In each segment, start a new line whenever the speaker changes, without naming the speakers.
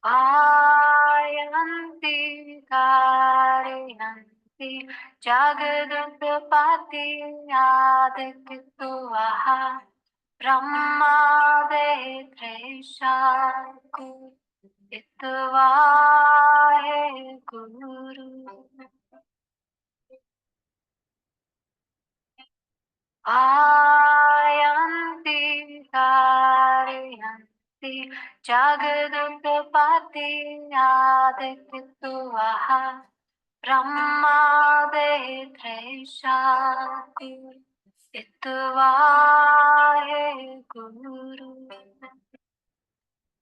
आयन्ति कारयन्ति जगदुत्पत्ति आदित्युवः ब्रह्मादे त्रेषाकु इत्वाहे गुरु आयन्ति कारयन्ति जगदुत्पत्ति आदित्युवः ब्रह्मादे त्रेषाकु इत्वाहे गुरु.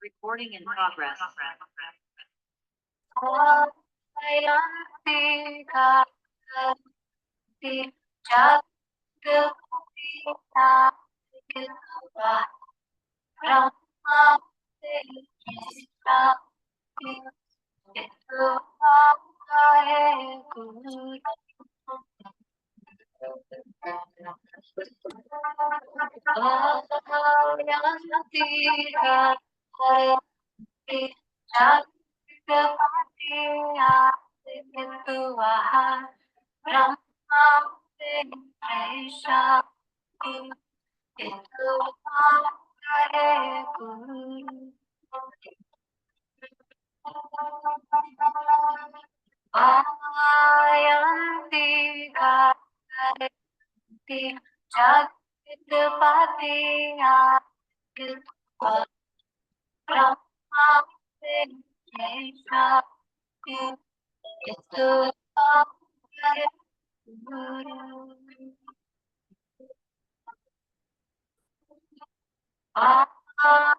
Recording in progress. Ayanti karti jagati kitva brahma srishti kitva hai guru. Ayanti karti jagati kitva brahma srishti kitva hai guru. Ayanti karti jagati kitva brahma srishti kitva hai guru.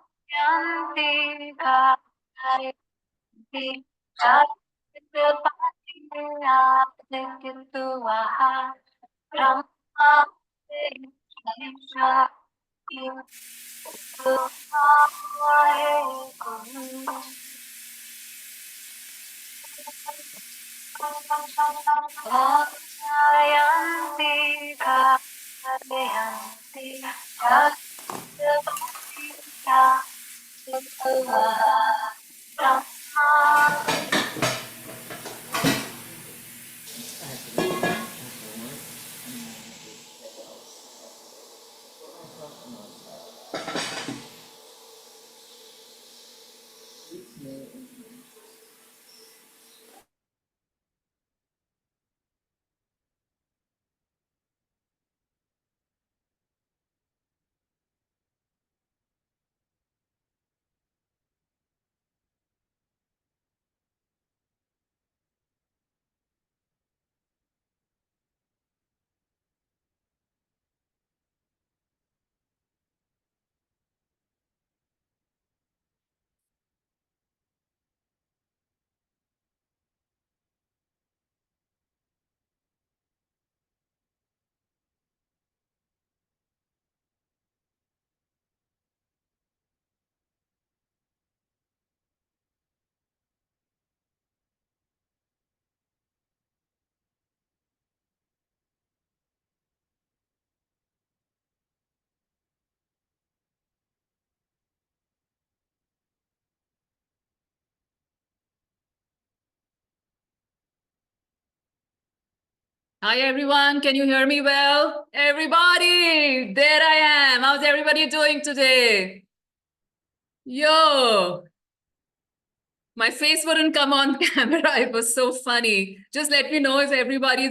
Ayanti karti jagati kitva brahma srishti kitva hai guru. Ayanti karyanti jagati kitva brahma.
Hi everyone, can you hear me well? Everybody, there I am. How's everybody doing today? Yo, my face wouldn't come on camera. It was so funny. Just let me know if everybody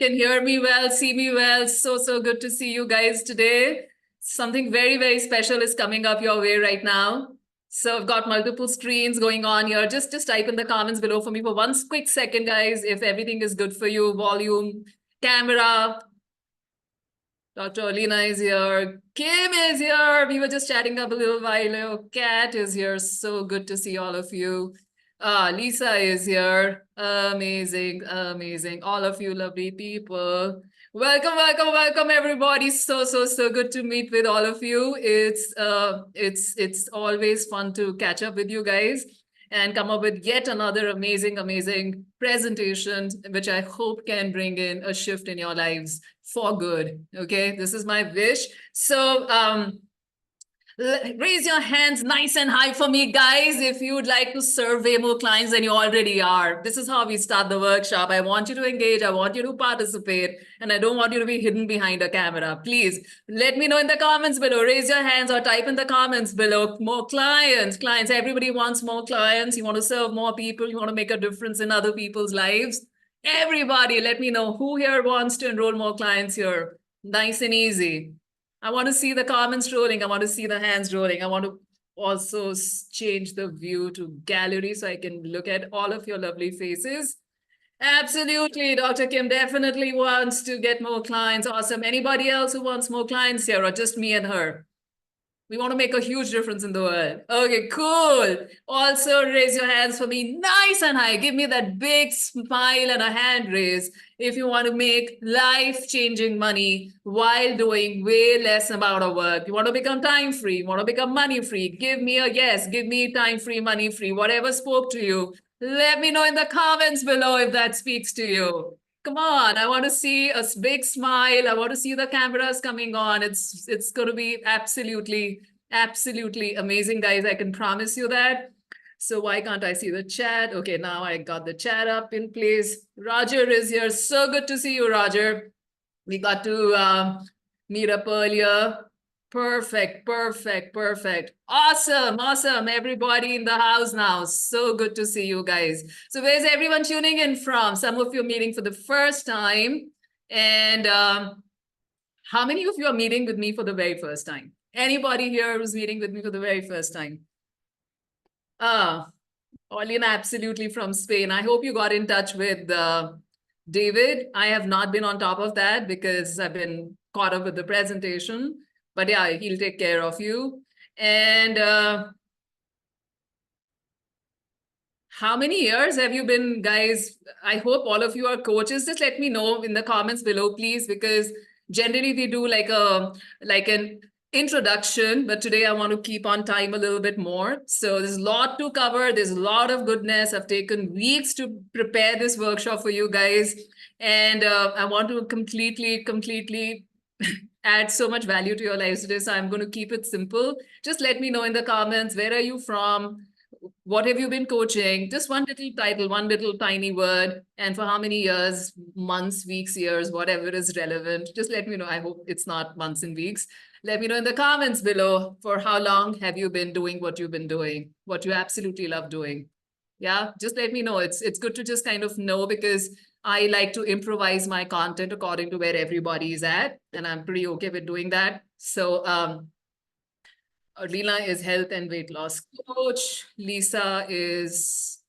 can hear me well, see me well. So good to see you guys today. Something very special is coming up your way right now. So I've got multiple screens going on here. Just type in the comments below for me for one quick second, guys, if everything is good for you. Volume, camera. Dr. Alina is here. Kim is here. We were just chatting up a little while ago. Kat is here. So good to see all of you. Lisa is here. Amazing. All of you lovely people. Welcome, welcome, welcome, everybody. So good to meet with all of you. It's always fun to catch up with you guys and come up with yet another amazing presentation, which I hope can bring in a shift in your lives for good. Okay, this is my wish. So raise your hands nice and high for me, guys, if you would like to serve way more clients than you already are. This is how we start the workshop. I want you to engage. I want you to participate. And I don't want you to be hidden behind a camera. Please let me know in the comments below. Raise your hands or type in the comments below. More clients. Everybody wants more clients. You want to serve more people. You want to make a difference in other people's lives. Everybody, let me know who here wants to enroll more clients here. Nice and easy. I want to see the comments rolling. I want to see the hands rolling. I want to also change the view to gallery so I can look at all of your lovely faces. Absolutely. Dr. Kim definitely wants to get more clients. Awesome. Anybody else who wants more clients here or just me and her? We want to make a huge difference in the world. Okay, cool. Also, raise your hands for me nice and high. Give me that big smile and a hand raise if you want to make life-changing money while doing way less amount of work. You want to become time-free. You want to become money-free. Give me a yes. Give me time-free, money-free. Whatever spoke to you. Let me know in the comments below if that speaks to you. Come on, I want to see a big smile. I want to see the cameras coming on. It's going to be absolutely amazing, guys. I can promise you that. So why can't I see the chat? Okay, now I got the chat up in place. Roger is here. So good to see you, Roger. We got to meet up earlier. Perfect. Awesome. Everybody in the house now. So good to see you guys. So where's everyone tuning in from? Some of you are meeting for the first time. And how many of you are meeting with me for the very first time? Anybody here who's meeting with me for the very first time? Olina, absolutely from Spain. I hope you got in touch with David. I have not been on top of that because I've been caught up with the presentation. But yeah, he'll take care of you. And how many years have you been, guys? I hope all of you are coaches. Just let me know in the comments below, please, because generally we do like an introduction, but today I want to keep on time a little bit more. So there's a lot to cover. There's a lot of goodness. I've taken weeks to prepare this workshop for you guys. And I want to completely add so much value to your lives today. So I'm going to keep it simple. Just let me know in the comments, where are you from? What have you been coaching? Just one little title, one little tiny word, and for how many years, months, weeks, years, whatever is relevant. Just let me know. I hope it's not months and weeks. Let me know in the comments below for how long have you been doing what you've been doing, what you absolutely love doing. Yeah, just let me know. It's good to just kind of know, because I like to improvise my content according to where everybody is at, and I'm pretty okay with doing that. So Leela is health and weight loss coach. Lisa is,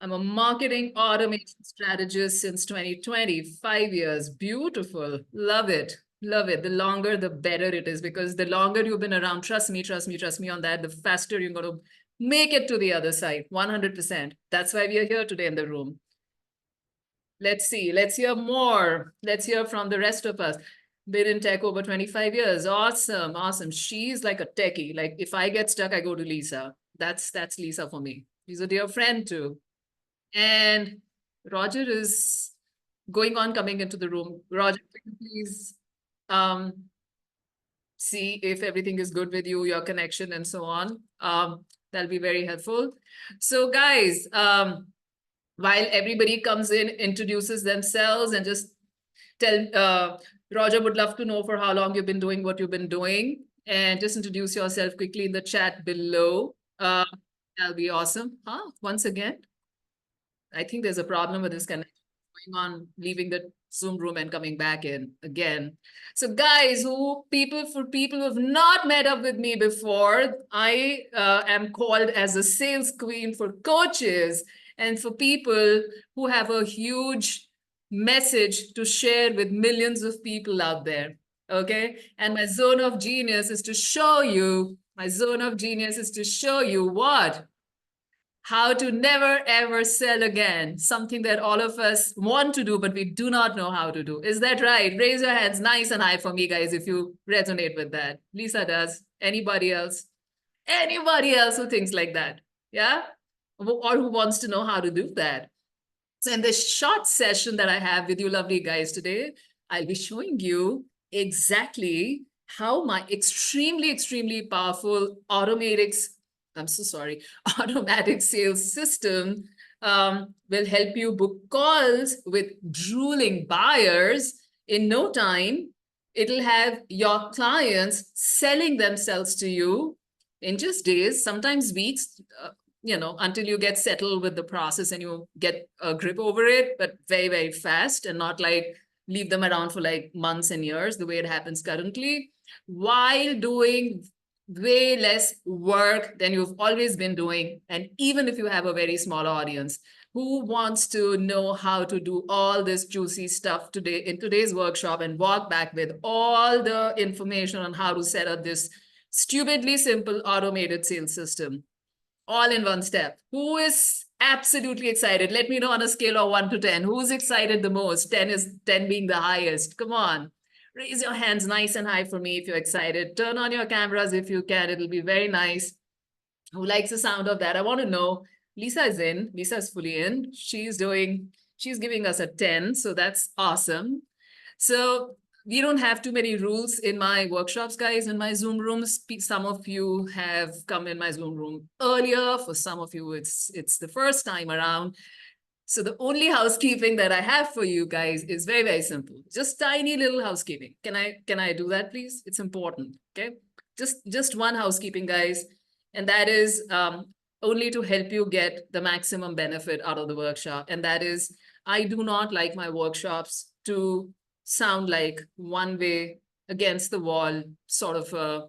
I'm a marketing automation strategist since 2020, 5 years. Beautiful. Love it. Love it. The longer, the better it is, because the longer you've been around, trust me on that, the faster you're going to make it to the other side. 100%. That's why we are here today in the room. Let's see. Let's hear more. Let's hear from the rest of us. Been in tech over 25 years. Awesome. She's like a techie. Like if I get stuck, I go to Lisa. That's Lisa for me. She's a dear friend too. And Roger is coming into the room. Roger, please see if everything is good with you, your connection and so on. That'll be very helpful. So guys, while everybody comes in, introduces themselves, and just tell, Roger would love to know for how long you've been doing what you've been doing, and just introduce yourself quickly in the chat below. That'll be awesome. Once again, I think there's a problem with this connection going on, leaving the Zoom room and coming back in again. So guys, for people who have not met up with me before, I am called as a sales queen for coaches and for people who have a huge message to share with millions of people out there. Okay. And my zone of genius is to show you what? how to never ever sell again, something that all of us want to do, but we do not know how to do. Is that right? Raise your hands nice and high for me, guys, if you resonate with that. Lisa does. Anybody else? Anybody else who thinks like that? Yeah? Or who wants to know how to do that? So in this short session that I have with you lovely guys today, I'll be showing you exactly how my extremely powerful I'm so sorry, automatic sales system will help you book calls with drooling buyers in no time. It'll have your clients selling themselves to you in just days, sometimes weeks, until you get settled with the process and you get a grip over it, but very fast, and not like leave them around for like months and years, the way it happens currently, while doing way less work than you've always been doing. And even if you have a very small audience, who wants to know how to do all this juicy stuff today in today's workshop and walk back with all the information on how to set up this stupidly simple automated sales system all in one step? Who is absolutely excited? Let me know on a scale of 1 to 10. Who's excited the most? 10 being the highest. Come on. Raise your hands nice and high for me if you're excited. Turn on your cameras if you can. It'll be very nice. Who likes the sound of that? I want to know. Lisa is in. Lisa is fully in. She's giving us a 10. So that's awesome. So we don't have too many rules in my workshops, guys, in my Zoom rooms. Some of you have come in my Zoom room earlier. For some of you, it's the first time around. So the only housekeeping that I have for you guys is very simple. Just tiny little housekeeping. Can I do that, please? It's important, okay? Just one housekeeping, guys. And that is only to help you get the maximum benefit out of the workshop. And that is, I do not like my workshops to sound like one way against the wall, sort of a,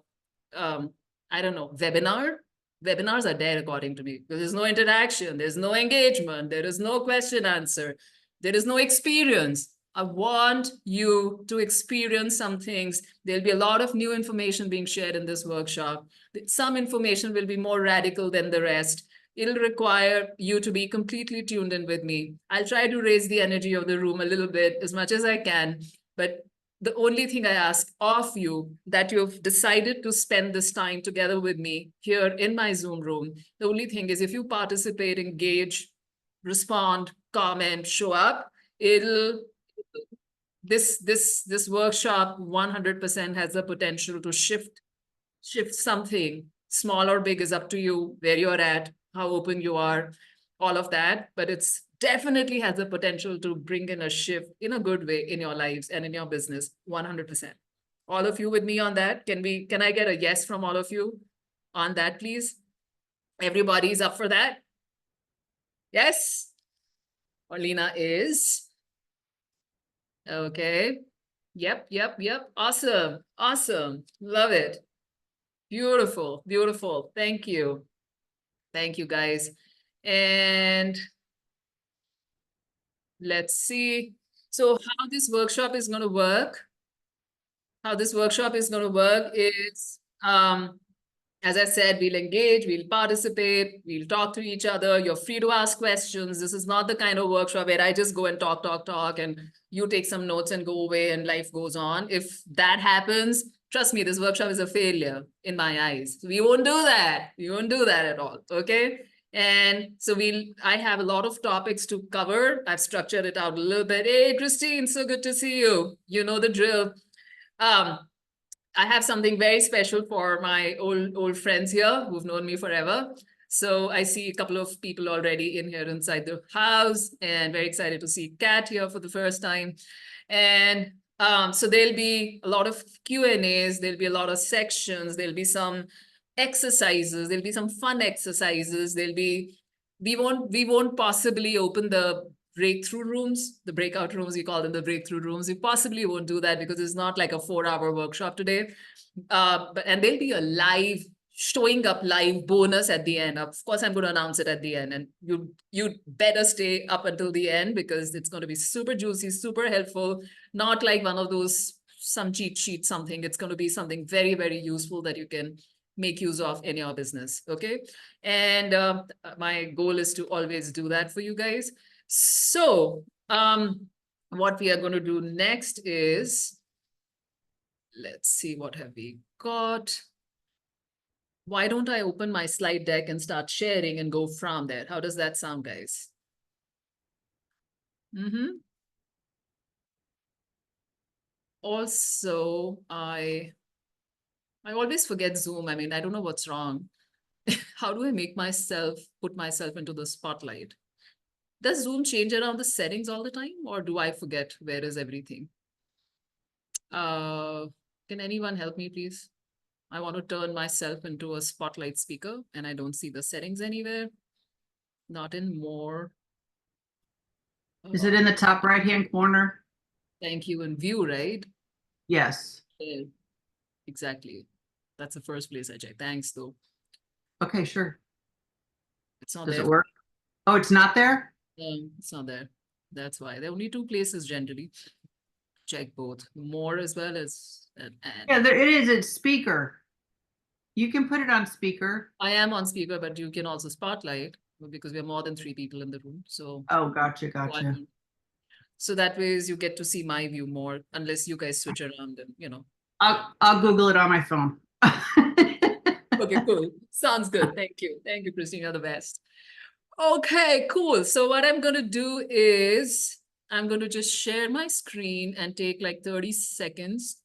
I don't know, webinar. Webinars are dead according to me. There's no interaction, there's no engagement, there is no question answer, there is no experience. I want you to experience some things. There'll be a lot of new information being shared in this workshop. Some information will be more radical than the rest. It'll require you to be completely tuned in with me. I'll try to raise the energy of the room a little bit as much as I can, but the only thing I ask of you, that you've decided to spend this time together with me here in my Zoom room, the only thing is, if you participate, engage, respond, comment, show up, this workshop 100% has the potential to shift something. Small or big is up to you, where you're at, how open you are, all of that. But it's definitely has the potential to bring in a shift in a good way in your lives and in your business, 100%. All of you with me on that? Can I get a yes from all of you on that, please? Everybody's up for that? Yes? Orlina is. Okay. Yep. Awesome. Love it. Beautiful. Thank you. Thank you, guys. And let's see. So how this workshop is going to work? Is, as I said, we'll engage, we'll participate, we'll talk to each other. You're free to ask questions. This is not the kind of workshop where I just go and talk, and you take some notes and go away and life goes on. If that happens, trust me, this workshop is a failure in my eyes. We won't do that. We won't do that at all, okay? And so I have a lot of topics to cover. I've structured it out a little bit. Hey, Christine, so good to see you. You know the drill. I have something very special for my old friends here who've known me forever. So I see a couple of people already in here inside the house, and very excited to see Kat here for the first time. And so there'll be a lot of Q&As, there'll be a lot of sections, there'll be some exercises, there'll be some fun exercises, we won't possibly open the breakthrough rooms, the breakout rooms, we call them the breakthrough rooms. We possibly won't do that because it's not like a 4-hour workshop today. And there'll be a showing up live bonus at the end. Of course, I'm going to announce it at the end, and you better stay up until the end because it's going to be super juicy, super helpful, not like one of those, some cheat sheet something. It's going to be something very useful that you can make use of in your business. Okay. And my goal is to always do that for you guys. So what we are going to do next is, let's see, what have we got? Why don't I open my slide deck and start sharing and go from there? How does that sound, guys? Also, I always forget Zoom. I mean, I don't know what's wrong. How do I make myself put myself into the spotlight? Does Zoom change around the settings all the time, or do I forget where is everything? Can anyone help me, please? I want to turn myself into a spotlight speaker and I don't see the settings anywhere. Not in more.
Is it in the top right-hand corner?
Thank you, in view, right?
Yes.
Yeah, exactly. That's the first place I check. Thanks, though.
Okay, sure.
It's not
Does
there.
it work? Oh, it's not there?
It's not there. That's why. There are only two places generally. Check both. More as well as an add.
Yeah, there it is. It's speaker. You can put it on speaker.
I am on speaker, but you can also spotlight because we are more than 3 people in the room. So
Oh, gotcha, gotcha.
so that ways you get to see my view more, unless you guys switch around and, you know.
I'll Google it on my phone.
Okay, cool. Sounds good. Thank you. Thank you, Christine. You're the best. Okay, cool. So what I'm going to do is I'm going to just share my screen and take like 30 seconds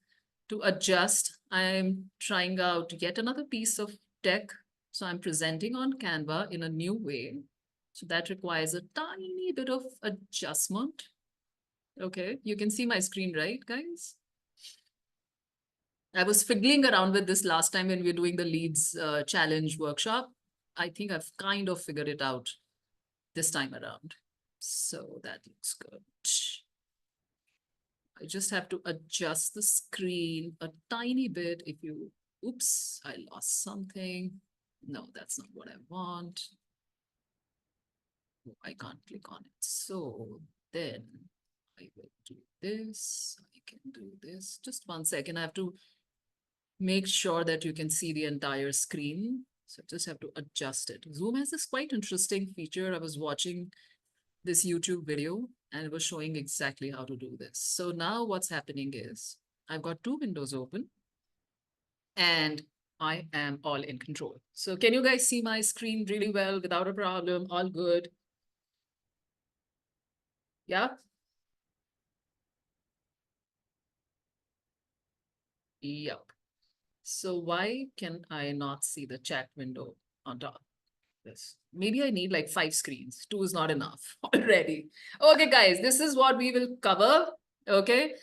to adjust. I'm trying out yet another piece of tech. So I'm presenting on Canva in a new way. So that requires a tiny bit of adjustment. Okay, you can see my screen, right, guys? I was fiddling around with this last time when we were doing the leads challenge workshop. I think I've kind of figured it out this time around. So that looks good. I just have to adjust the screen a tiny bit. If you, oops, I lost something. No, that's not what I want. Oh, I can't click on it. So then I will do this. I can do this. Just 1 second. I have to make sure that you can see the entire screen. So just have to adjust it. Zoom has this quite interesting feature. I was watching this YouTube video and it was showing exactly how to do this. So now what's happening is I've got 2 windows open and I am all in control. So can you guys see my screen really well without a problem? All good? Yeah? Yep. So why can I not see the chat window on top? This. Maybe I need like 5 screens. 2 is not enough already. Okay, guys, this is what we will cover. Okay.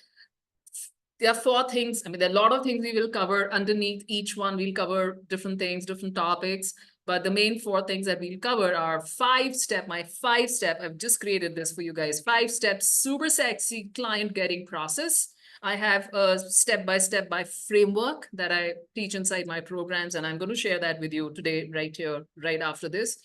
There are 4 things. I mean, there are a lot of things we will cover underneath each one. We'll cover different things, different topics. But the main 4 things that we'll cover are 5-step, my 5-step. I've just created this for you guys. 5-step, super sexy client getting process. I have a step-by-step framework that I teach inside my programs, and I'm going to share that with you today, right here, right after this.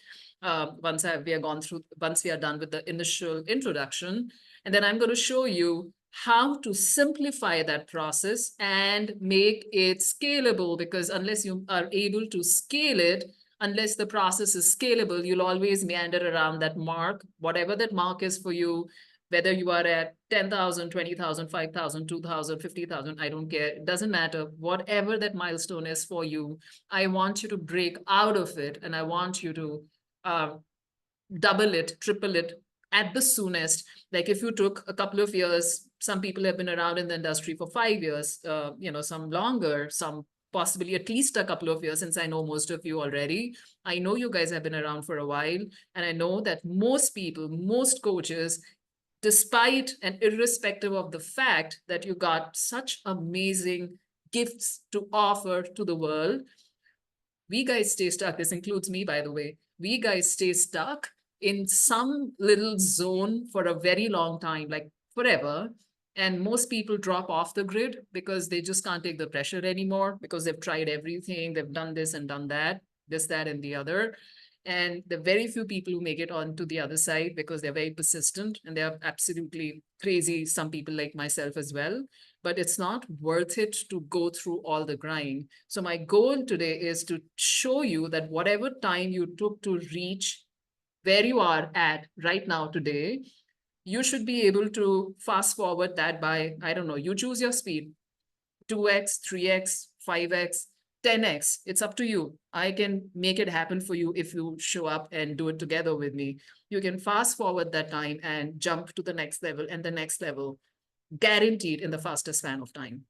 Once we are done with the initial introduction, and then I'm going to show you how to simplify that process and make it scalable, because unless you are able to scale it, unless the process is scalable, you'll always meander around that mark, whatever that mark is for you, whether you are at 10,000, 20,000, 5,000, 2,000, 50,000, I don't care. It doesn't matter. Whatever that milestone is for you, I want you to break out of it, and I want you to double it, triple it at the soonest. Like if you took a couple of years, some people have been around in the industry for 5 years, you know, some longer, some possibly at least a couple of years, since I know most of you already. I know you guys have been around for a while, and I know that most people, most coaches, despite and irrespective of the fact that you got such amazing gifts to offer to the world, we guys stay stuck. This includes me, by the way. We guys stay stuck in some little zone for a very long time, like forever. And most people drop off the grid because they just can't take the pressure anymore, because they've tried everything. They've done this and done that, this, that, and the other. And there are very few people who make it on to the other side because they're very persistent and they're absolutely crazy. Some people like myself as well, but it's not worth it to go through all the grind. So my goal today is to show you that whatever time you took to reach where you are at right now today, you should be able to fast forward that by, I don't know, you choose your speed, 2x, 3x, 5x, 10x. It's up to you. I can make it happen for you if you show up and do it together with me. You can fast forward that time and jump to the next level and the next level, guaranteed in the fastest span of time,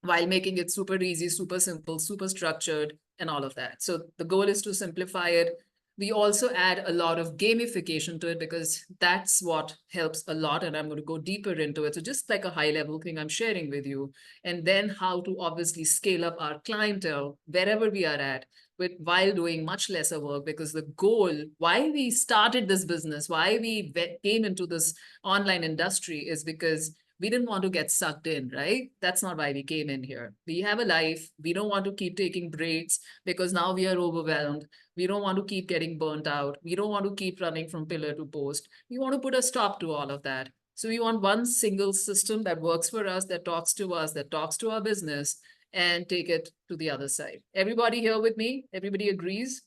while making it super easy, super simple, super structured, and all of that. So the goal is to simplify it. We also add a lot of gamification to it because that's what helps a lot. And I'm going to go deeper into it. So just like a high level thing I'm sharing with you, and then how to obviously scale up our clientele wherever we are at with while doing much lesser work, because the goal, why we started this business, why we came into this online industry is because we didn't want to get sucked in, right? That's not why we came in here. We have a life. We don't want to keep taking breaks because now we are overwhelmed. We don't want to keep getting burnt out. We don't want to keep running from pillar to post. We want to put a stop to all of that. So we want one single system that works for us, that talks to us, that talks to our business, and take it to the other side. Everybody here with me? Everybody agrees?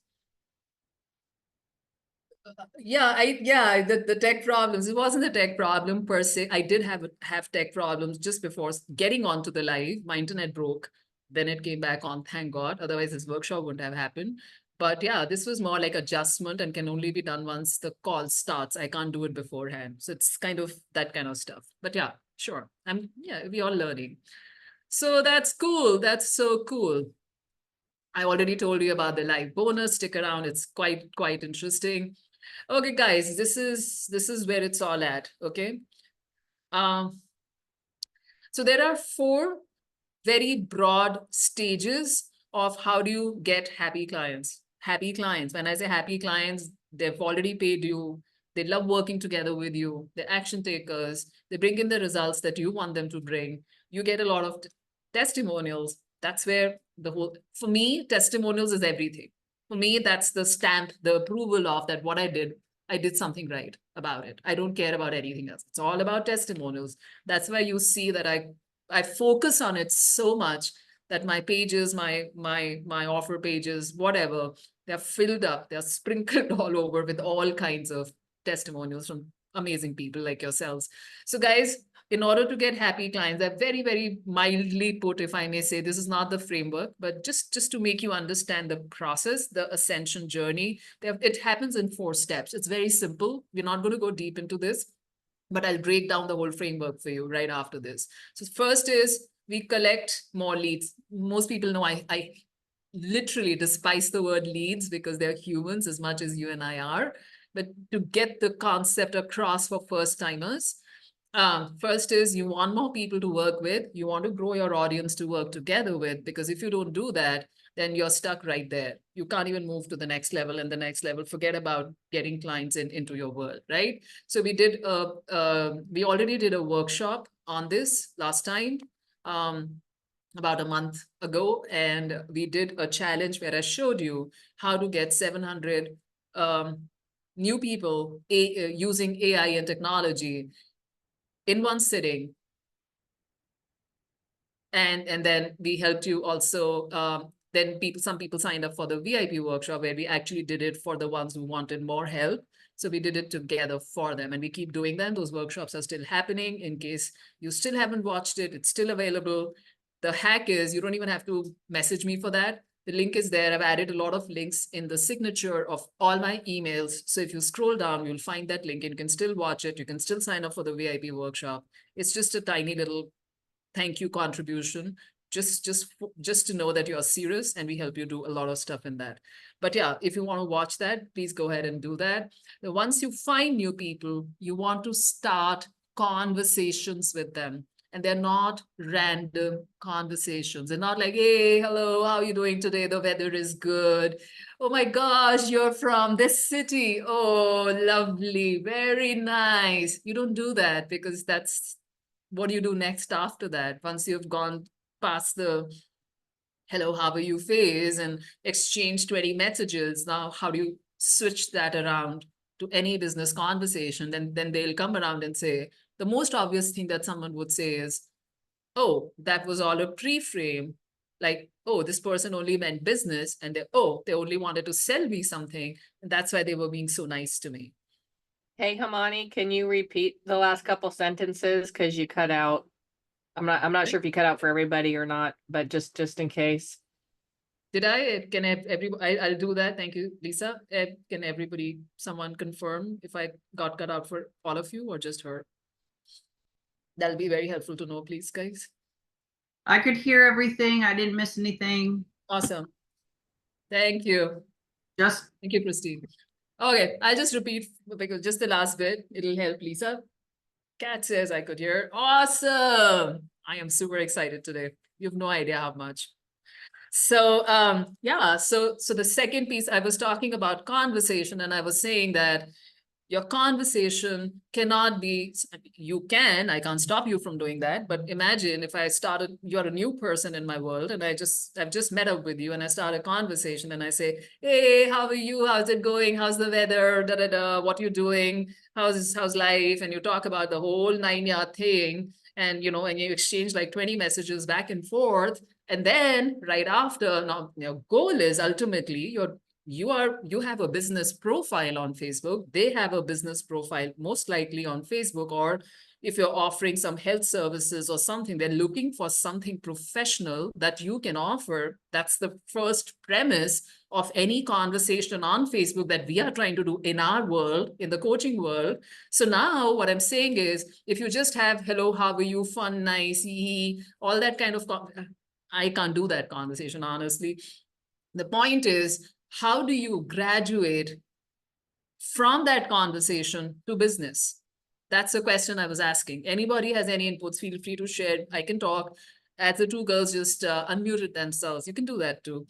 Yeah, the tech problems. It wasn't a tech problem per se. I did have tech problems just before getting onto the live. My internet broke, then it came back on, thank God. Otherwise, this workshop wouldn't have happened. But yeah, this was more like adjustment and can only be done once the call starts. I can't do it beforehand. So it's kind of that kind of stuff. But yeah, sure. We all learning. So that's cool. That's so cool. I already told you about the live bonus. Stick around. It's quite interesting. Okay, guys, this is where it's all at. Okay. So there are 4 very broad stages of how do you get happy clients. Happy clients. When I say happy clients, they've already paid you. They love working together with you. They're action takers. They bring in the results that you want them to bring. You get a lot of testimonials. That's where for me, testimonials is everything. For me, that's the stamp, the approval of that what I did something right about it. I don't care about anything else. It's all about testimonials. That's why you see that I focus on it so much that my pages, my offer pages, whatever, they're filled up, they're sprinkled all over with all kinds of testimonials from amazing people like yourselves. So guys, in order to get happy clients, they're very mildly put, if I may say, this is not the framework, but just to make you understand the process, the ascension journey, it happens in 4 steps. It's very simple. We're not going to go deep into this, but I'll break down the whole framework for you right after this. So first is we collect more leads. Most people know I literally despise the word leads because they're humans as much as you and I are. But to get the concept across for first timers, first is you want more people to work with. You want to grow your audience to work together with, because if you don't do that, then you're stuck right there. You can't even move to the next level and the next level. Forget about getting clients into your world, right? So we already did a workshop on this last time, about a month ago, and we did a challenge where I showed you how to get 700 new people using AI and technology in one sitting. And then we helped you also, then some people signed up for the VIP workshop where we actually did it for the ones who wanted more help. So we did it together for them, and we keep doing them. Those workshops are still happening. In case you still haven't watched it, it's still available. The hack is you don't even have to message me for that. The link is there. I've added a lot of links in the signature of all my emails. So if you scroll down, you'll find that link and you can still watch it. You can still sign up for the VIP workshop. It's just a tiny little thank you contribution, just to know that you're serious, and we help you do a lot of stuff in that. But yeah, if you want to watch that, please go ahead and do that. Once you find new people, you want to start conversations with them. And they're not random conversations. They're not like, hey, hello, how are you doing today? The weather is good. Oh my gosh, you're from this city. Oh, lovely, very nice. You don't do that, because that's what do you do next after that? Once you've gone past the hello, how are you phase and exchange 20 messages, now how do you switch that around to any business conversation, then they'll come around and say, the most obvious thing that someone would say is, oh, that was all a pre-frame. Like, oh, this person only meant business, and they only wanted to sell me something. And that's why they were being so nice to me.
Hey, Hamani, can you repeat the last couple sentences? Cause you cut out. I'm not sure if you cut out for everybody or not, but just in case.
Did I? Can I'll do that. Thank you, Lisa. Can someone confirm if I got cut out for all of you or just her? That'll be very helpful to know, please, guys.
I could hear everything. I didn't miss anything.
Awesome. Thank you.
Just
Thank you, Christine. Okay, I'll just repeat because just the last bit, it'll help Lisa. Kat says I could hear. Awesome. I am super excited today. You have no idea how much. So yeah, so the second piece, I was talking about conversation, and I was saying that your conversation cannot be, I can't stop you from doing that, but imagine if I started, you're a new person in my world, and I've just met up with you, and I start a conversation, and I say, hey, how are you? How's it going? How's the weather? Da da da. What you doing? How's life? And you talk about the whole 9-yard thing, and and you exchange like 20 messages back and forth, and then right after, now your goal is ultimately you have a business profile on Facebook. They have a business profile, most likely on Facebook, or if you're offering some health services or something, they're looking for something professional that you can offer. That's the first premise of any conversation on Facebook that we are trying to do in our world, in the coaching world. So now what I'm saying is, if you just have, hello, how are you, fun, nice, all that kind of, I can't do that conversation, honestly. The point is, how do you graduate from that conversation to business? That's the question I was asking. Anybody has any inputs, feel free to share. I can talk. As the two girls just unmuted themselves, you can do that too.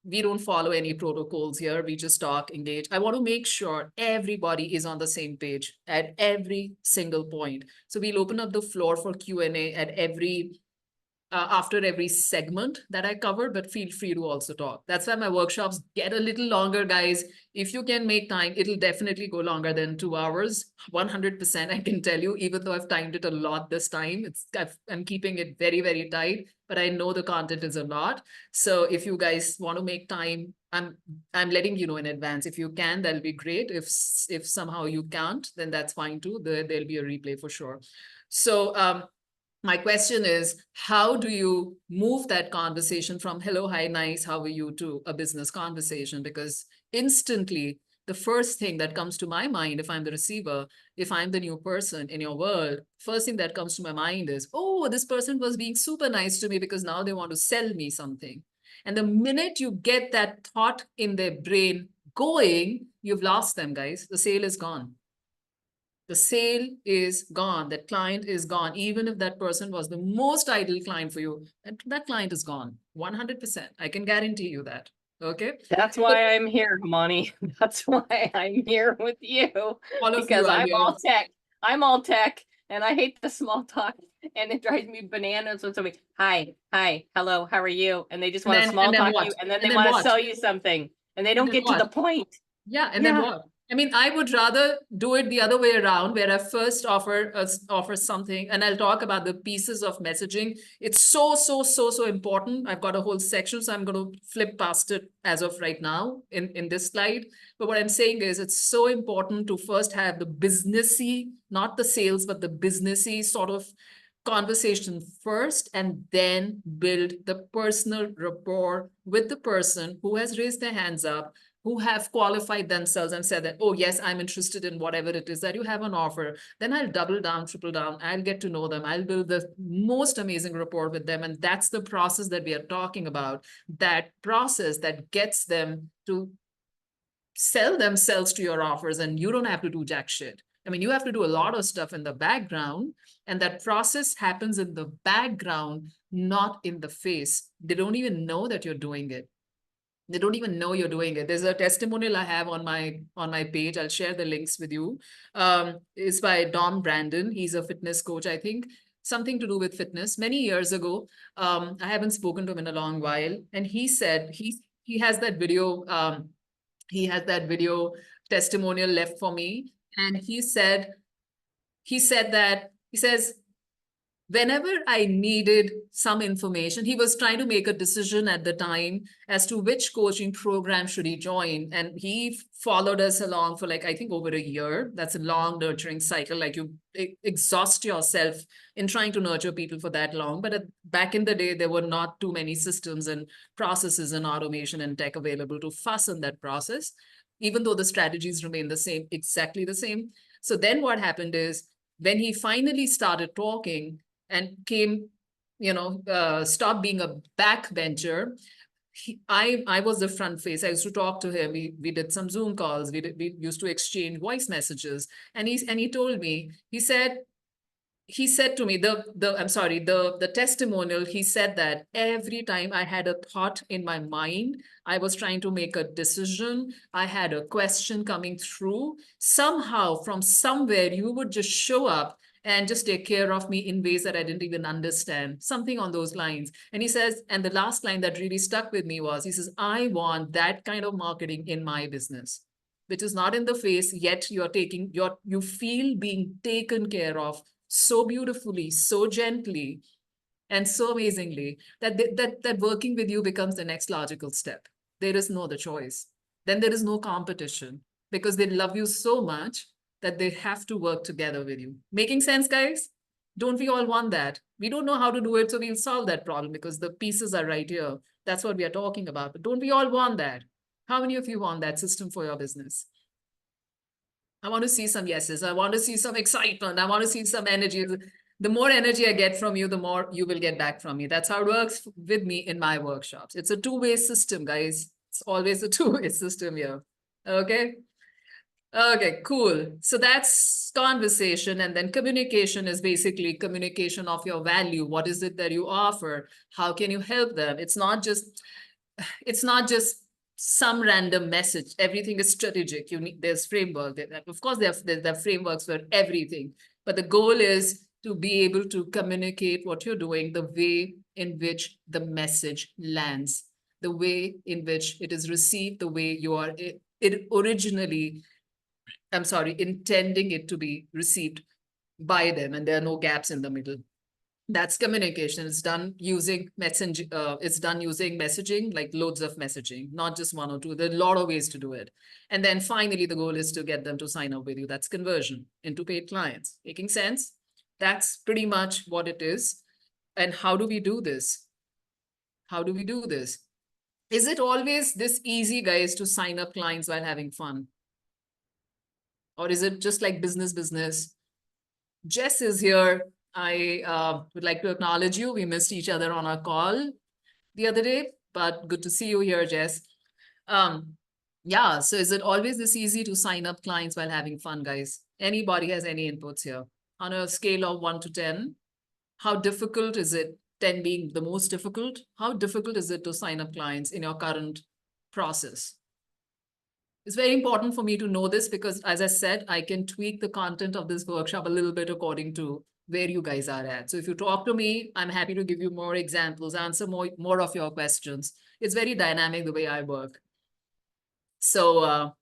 We don't follow any protocols here. We just talk, engage. I want to make sure everybody is on the same page at every single point. So we'll open up the floor for Q&A at after every segment that I cover, but feel free to also talk. That's why my workshops get a little longer, guys. If you can make time, it'll definitely go longer than 2 hours. 100%, I can tell you, even though I've timed it a lot this time, I'm keeping it very, very tight, but I know the content is a lot. So if you guys want to make time, I'm letting you know in advance. If you can, that'll be great. If somehow you can't, then that's fine too. There'll be a replay for sure. So my question is, how do you move that conversation from hello, hi, nice, how are you, to a business conversation? Because instantly, the first thing that comes to my mind, if I'm the receiver, if I'm the new person in your world, first thing that comes to my mind is, oh, this person was being super nice to me because now they want to sell me something. And the minute you get that thought in their brain going, you've lost them, guys. The sale is gone. The sale is gone. That client is gone. Even if that person was the most ideal client for you, that client is gone. 100%. I can guarantee you that. Okay.
That's why I'm here, Hamani. That's why I'm here with you.
All of
Because
you are
I'm
here.
all tech. I'm all tech, and I hate the small talk, and it drives me bananas when somebody, hi, hello, how are you? And they just want to small talk you, and then they want to sell you something, and they don't get to the point.
Yeah, and then what? I mean, I would rather do it the other way around, where I first offer something, and I'll talk about the pieces of messaging. It's so important. I've got a whole section, so I'm going to flip past it as of right now in this slide. But what I'm saying is, it's so important to first have the businessy, not the sales, but the businessy sort of conversation first, and then build the personal rapport with the person who has raised their hands up, who have qualified themselves and said that, oh, yes, I'm interested in whatever it is that you have on offer. Then I'll double down, triple down. I'll get to know them. I'll build the most amazing rapport with them. And that's the process that we are talking about. That process that gets them to sell themselves to your offers, and you don't have to do jack shit. I mean, you have to do a lot of stuff in the background, and that process happens in the background, not in the face. They don't even know that you're doing it. They don't even know you're doing it. There's a testimonial I have on my page. I'll share the links with you. It's by Dom Brandon. He's a fitness coach, I think, something to do with fitness. Many years ago, I haven't spoken to him in a long while. And he said he has that video. He had that video testimonial left for me. And he says, whenever I needed some information, he was trying to make a decision at the time as to which coaching program should he join. And he followed us along for like, I think over a year. That's a long nurturing cycle. Like you exhaust yourself in trying to nurture people for that long. But back in the day, there were not too many systems and processes and automation and tech available to fasten that process, even though the strategies remain the same, exactly the same. So then what happened is when he finally started talking, and came, stopped being a backbencher. I was the front face. I used to talk to him. We did some Zoom calls. We used to exchange voice messages. And he told me, he said to me, the testimonial, he said that every time I had a thought in my mind, I was trying to make a decision, I had a question coming through, somehow from somewhere you would just show up and just take care of me in ways that I didn't even understand, something on those lines. And he says, and the last line that really stuck with me was, he says, I want that kind of marketing in my business, which is not in the face, yet you feel being taken care of so beautifully, so gently, and so amazingly that working with you becomes the next logical step. There is no other choice. Then there is no competition because they love you so much that they have to work together with you. Making sense, guys? Don't we all want that? We don't know how to do it, so we'll solve that problem because the pieces are right here. That's what we are talking about. But don't we all want that? How many of you want that system for your business? I want to see some yeses. I want to see some excitement. I want to see some energy. The more energy I get from you, the more you will get back from me. That's how it works with me in my workshops. It's a two-way system, guys. It's always a two-way system here. Okay? Okay, cool. So that's conversation. And then communication is basically communication of your value. What is it that you offer? How can you help them? It's not just some random message. Everything is strategic. There's framework. Of course, there are frameworks for everything. But the goal is to be able to communicate what you're doing, the way in which the message lands, the way in which it is received, the way you are originally, intending it to be received by them, and there are no gaps in the middle. That's communication. It's done using messaging, like loads of messaging, not just one or two. There are a lot of ways to do it. And then finally, the goal is to get them to sign up with you. That's conversion into paid clients. Making sense? That's pretty much what it is. And how do we do this? How do we do this? Is it always this easy, guys, to sign up clients while having fun? Or is it just like business? Jess is here. I would like to acknowledge you. We missed each other on our call the other day, but good to see you here, Jess. Yeah, so is it always this easy to sign up clients while having fun, guys? Anybody has any inputs here? On a scale of 1 to 10, how difficult is it, 10 being the most difficult? How difficult is it to sign up clients in your current process? It's very important for me to know this because, as I said, I can tweak the content of this workshop a little bit according to where you guys are at. So if you talk to me, I'm happy to give you more examples, answer more of your questions. It's very dynamic the way I work. So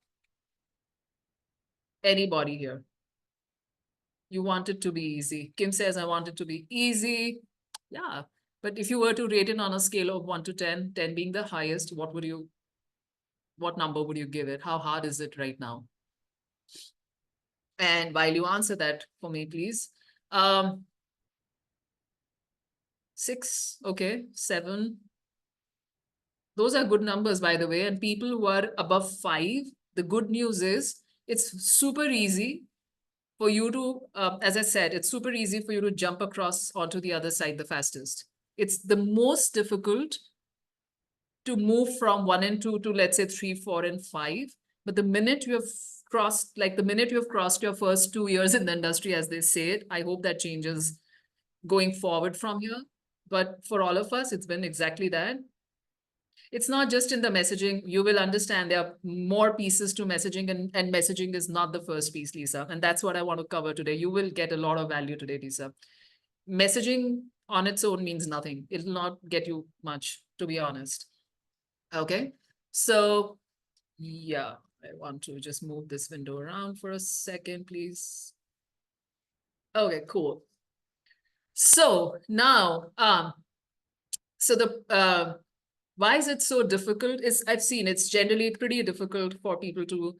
anybody here? You want it to be easy. Kim says, I want it to be easy. Yeah, but if you were to rate it on a scale of 1 to 10, 10 being the highest, what number would you give it? How hard is it right now? And while you answer that for me, please. 6, okay, 7. Those are good numbers, by the way. And people who are above 5, the good news is it's super easy for you to, as I said, it's super easy for you to jump across onto the other side the fastest. It's the most difficult to move from 1 and 2 to, let's say, 3, 4, and 5. But the minute you have crossed, your first 2 years in the industry, as they say it, I hope that changes going forward from here. But for all of us, it's been exactly that. It's not just in the messaging. You will understand there are more pieces to messaging, and messaging is not the first piece, Lisa. And that's what I want to cover today. You will get a lot of value today, Lisa. Messaging on its own means nothing. It'll not get you much, to be honest. Okay, so Yeah, I want to just move this window around for a second, please. Okay, cool. So now, so why is it so difficult? I've seen it's generally pretty difficult for people to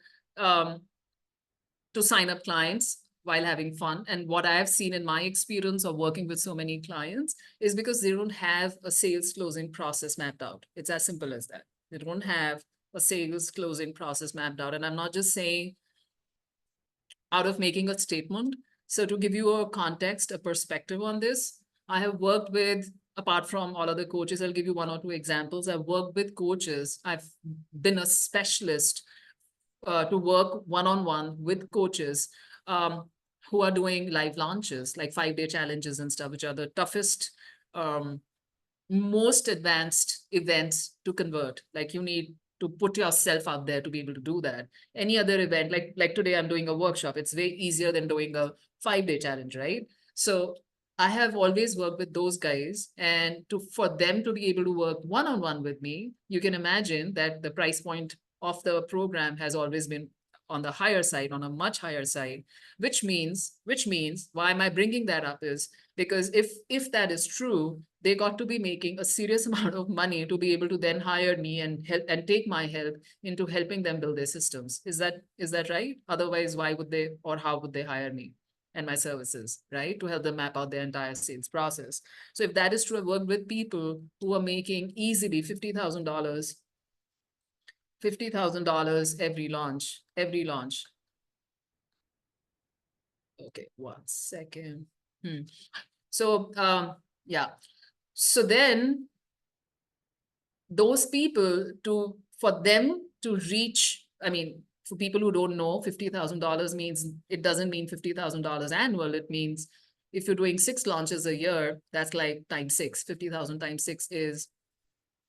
sign up clients while having fun. And what I have seen in my experience of working with so many clients is because they don't have a sales closing process mapped out. It's as simple as that. They don't have a sales closing process mapped out. And I'm not just saying out of making a statement. So to give you a context, a perspective on this, I have worked with, apart from all other coaches, I'll give you 1 or 2 examples. I've worked with coaches. I've been a specialist to work one-on-one with coaches who are doing live launches, like 5-day challenges and stuff, which are the toughest, most advanced events to convert. Like you need to put yourself out there to be able to do that. Any other event, like today I'm doing a workshop, it's way easier than doing a 5-day challenge, right? So I have always worked with those guys, and for them to be able to work one-on-one with me, you can imagine that the price point of the program has always been on the higher side, on a much higher side, which means why am I bringing that up is because if that is true, they got to be making a serious amount of money to be able to then hire me and help and take my help into helping them build their systems. Is that right? Otherwise, why would they, or how would they hire me and my services, right? To help them map out their entire sales process. So if that is true, I work with people who are making easily $50,000 every launch. Okay, 1 second. So yeah. So then those people, for them to reach, I mean, for people who don't know, $50,000 means, it doesn't mean $50,000 annual. It means if you're doing 6 launches a year, that's like times 6. 50,000 times 6 is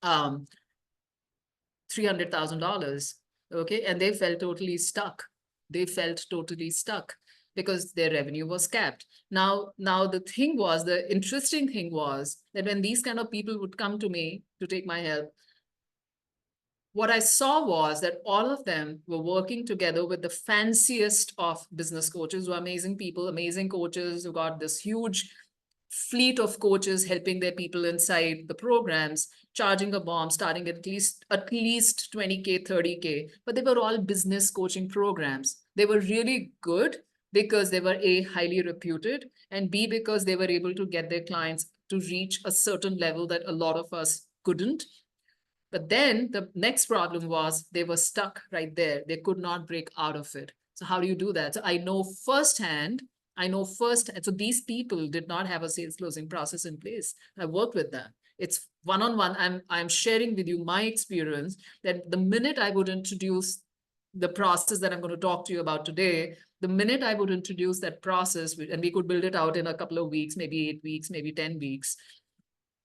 $300,000. Okay, and they felt totally stuck. Because their revenue was capped. Now the interesting thing was that when these kind of people would come to me to take my help, what I saw was that all of them were working together with the fanciest of business coaches, who are amazing people, amazing coaches who got this huge fleet of coaches helping their people inside the programs, charging a bomb, starting at least 20K, 30K, but they were all business coaching programs. They were really good because they were A, highly reputed, and B, because they were able to get their clients to reach a certain level that a lot of us couldn't. But then the next problem was they were stuck right there. They could not break out of it. So how do you do that? So I know firsthand, so these people did not have a sales closing process in place. I worked with them. It's one-on-one. I'm sharing with you my experience that the minute I would introduce the process that I'm going to talk to you about today, the minute I would introduce that process, and we could build it out in a couple of weeks, maybe 8 weeks, maybe 10 weeks,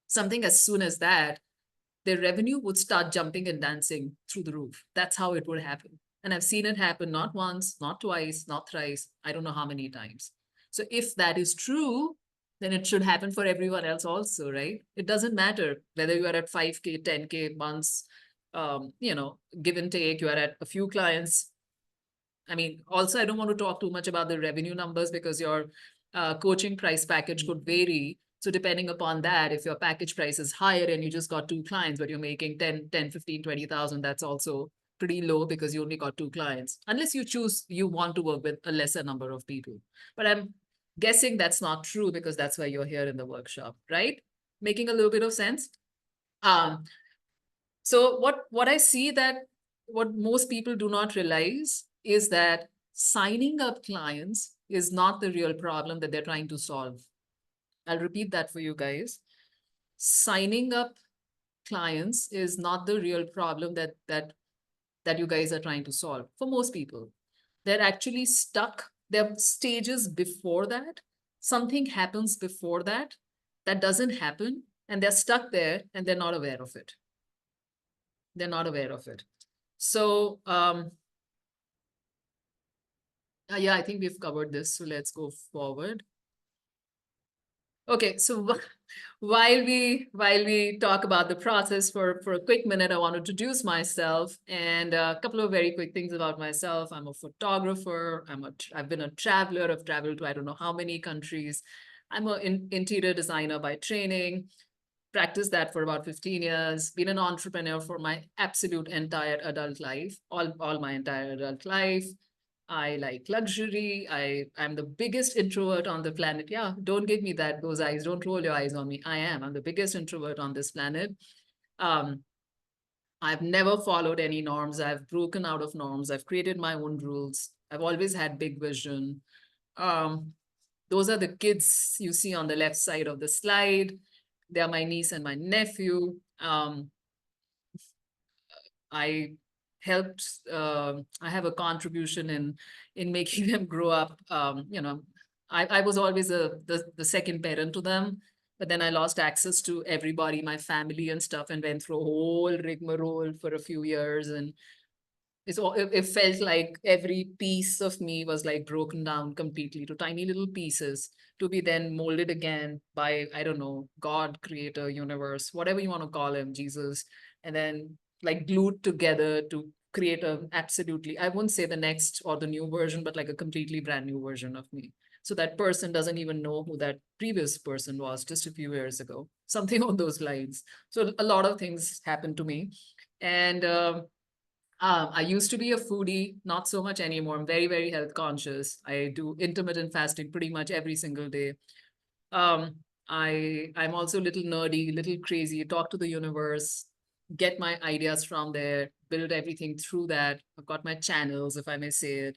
something as soon as that, their revenue would start jumping and dancing through the roof. That's how it would happen. And I've seen it happen not once, not twice, not thrice, I don't know how many times. So if that is true, then it should happen for everyone else also, right? It doesn't matter whether you are at 5K, 10K months, give and take, you are at a few clients. I mean, also, I don't want to talk too much about the revenue numbers because your coaching price package could vary. So depending upon that, if your package price is higher and you just got 2 clients, but you're making 10, 15, 20,000, that's also pretty low because you only got 2 clients, unless you want to work with a lesser number of people. But I'm guessing that's not true because that's why you're here in the workshop, right? Making a little bit of sense. So what I see that what most people do not realize is that signing up clients is not the real problem that they're trying to solve. I'll repeat that for you guys. Signing up clients is not the real problem that you guys are trying to solve for most people. They're actually stuck. There are stages before that. Something happens before that doesn't happen, and they're stuck there and they're not aware of it. So yeah, I think we've covered this. So let's go forward. Okay, so while we talk about the process for a quick minute, I want to introduce myself and a couple of very quick things about myself. I'm a photographer. I've been a traveler. I've traveled to I don't know how many countries. I'm an interior designer by training. Practiced that for about 15 years. Been an entrepreneur for my absolute entire adult life, all my entire adult life. I like luxury. I'm the biggest introvert on the planet. Yeah, don't give me those eyes. Don't roll your eyes on me. I'm the biggest introvert on this planet. Um, I've never followed any norms. I've broken out of norms. I've created my own rules. I've always had big vision. Um, those are the kids you see on the left side of the slide. They are my niece and my nephew. I helped, I have a contribution in making them grow up. I was always the second parent to them, but then I lost access to everybody, my family and stuff, and went through a whole rigmarole for a few years. And it felt like every piece of me was like broken down completely to tiny little pieces to be then molded again by, I don't know, God, creator, universe, whatever you want to call him, Jesus, and then like glued together to create absolutely, I wouldn't say the next or the new version, but like a completely brand new version of me. So that person doesn't even know who that previous person was just a few years ago, something on those lines. So a lot of things happened to me. And I used to be a foodie, not so much anymore. I'm very, very health conscious. I do intermittent fasting pretty much every single day. I'm also a little nerdy, little crazy, talk to the universe, get my ideas from there, build everything through that. I've got my channels, if I may say it.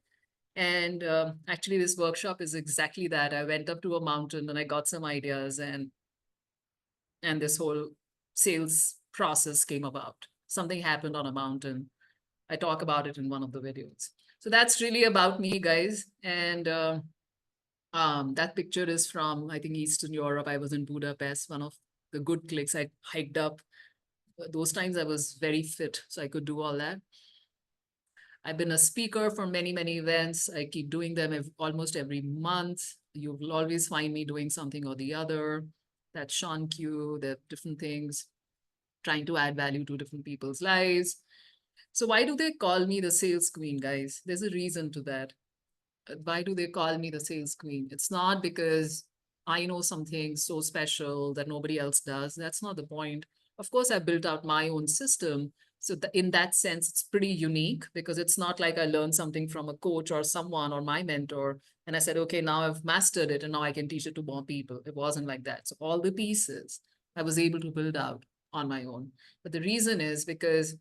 And actually, this workshop is exactly that. I went up to a mountain and I got some ideas, and this whole sales process came about. Something happened on a mountain. I talk about it in one of the videos. So that's really about me, guys. And that picture is from, I think, Eastern Europe. I was in Budapest, one of the good clicks. I hiked up. Those times I was very fit, so I could do all that. I've been a speaker for many, many events. I keep doing them almost every month. You will always find me doing something or the other. That's Sean Q, the different things, trying to add value to different people's lives. So why do they call me the sales queen, guys? There's a reason to that. Why do they call me the sales queen? It's not because I know something so special that nobody else does. That's not the point. Of course, I built out my own system. So in that sense, it's pretty unique because it's not like I learned something from a coach or someone or my mentor. And I said, okay, now I've mastered it and now I can teach it to more people. It wasn't like that. So all the pieces I was able to build out on my own. But the reason is because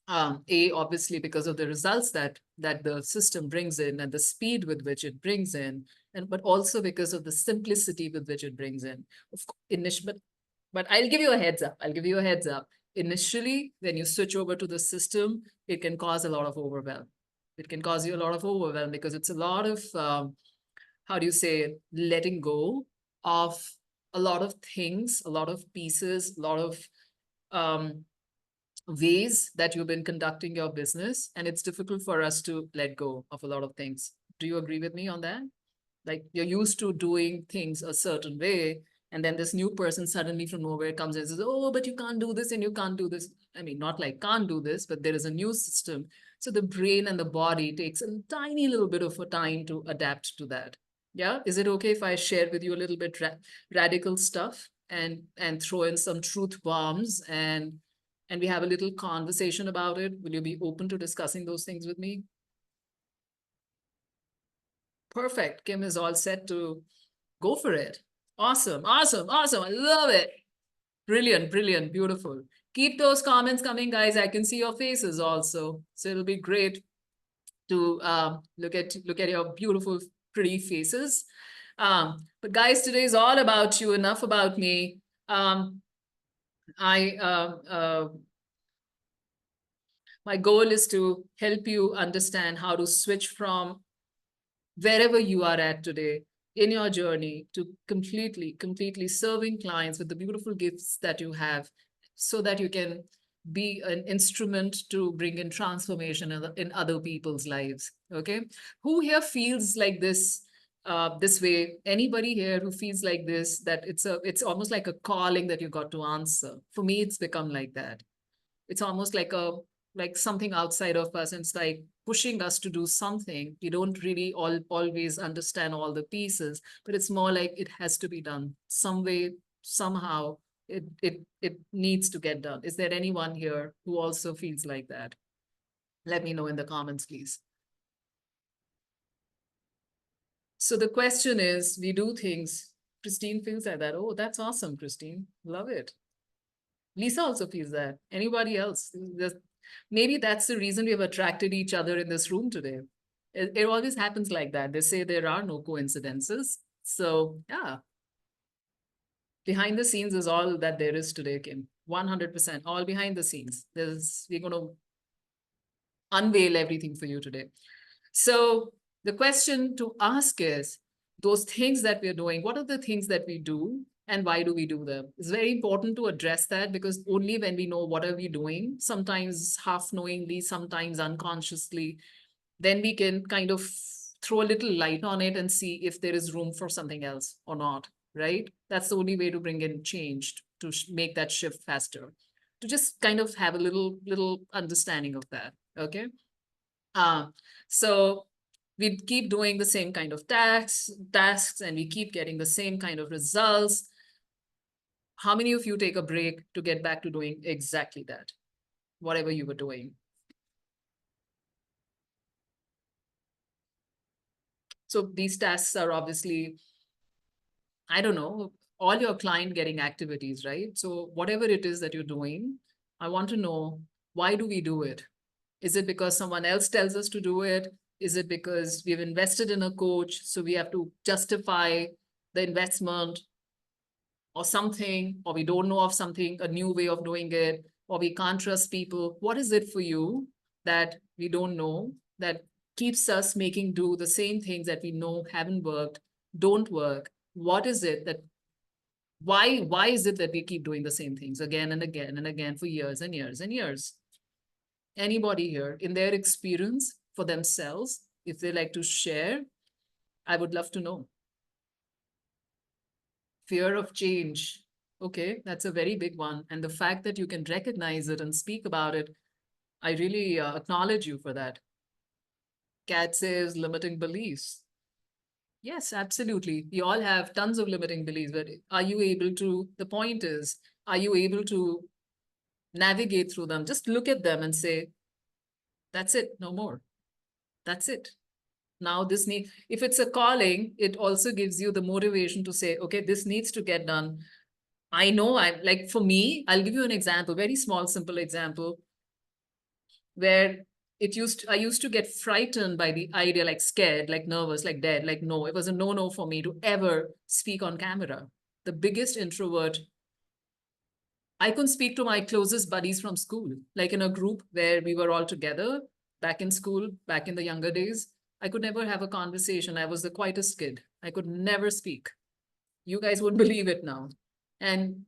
obviously because of the results that the system brings in and the speed with which it brings in, but also because of the simplicity with which it brings in. But I'll give you a heads up. Initially, when you switch over to the system, it can cause a lot of overwhelm. It can cause you a lot of overwhelm because it's a lot of, how do you say, letting go of a lot of things, a lot of pieces, a lot of ways that you've been conducting your business, and it's difficult for us to let go of a lot of things. Do you agree with me on that? Like you're used to doing things a certain way, and then this new person suddenly from nowhere comes and says, oh, but you can't do this and you can't do this. I mean, not like can't do this, but there is a new system. So the brain and the body takes a tiny little bit of a time to adapt to that. Yeah. Is it okay if I share with you a little bit radical stuff and throw in some truth bombs and we have a little conversation about it? Will you be open to discussing those things with me? Perfect. Kim is all set to go for it. Awesome, awesome, awesome. I love it. Brilliant, brilliant, beautiful. Keep those comments coming, guys. I can see your faces also. So it'll be great to look at your beautiful, pretty faces. But guys, today is all about you. Enough about me. My goal is to help you understand how to switch from wherever you are at today in your journey to completely serving clients with the beautiful gifts that you have so that you can be an instrument to bring in transformation in other people's lives. Okay. Who here feels like this this way. Anybody here who feels like this, that it's almost like a calling that you got to answer. For me, it's become like that. It's almost like something outside of us, and it's like pushing us to do something. We don't really always understand all the pieces, but it's more like it has to be done some way, somehow. It needs to get done. Is there anyone here who also feels like that? Let me know in the comments, please. So the question is, we do things. Christine feels like that. Oh, that's awesome, Christine. Love it. Lisa also feels that. Anybody else? Maybe that's the reason we have attracted each other in this room today. It always happens like that. They say there are no coincidences. So yeah. Behind the scenes is all that there is today, Kim. 100%, all behind the scenes. We're going to unveil everything for you today. So the question to ask is, those things that we're doing, what are the things that we do and why do we do them? It's very important to address that, because only when we know what are we doing, sometimes half knowingly, sometimes unconsciously, then we can kind of throw a little light on it and see if there is room for something else or not, right? That's the only way to bring in change, to make that shift faster, to just kind of have a little understanding of that, okay? So we keep doing the same kind of tasks and we keep getting the same kind of results. How many of you take a break to get back to doing exactly that, whatever you were doing? So these tasks are obviously, I don't know, all your client getting activities, right? So whatever it is that you're doing, I want to know, why do we do it? Is it because someone else tells us to do it? Is it because we've invested in a coach, so we have to justify the investment or something, or we don't know of something, a new way of doing it, or we can't trust people? What is it for you that we don't know, that keeps us making do the same things that we know haven't worked, don't work? What is it that, why is it that we keep doing the same things again and again and again for years and years and years? Anybody here, in their experience for themselves, if they like to share, I would love to know. Fear of change. Okay, that's a very big one. And the fact that you can recognize it and speak about it, I really acknowledge you for that. Kat says limiting beliefs. Yes, absolutely. We all have tons of limiting beliefs, but are you able to, the point is, are you able to navigate through them? Just look at them and say, that's it, no more. That's it. Now this need, if it's a calling, it also gives you the motivation to say, okay, this needs to get done. I know, I'm like, for me, I'll give you an example, very small, simple example, where I used to get frightened by the idea, like scared, like nervous, like dead, like no, it was a no for me to ever speak on camera. The biggest introvert. I couldn't speak to my closest buddies from school, like in a group where we were all together back in school, back in the younger days. I could never have a conversation. I was the quietest kid. I could never speak. You guys wouldn't believe it now. And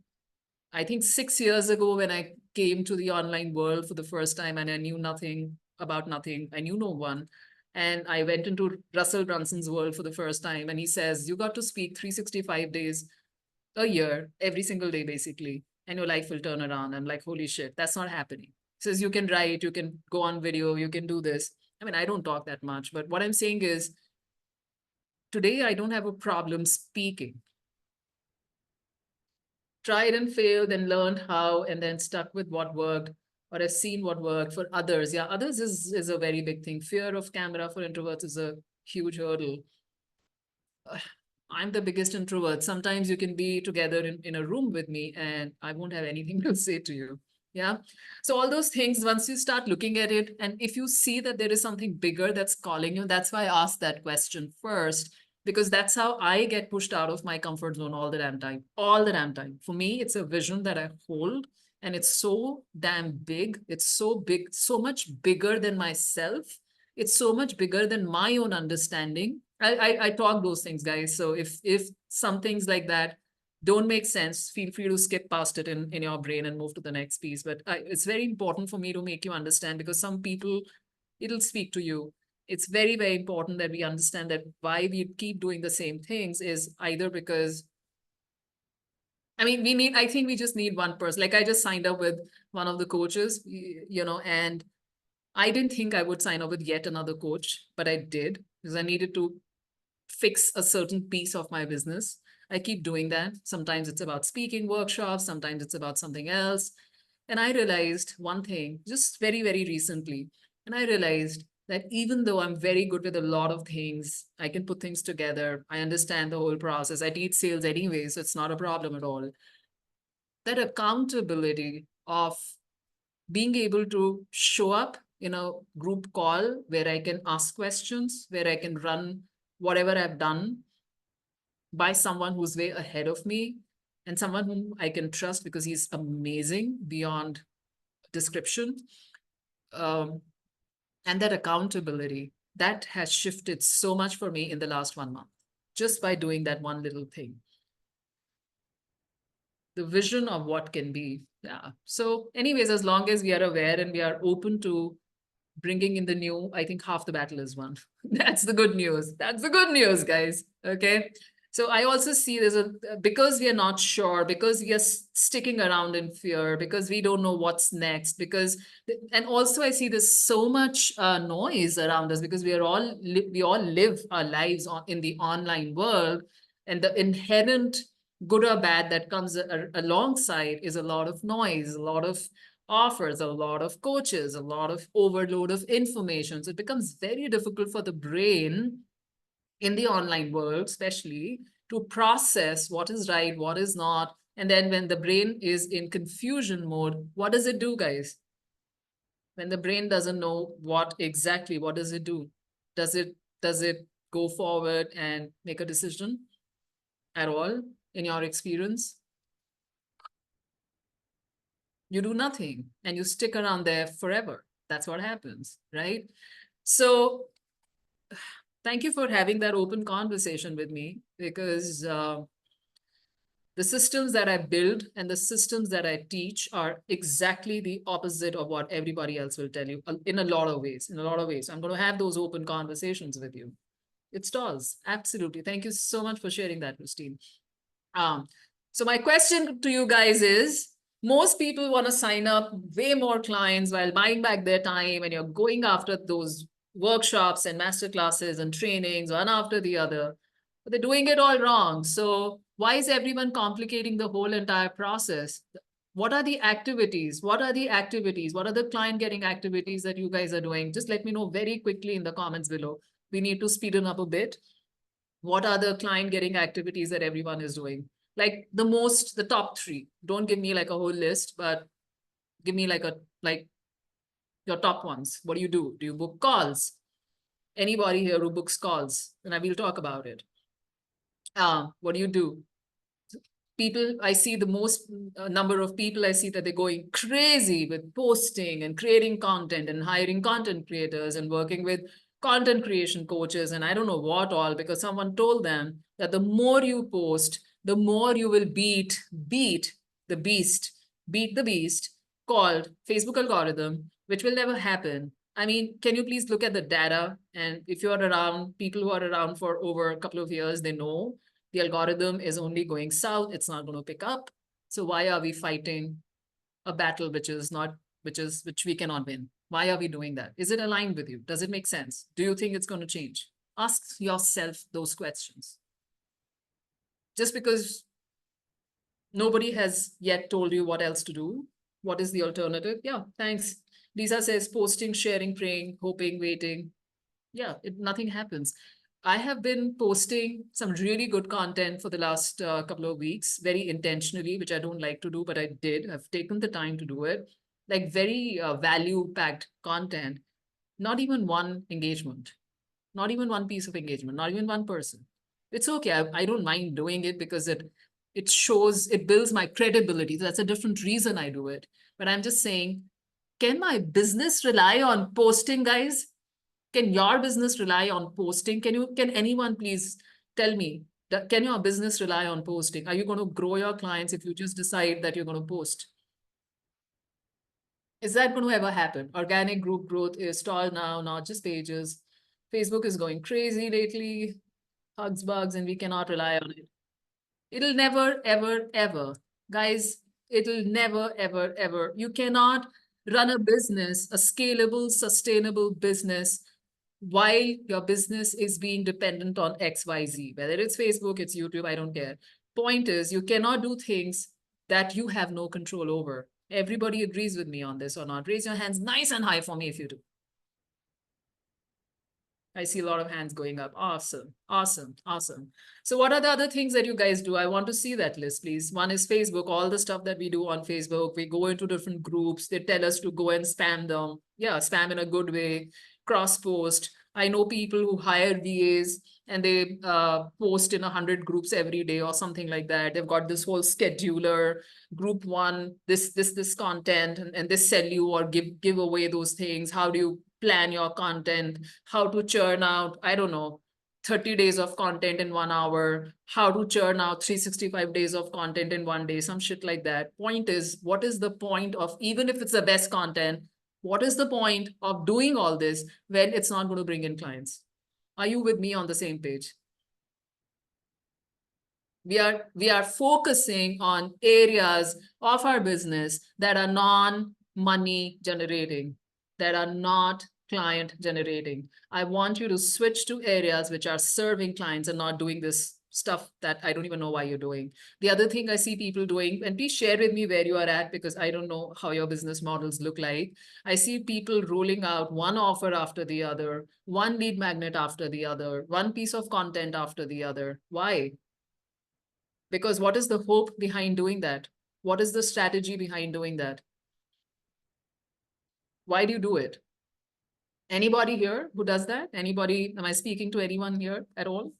I think 6 years ago, when I came to the online world for the first time and I knew nothing about nothing, I knew no one. And I went into Russell Brunson's world for the first time. And he says, you got to speak 365 days a year, every single day, basically, and your life will turn around. I'm like, holy shit, that's not happening. He says, you can write, you can go on video, you can do this. I mean, I don't talk that much, but what I'm saying is, today I don't have a problem speaking. Tried and failed and learned how, and then stuck with what worked, or I've seen what worked for others. Yeah, others is a very big thing. Fear of camera for introverts is a huge hurdle. I'm the biggest introvert. Sometimes you can be together in a room with me and I won't have anything to say to you. Yeah. So all those things, once you start looking at it, and if you see that there is something bigger that's calling you, that's why I asked that question first, because that's how I get pushed out of my comfort zone all the damn time, all the damn time. For me, it's a vision that I hold, and it's so damn big. It's so big, so much bigger than myself. It's so much bigger than my own understanding. I talk those things, guys. So if some things like that don't make sense, feel free to skip past it in your brain and move to the next piece. But it's very important for me to make you understand, because some people, it'll speak to you. it's very, very important that we understand that why we keep doing the same things is either because, I mean, I think we just need one person. Like I just signed up with one of the coaches, and I didn't think I would sign up with yet another coach, but I did because I needed to fix a certain piece of my business. I keep doing that. Sometimes it's about speaking workshops, sometimes it's about something else. And I realized one thing just very, very recently. And I realized that even though I'm very good with a lot of things, I can put things together. I understand the whole process. I teach sales anyway, so it's not a problem at all. That accountability of being able to show up in a group call where I can ask questions, where I can run whatever I've done by someone who's way ahead of me and someone whom I can trust because he's amazing beyond description. And that accountability, that has shifted so much for me in the last 1 month, just by doing that one little thing. The vision of what can be. Yeah. So anyways, as long as we are aware and we are open to bringing in the new, I think half the battle is won. That's the good news. That's the good news, guys. Okay. So I also see because we are not sure, because we are sticking around in fear, because we don't know what's next, and also I see there's so much noise around us because we all live our lives in the online world, and the inherent good or bad that comes alongside is a lot of noise, a lot of offers, a lot of coaches, a lot of overload of information. So it becomes very difficult for the brain in the online world, especially, to process what is right, what is not. And then when the brain is in confusion mode, what does it do, guys? When the brain doesn't know what does it do? Does it go forward and make a decision at all in your experience? You do nothing and you stick around there forever. That's what happens, right? So thank you for having that open conversation with me, because the systems that I build and the systems that I teach are exactly the opposite of what everybody else will tell you in a lot of ways. I'm going to have those open conversations with you. It stalls. Absolutely. Thank you so much for sharing that, Christine. So my question to you guys is, most people want to sign up way more clients while buying back their time, and you're going after those workshops and masterclasses and trainings one after the other, but they're doing it all wrong. So why is everyone complicating the whole entire process? What are the activities? What are the client getting activities that you guys are doing? Just let me know very quickly in the comments below. We need to speed it up a bit. What are the client getting activities that everyone is doing? Like the top 3. Don't give me like a whole list, but give me like your top ones. What do you do? Do you book calls? Anybody here who books calls? And I will talk about it. What do you do? People, I see the most number of people I see that they're going crazy with posting and creating content and hiring content creators and working with content creation coaches and I don't know what all, because someone told them that the more you post, the more you will beat the beast called Facebook algorithm, which will never happen. I mean, can you please look at the data? And if you're around, people who are around for over a couple of years, they know the algorithm is only going south. It's not going to pick up. So why are we fighting a battle which we cannot win? Why are we doing that? Is it aligned with you? Does it make sense? Do you think it's going to change? Ask yourself those questions. Just because nobody has yet told you what else to do, what is the alternative? Yeah, thanks. Lisa says posting, sharing, praying, hoping, waiting. Yeah, nothing happens. I have been posting some really good content for the last couple of weeks, very intentionally, which I don't like to do, but I did. I've taken the time to do it. Like very value-packed content, not even one engagement, not even one piece of engagement, not even one person. It's okay. I don't mind doing it because it builds my credibility. That's a different reason I do it. But I'm just saying, can my business rely on posting, guys? Can your business rely on posting? Can anyone please tell me, can your business rely on posting? Are you going to grow your clients if you just decide that you're going to post? Is that going to ever happen? Organic group growth is stalled now, not just pages. Facebook is going crazy lately, hugs, bugs, and we cannot rely on it. It'll never, ever, ever, guys, it'll never, ever, ever. You cannot run a business, a scalable, sustainable business, while your business is being dependent on XYZ, whether it's Facebook, it's YouTube, I don't care. Point is, you cannot do things that you have no control over. Everybody agrees with me on this or not? Raise your hands nice and high for me if you do. I see a lot of hands going up. Awesome, awesome, awesome. So what are the other things that you guys do? I want to see that list, please. One is Facebook, all the stuff that we do on Facebook. We go into different groups. They tell us to go and spam them. Yeah, spam in a good way, cross post. I know people who hire VAs and they post in 100 groups every day or something like that. They've got this whole scheduler, group one, this content, and they sell you or give away those things. How do you plan your content, how to churn out, I don't know, 30 days of content in 1 hour, how to churn out 365 days of content in 1 day, some shit like that. Point is, what is the point of, even if it's the best content, what is the point of doing all this when it's not going to bring in clients? Are you with me on the same page? We are focusing on areas of our business that are non-money generating, that are not client generating. I want you to switch to areas which are serving clients and not doing this stuff that I don't even know why you're doing. The other thing I see people doing, and please share with me where you are at, because I don't know how your business models look like. I see people rolling out one offer after the other, one lead magnet after the other, one piece of content after the other. Why? Because what is the hope behind doing that? What is the strategy behind doing that? Why do you do it? Anybody here who does that? Anybody, am I speaking to anyone here at all?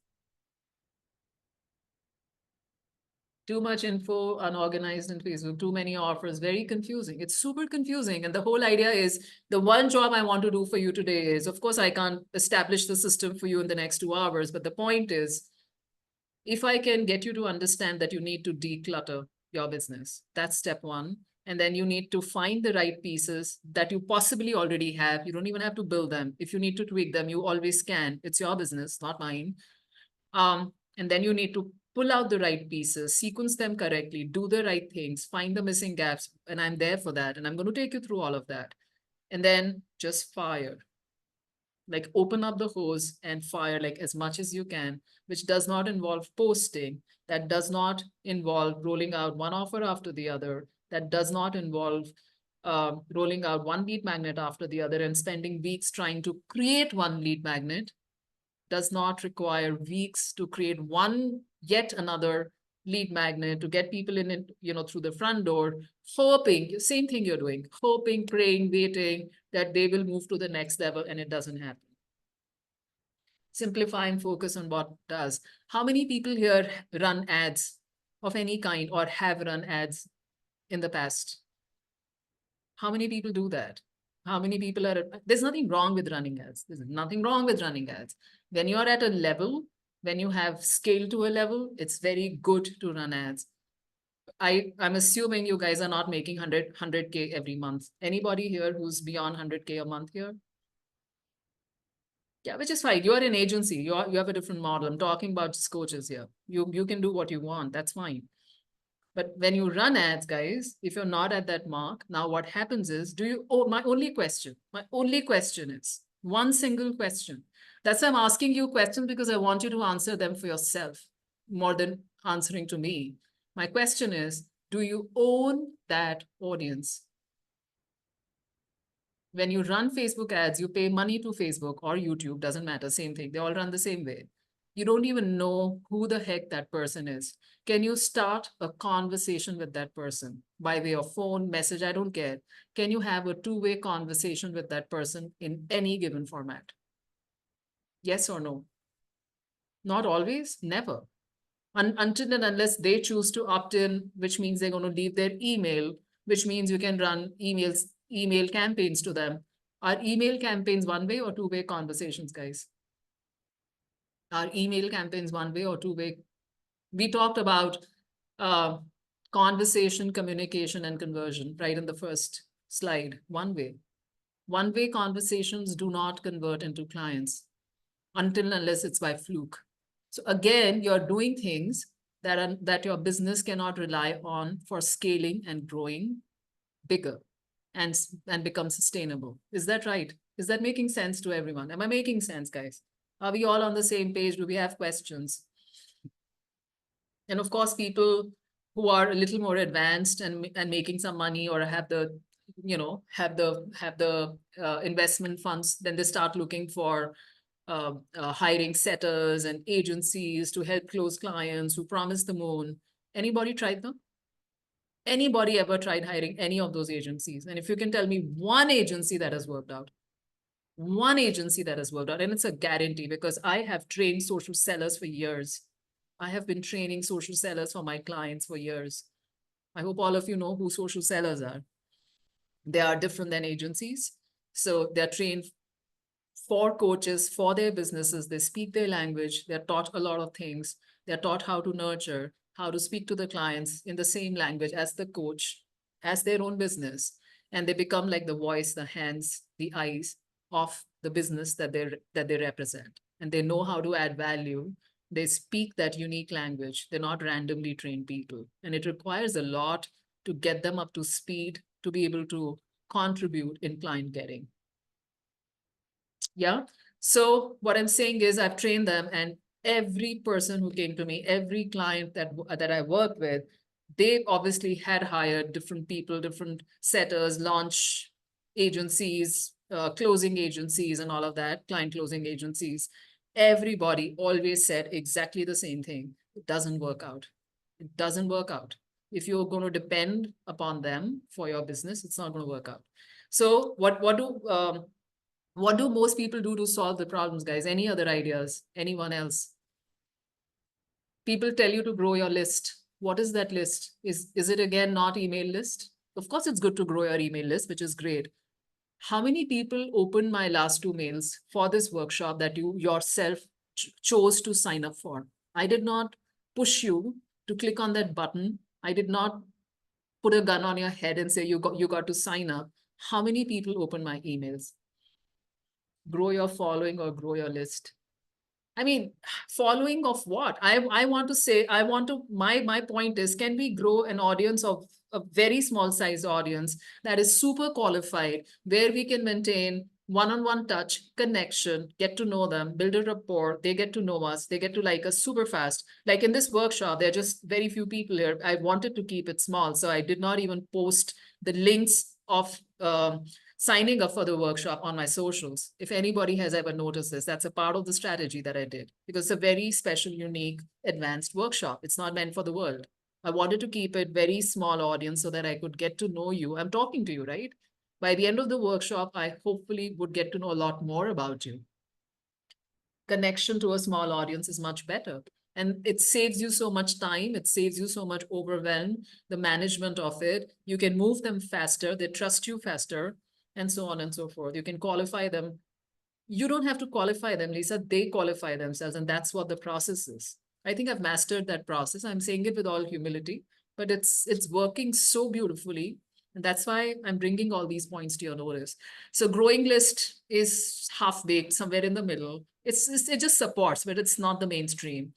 Too much info, unorganized in Facebook, too many offers, very confusing. It's super confusing. And the whole idea is the one job I want to do for you today is, of course, I can't establish the system for you in the next 2 hours, but the point is, if I can get you to understand that you need to declutter your business, that's step one. And then you need to find the right pieces that you possibly already have. You don't even have to build them. If you need to tweak them, you always can. It's your business, not mine. And then you need to pull out the right pieces, sequence them correctly, do the right things, find the missing gaps. And I'm there for that. And I'm going to take you through all of that. And then just fire. Like open up the hose and fire like as much as you can, which does not involve posting, that does not involve rolling out one offer after the other, that does not involve rolling out one lead magnet after the other and spending weeks trying to create one lead magnet, does not require weeks to create yet another lead magnet to get people in it, through the front door, hoping, same thing you're doing, hoping, praying, waiting that they will move to the next level, and it doesn't happen. Simplify and focus on what does. How many people here run ads of any kind or have run ads in the past? How many people do that? How many people there's nothing wrong with running ads. There's nothing wrong with running ads. When you're at a level, when you have scale to a level, it's very good to run ads. I'm assuming you guys are not making 100K every month. Anybody here who's beyond 100K a month here? Yeah, which is fine. You're an agency. You have a different model. I'm talking about just coaches here. You can do what you want. That's fine. But when you run ads, guys, if you're not at that mark, now what happens is, my only question is one single question. That's why I'm asking you questions, because I want you to answer them for yourself more than answering to me. My question is, do you own that audience? When you run Facebook ads, you pay money to Facebook or YouTube, doesn't matter, same thing. They all run the same way. You don't even know who the heck that person is. Can you start a conversation with that person by way of phone, message? I don't care. Can you have a two-way conversation with that person in any given format? Yes or no? Not always, never. Until and unless they choose to opt in, which means they're going to leave their email, which means you can run email campaigns to them. Are email campaigns one-way or two-way conversations, guys? Are email campaigns one-way or two-way? We talked about conversation, communication, and conversion right in the first slide. One-way. One-way conversations do not convert into clients. until unless it's by fluke. So again, you're doing things that your business cannot rely on for scaling and growing bigger and become sustainable. Is that right? Is that making sense to everyone? Am I making sense, guys? Are we all on the same page? Do we have questions? And of course, people who are a little more advanced and making some money or have the, have the investment funds, then they start looking for hiring setters and agencies to help close clients who promise the moon. Anybody tried them? Anybody ever tried hiring any of those agencies? And if you can tell me one agency that has worked out, one agency that has worked out, and it's a guarantee because I have trained social sellers for years. I have been training social sellers for my clients for years. I hope all of you know who social sellers are. They are different than agencies. So they're trained for coaches, for their businesses. They speak their language. They're taught a lot of things. They're taught how to nurture, how to speak to the clients in the same language as the coach, as their own business. And they become like the voice, the hands, the eyes of the business that they represent. And they know how to add value. They speak that unique language. They're not randomly trained people. And it requires a lot to get them up to speed to be able to contribute in client getting. Yeah. So what I'm saying is I've trained them, and every person who came to me, every client that I worked with, they obviously had hired different people, different setters, launch agencies, closing agencies and all of that, client closing agencies. Everybody always said exactly the same thing. It doesn't work out. It doesn't work out. If you're going to depend upon them for your business, it's not going to work out. So what do most people do to solve the problems, guys? Any other ideas? Anyone else? People tell you to grow your list. What is that list? Is it again not email list? Of course, it's good to grow your email list, which is great. How many people opened my last 2 mails for this workshop that you yourself chose to sign up for? I did not push you to click on that button. I did not put a gun on your head and say you got to sign up. How many people open my emails? Grow your following or grow your list. I mean, following of what? I want to say, my point is, can we grow an audience of a very small size audience that is super qualified, where we can maintain one-on-one touch, connection, get to know them, build a rapport, they get to know us, they get to like us super fast. Like in this workshop, there are just very few people here. I wanted to keep it small, so I did not even post the links of signing up for the workshop on my socials. If anybody has ever noticed this, that's a part of the strategy that I did, because it's a very special, unique, advanced workshop. It's not meant for the world. I wanted to keep it very small audience so that I could get to know you. I'm talking to you, right? By the end of the workshop, I hopefully would get to know a lot more about you. Connection to a small audience is much better. And it saves you so much time. It saves you so much overwhelm, the management of it. You can move them faster. They trust you faster, and so on and so forth. You can qualify them. You don't have to qualify them, Lisa. They qualify themselves. And that's what the process is. I think I've mastered that process. I'm saying it with all humility, but it's working so beautifully. And that's why I'm bringing all these points to your notice. So growing list is half-baked, somewhere in the middle. It just supports, but it's not the mainstream.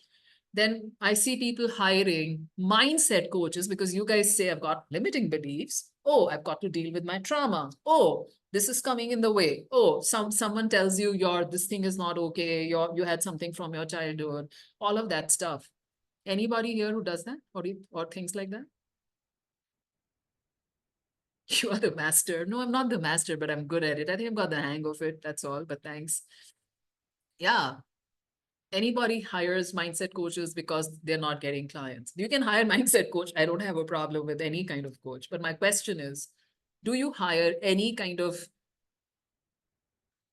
Then I see people hiring mindset coaches because you guys say, I've got limiting beliefs. Oh, I've got to deal with my trauma. Oh, this is coming in the way. Oh, someone tells you this thing is not okay. You had something from your childhood, all of that stuff. Anybody here who does that or things like that? You are the master. No, I'm not the master, but I'm good at it. I think I've got the hang of it. That's all, but thanks. Yeah. Anybody hires mindset coaches because they're not getting clients. You can hire mindset coach. I don't have a problem with any kind of coach. But my question is, do you hire any kind of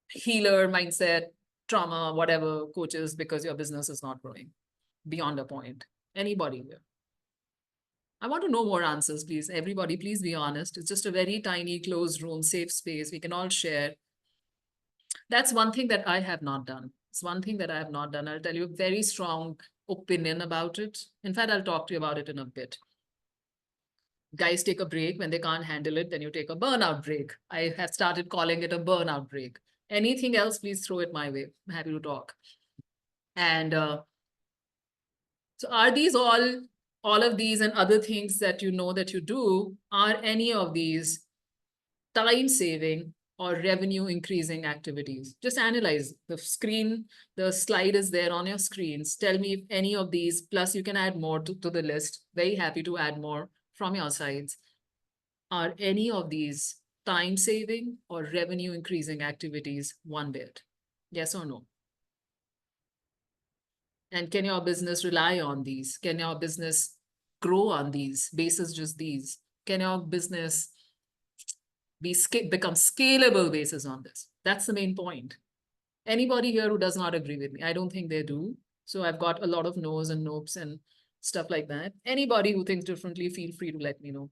healer, mindset, trauma, whatever coaches because your business is not growing beyond a point? Anybody here? I want to know more answers, please. Everybody, please be honest. It's just a very tiny, closed room, safe space. We can all share. That's one thing that I have not done. It's one thing that I have not done. I'll tell you a very strong opinion about it. In fact, I'll talk to you about it in a bit. Guys take a break. When they can't handle it, then you take a burnout break. I have started calling it a burnout break. Anything else, please throw it my way. I'm happy to talk. And so are these all of these and other things that you know that you do, are any of these time saving or revenue increasing activities? Just analyze the screen. The slide is there on your screens. Tell me if any of these, plus you can add more to the list. Very happy to add more from your sides. Are any of these time saving or revenue increasing activities one bit? Yes or no? And can your business rely on these? Can your business grow on these basis, just these? Can your business become scalable basis on this? That's the main point. Anybody here who does not agree with me? I don't think they do. So I've got a lot of no's and nopes and stuff like that. Anybody who thinks differently, feel free to let me know.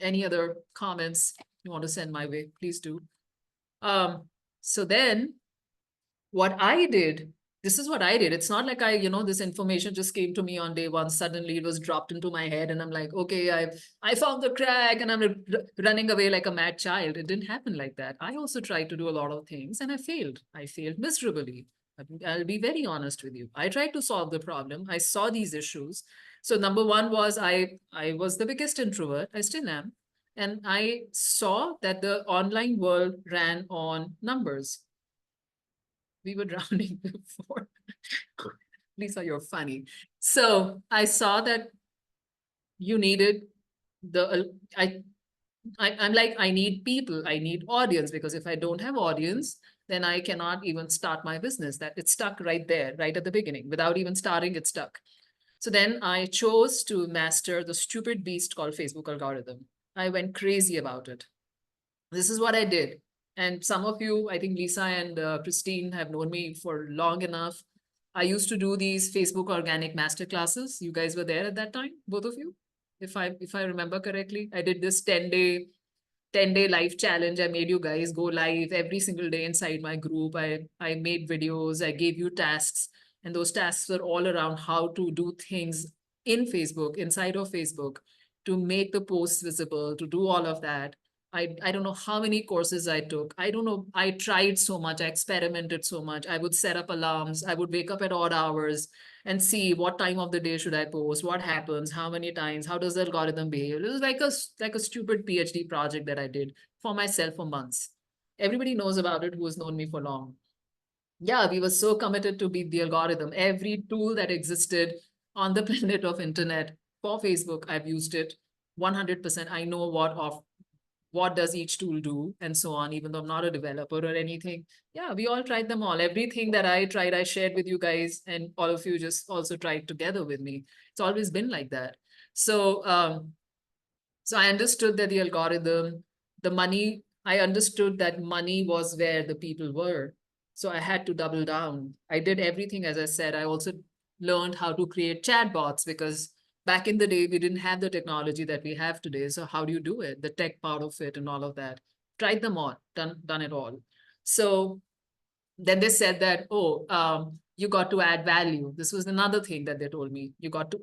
Any other comments you want to send my way, please do. So then what I did, this is what I did. It's not like this information just came to me on day one. Suddenly it was dropped into my head and I'm like, okay, I found the crack and I'm running away like a mad child. It didn't happen like that. I also tried to do a lot of things and I failed. I failed miserably. I'll be very honest with you. I tried to solve the problem. I saw these issues. So number one was I was the biggest introvert. I still am. And I saw that the online world ran on numbers. We were rounding before. Lisa, you're funny. So I saw that you needed I'm like, I need people, I need audience, because if I don't have audience, then I cannot even start my business. That it's stuck right there, right at the beginning. Without even starting, it's stuck. So then I chose to master the stupid beast called Facebook algorithm. I went crazy about it. This is what I did. And some of you, I think Lisa and Christine have known me for long enough. I used to do these Facebook organic masterclasses. You guys were there at that time, both of you, if I remember correctly. I did this 10-day live challenge. I made you guys go live every single day inside my group. I made videos. I gave you tasks, and those tasks were all around how to do things in Facebook, inside of Facebook, to make the posts visible, to do all of that. I don't know how many courses I took. I don't know. I tried so much. I experimented so much. I would set up alarms. I would wake up at odd hours and see what time of the day should I post, what happens, how many times, how does the algorithm behave. It was like a stupid PhD project that I did for myself for months. Everybody knows about it who has known me for long. Yeah, we were so committed to beat the algorithm. Every tool that existed on the planet of internet for Facebook, I've used it 100%. I know what does each tool do and so on, even though I'm not a developer or anything. Yeah, we all tried them all. Everything that I tried, I shared with you guys, and all of you just also tried together with me. It's always been like that. So, so I understood that the algorithm, I understood that money was where the people were. So I had to double down. I did everything, as I said. I also learned how to create chatbots, because back in the day, we didn't have the technology that we have today. So how do you do it? The tech part of it and all of that. Tried them all, done it all. So then they said that, you got to add value. This was another thing that they told me.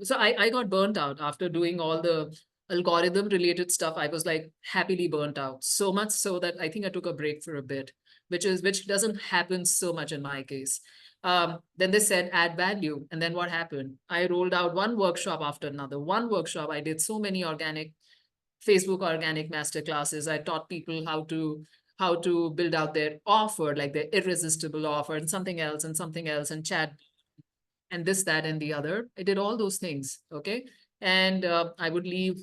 So I got burnt out after doing all the algorithm related stuff. I was like happily burnt out, so much so that I think I took a break for a bit, which doesn't happen so much in my case. Then they said add value. And then what happened? I rolled out one workshop after another. One workshop, I did so many Facebook organic masterclasses. I taught people how to build out their offer, like their irresistible offer, and something else and chat and this, that, and the other. I did all those things. Okay. And I would leave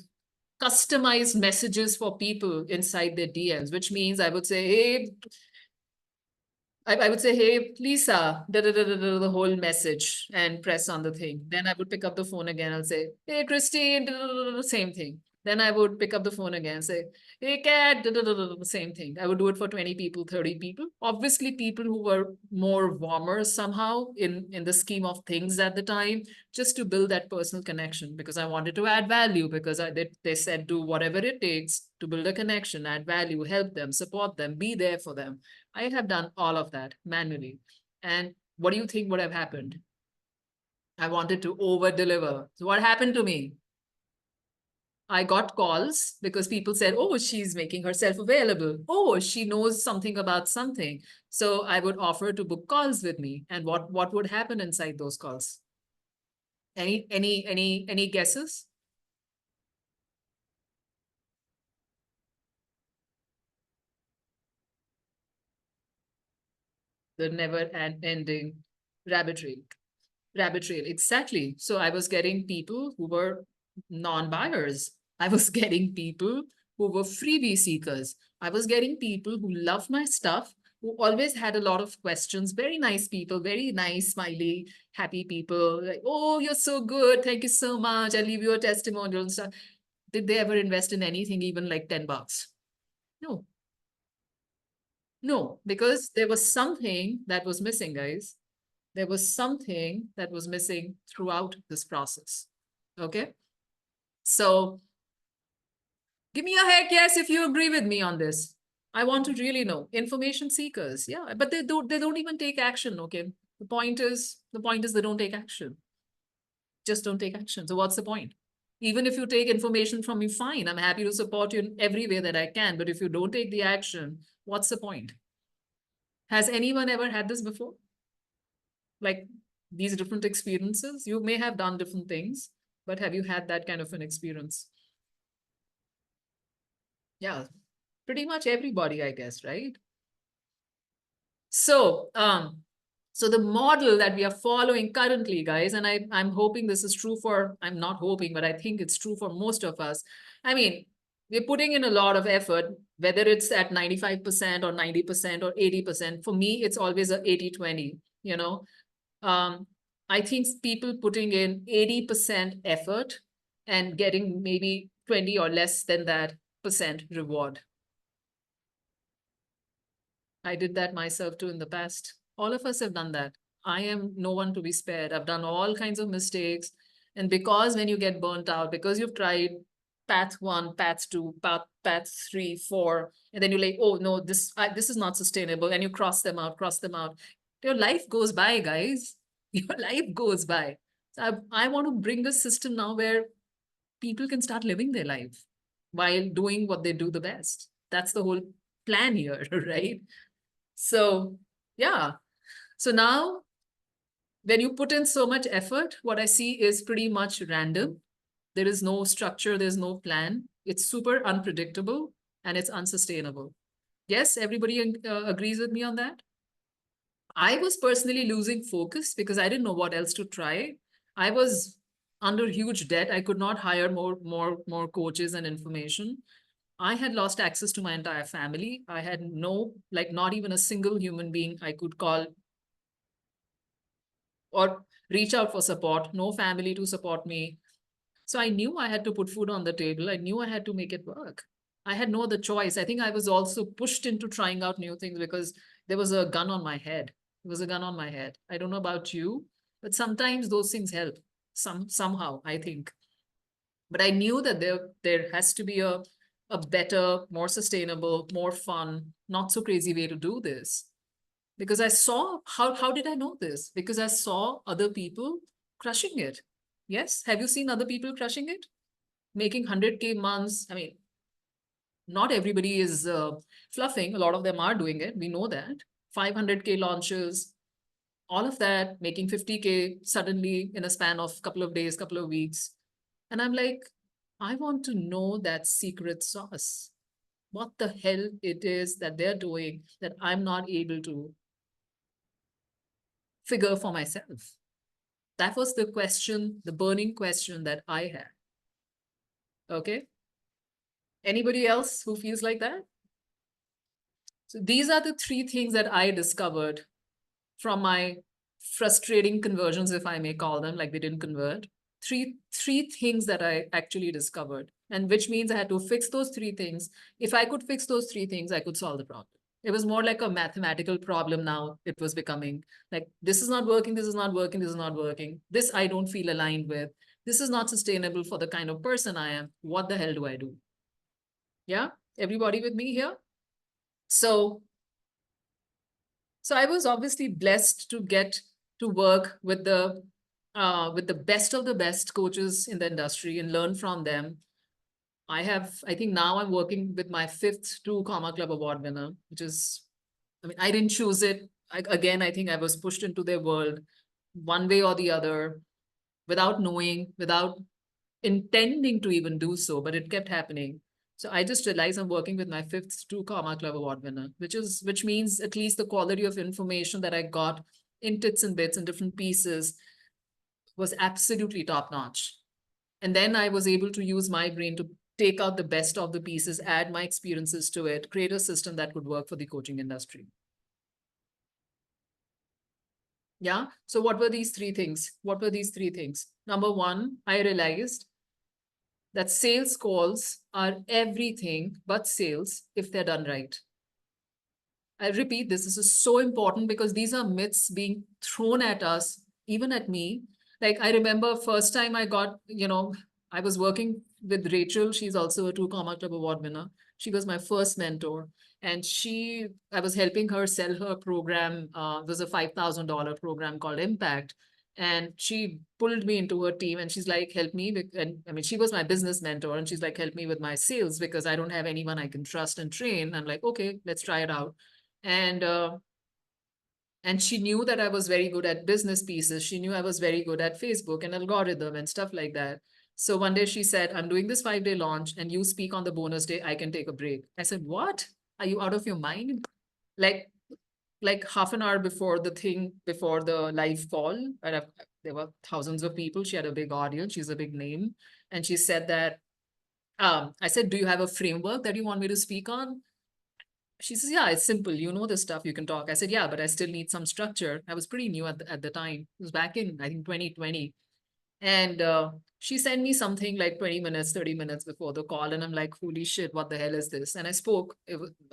customized messages for people inside their DMs, which means I would say, hey, hey, Lisa, the whole message, and press on the thing. Then I would pick up the phone again and say, hey, Christine, same thing. Then I would pick up the phone again and say, hey, Kat, same thing. I would do it for 20 people, 30 people. Obviously, people who were more warmer somehow in the scheme of things at the time, just to build that personal connection, because I wanted to add value, because they said do whatever it takes to build a connection, add value, help them, support them, be there for them. I have done all of that manually. And what do you think would have happened? I wanted to over deliver. So what happened to me? I got calls because people said, oh, she's making herself available. Oh, she knows something about something. So I would offer to book calls with me. And what would happen inside those calls? Any guesses? The never ending rabbit trail. Rabbit trail, exactly. So I was getting people who were non-buyers. I was getting people who were freebie seekers. I was getting people who loved my stuff, who always had a lot of questions. Very nice people, very nice, smiley, happy people. Like, oh, you're so good. Thank you so much. I'll leave you a testimonial and stuff. Did they ever invest in anything, even like $10? No. No, because there was something that was missing, guys. There was something that was missing throughout this process. Okay. So give me a heck yes if you agree with me on this. I want to really know. Information seekers, yeah, but they don't even take action. Okay. The point is they don't take action. Just don't take action. So what's the point? Even if you take information from me, fine. I'm happy to support you in every way that I can. But if you don't take the action, what's the point? Has anyone ever had this before? Like these different experiences? You may have done different things, but have you had that kind of an experience? Yeah, pretty much everybody, I guess, right? So, so the model that we are following currently, guys, and I'm hoping this is true for, I'm not hoping, but I think it's true for most of us. I mean, we're putting in a lot of effort, whether it's at 95% or 90% or 80%. For me, it's always a 80-20, you know. I think people putting in 80% effort and getting maybe 20 or less than that percent reward. I did that myself too in the past. All of us have done that. I am no one to be spared. I've done all kinds of mistakes. And because when you get burnt out, because you've tried path 1, path 2, path 3, 4, and then you're like, oh no, this is not sustainable. And you cross them out. Your life goes by, guys. Your life goes by. So I want to bring a system now where people can start living their life while doing what they do the best. That's the whole plan here, right? So yeah. So now when you put in so much effort, what I see is pretty much random. There is no structure, there's no plan. It's super unpredictable and it's unsustainable. Yes, everybody agrees with me on that? I was personally losing focus because I didn't know what else to try. I was under huge debt. I could not hire more coaches and information. I had lost access to my entire family. I had no, like not even a single human being I could call or reach out for support, no family to support me. So I knew I had to put food on the table. I knew I had to make it work. I had no other choice. I think I was also pushed into trying out new things because there was a gun on my head. There was a gun on my head. I don't know about you, but sometimes those things help somehow, I think. But I knew that there has to be a better, more sustainable, more fun, not so crazy way to do this. Because I saw, how did I know this? Because I saw other people crushing it. Yes. Have you seen other people crushing it? Making 100K months. I mean, not everybody is fluffing. A lot of them are doing it. We know that. 500K launches, all of that, making 50K suddenly in a span of a couple of days, couple of weeks. And I'm like, I want to know that secret sauce. What the hell it is that they're doing that I'm not able to figure for myself. That was the question, the burning question that I had. Okay. Anybody else who feels like that? So these are the 3 things that I discovered from my frustrating conversions, if I may call them, like they didn't convert. Three things that I actually discovered, and which means I had to fix those 3 things. If I could fix those 3 things, I could solve the problem. It was more like a mathematical problem now. It was becoming like, this is not working, this is not working, this is not working. This I don't feel aligned with. This is not sustainable for the kind of person I am. What the hell do I do? Yeah, everybody with me here? So I was obviously blessed to get to work with the best of the best coaches in the industry and learn from them. I think now I'm working with my 5th 2 Comma Club award winner, which is, I mean, I didn't choose it. Again, I think I was pushed into their world one way or the other without knowing, without intending to even do so, but it kept happening. So I just realized I'm working with my 5th 2 Comma Club award winner, which means at least the quality of information that I got in tits and bits and different pieces was absolutely top notch. And then I was able to use my brain to take out the best of the pieces, add my experiences to it, create a system that could work for the coaching industry. Yeah. So what were these 3 things? What were these 3 things? Number 1, I realized that sales calls are everything but sales if they're done right. I repeat this is so important because these are myths being thrown at us, even at me. Like I remember first time I got, I was working with Rachel. She's also a 2 Comma Club award winner. She was my first mentor. And I was helping her sell her program. It was a $5,000 program called Impact. And she pulled me into her team and she's like, help me. And I mean, she was my business mentor and she's like, help me with my sales because I don't have anyone I can trust and train. I'm like, okay, let's try it out. And she knew that I was very good at business pieces. She knew I was very good at Facebook and algorithm and stuff like that. So one day she said, I'm doing this 5-day launch and you speak on the bonus day, I can take a break. I said, what? Are you out of your mind? Like half an hour before the live call, there were thousands of people. She had a big audience. She's a big name. And she said that, I said, do you have a framework that you want me to speak on? She says, yeah, it's simple. You know the stuff, you can talk. I said, yeah, but I still need some structure. I was pretty new at the time. It was back in, I think, 2020. And she sent me something like 20 minutes, 30 minutes before the call. And I'm like, holy shit, what the hell is this? And I spoke.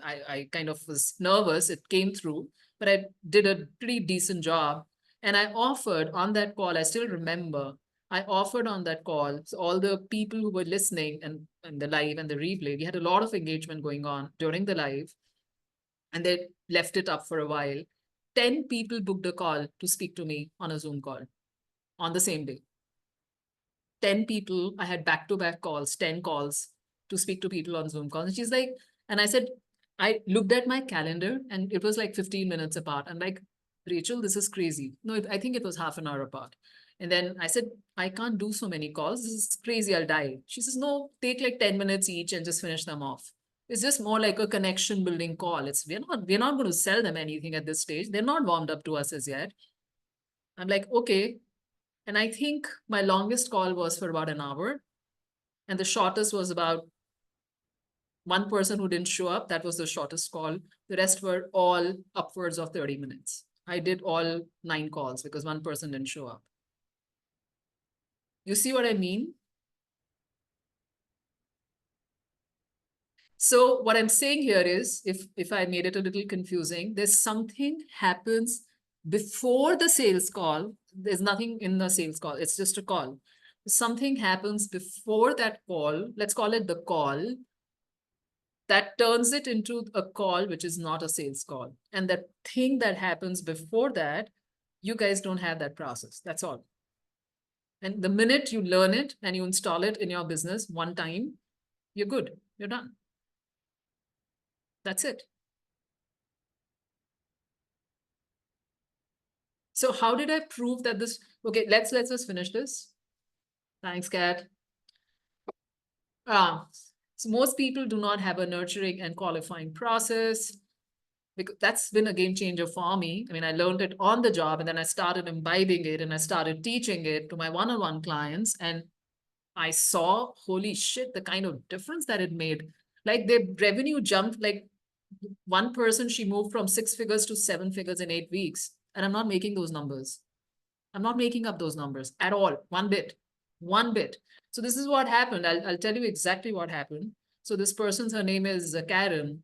I kind of was nervous. It came through, but I did a pretty decent job. And I offered on that call, I still remember, I offered on that call, so all the people who were listening and the live and the replay, we had a lot of engagement going on during the live. And they left it up for a while. 10 people booked a call to speak to me on a Zoom call on the same day. 10 people, I had back-to-back calls, 10 calls to speak to people on Zoom calls. And she's like, and I said, I looked at my calendar and it was like 15 minutes apart. I'm like, Rachel, this is crazy. No, I think it was half an hour apart. And then I said, I can't do so many calls. This is crazy. I'll die. She says, no, take like 10 minutes each and just finish them off. It's just more like a connection building call. We're not going to sell them anything at this stage. They're not warmed up to us as yet. I'm like, okay. And I think my longest call was for about an hour. And the shortest was about one person who didn't show up. That was the shortest call. The rest were all upwards of 30 minutes. I did all 9 calls because one person didn't show up. You see what I mean? So what I'm saying here is, if I made it a little confusing, there's something happens before the sales call. There's nothing in the sales call. It's just a call. Something happens before that call. Let's call it the call. That turns it into a call, which is not a sales call. And that thing that happens before that, you guys don't have that process. That's all. And the minute you learn it and you install it in your business one time, you're good. You're done. That's it. So how did I prove that this? Okay, let's just finish this. Thanks, Kat. So most people do not have a nurturing and qualifying process. Because that's been a game changer for me. I mean, I learned it on the job and then I started imbibing it and I started teaching it to my one-on-one clients. And I saw, holy shit, the kind of difference that it made. Like their revenue jumped, like one person, she moved from 6 figures to 7 figures in 8 weeks. And I'm not making those numbers. I'm not making up those numbers at all. One bit. So this is what happened. I'll tell you exactly what happened. So this person's, her name is Karen.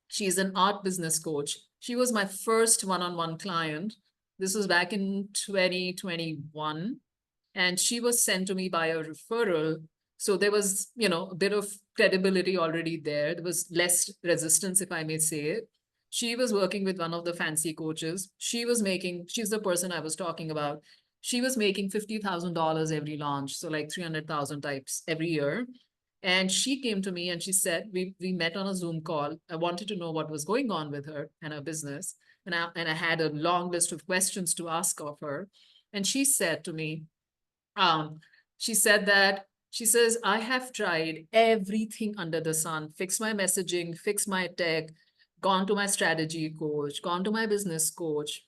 She's an art business coach. She was my first one-on-one client. This was back in 2021. And she was sent to me by a referral. So there was, a bit of credibility already there. There was less resistance, if I may say it. She was working with one of the fancy coaches. She's the person I was talking about. She was making $50,000 every launch. So like 300,000 types every year. And she came to me and she said, we met on a Zoom call. I wanted to know what was going on with her and her business. And I had a long list of questions to ask of her. And she said to me, she says, I have tried everything under the sun, fix my messaging, fix my tech, gone to my strategy coach, gone to my business coach,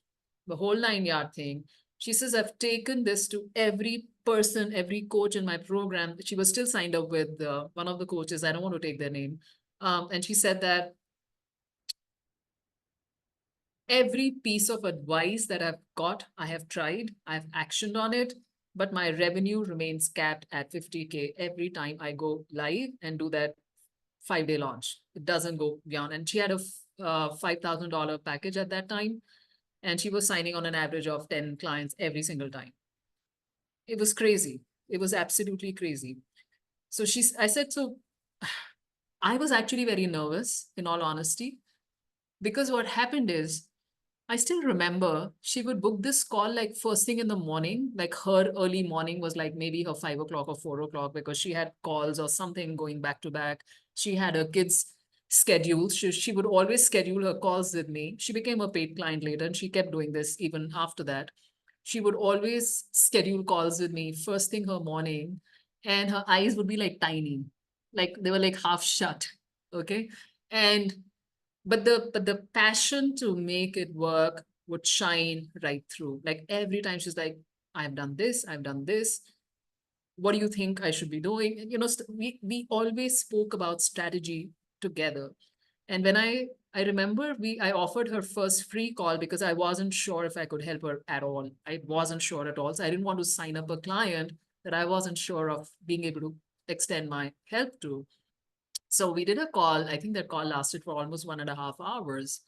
the whole 9-yard thing. She says, I've taken this to every person, every coach in my program. She was still signed up with one of the coaches. I don't want to take their name. And she said that every piece of advice that I've got, I have tried, I've actioned on it, but my revenue remains capped at 50K every time I go live and do that 5-day launch. It doesn't go beyond. And she had a $5,000 package at that time. And she was signing on an average of 10 clients every single time. It was crazy. It was absolutely crazy. So I said, so I was actually very nervous, in all honesty, because what happened is, I still remember she would book this call like first thing in the morning, like her early morning was like maybe her 5 o'clock or 4 o'clock because she had calls or something going back to back. She had her kids scheduled. She would always schedule her calls with me. She became a paid client later and she kept doing this even after that. She would always schedule calls with me first thing her morning and her eyes would be like tiny, like they were like half shut. Okay. But the passion to make it work would shine right through. Like every time she's like, I've done this, I've done this. What do you think I should be doing? And, we always spoke about strategy together. And when I remember I offered her first free call because I wasn't sure if I could help her at all. I wasn't sure at all. So I didn't want to sign up a client that I wasn't sure of being able to extend my help to. So we did a call. I think that call lasted for almost 1.5 hours.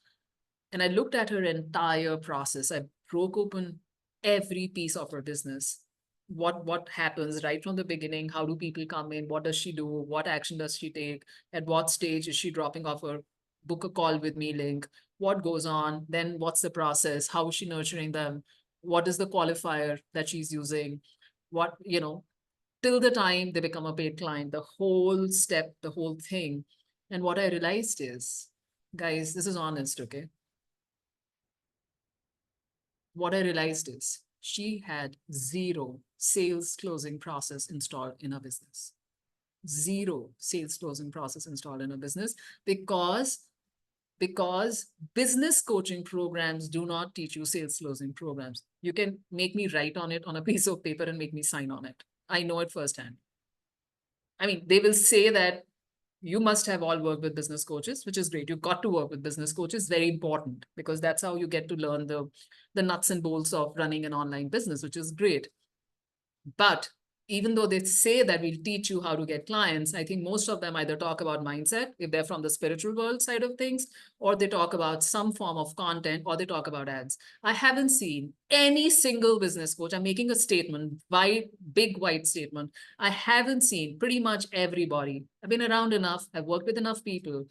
And I looked at her entire process. I broke open every piece of her business. What happens right from the beginning? How do people come in? What does she do? What action does she take? At what stage is she dropping off her book a call with me link? What goes on? Then what's the process? How is she nurturing them? What is the qualifier that she's using? What, till the time they become a paid client, the whole step, the whole thing. And what I realized is, guys, this is honest, okay? What I realized is she had zero sales closing process installed in her business. Zero sales closing process installed in her business because business coaching programs do not teach you sales closing programs. You can make me write on it on a piece of paper and make me sign on it. I know it firsthand. I mean, they will say that you must have all worked with business coaches, which is great. You've got to work with business coaches, very important, because that's how you get to learn the nuts and bolts of running an online business, which is great. But even though they say that we'll teach you how to get clients, I think most of them either talk about mindset, if they're from the spiritual world side of things, or they talk about some form of content, or they talk about ads. I haven't seen any single business coach. I'm making a statement, big white statement. I haven't seen pretty much everybody. I've been around enough. I've worked with enough people.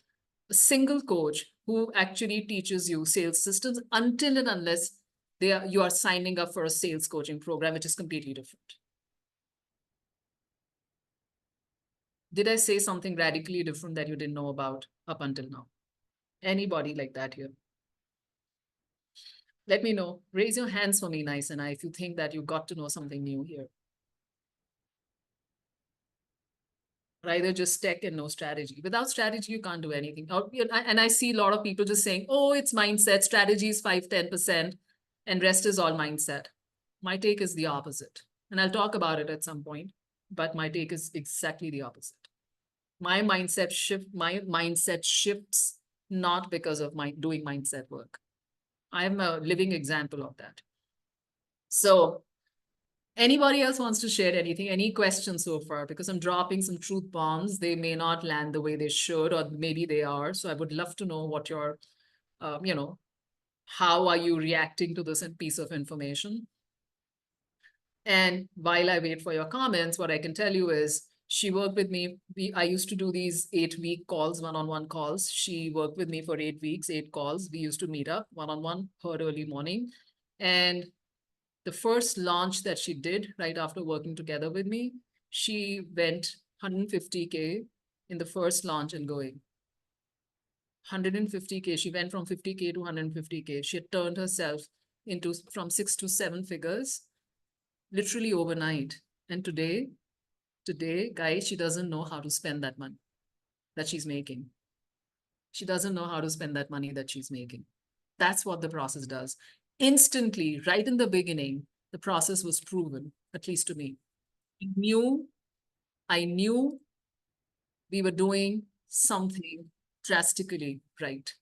A single coach who actually teaches you sales systems until and unless you are signing up for a sales coaching program, which is completely different. Did I say something radically different that you didn't know about up until now? Anybody like that here? Let me know. Raise your hands for me, Nice and I, if you think that you got to know something new here. Or either just tech and no strategy. Without strategy, you can't do anything. And I see a lot of people just saying, oh, it's mindset, strategy is 5-10%, and rest is all mindset. My take is the opposite. And I'll talk about it at some point, but my take is exactly the opposite. My mindset shifts not because of my doing mindset work. I'm a living example of that. So anybody else wants to share anything, any questions so far? Because I'm dropping some truth bombs. They may not land the way they should, or maybe they are. So I would love to know what your, how are you reacting to this piece of information? And while I wait for your comments, what I can tell you is, she worked with me. I used to do these 8-week calls, one-on-one calls. She worked with me for 8 weeks, 8 calls. We used to meet up one-on-one, her early morning. And the first launch that she did right after working together with me, she went 150K in the first launch and going. 150K. She went from 50K to 150K. She had turned herself into from 6 to 7 figures literally overnight. And today, guys, she doesn't know how to spend that money that she's making. She doesn't know how to spend that money that she's making. That's what the process does. Instantly, right in the beginning, the process was proven, at least to me. I knew we were doing something drastically right.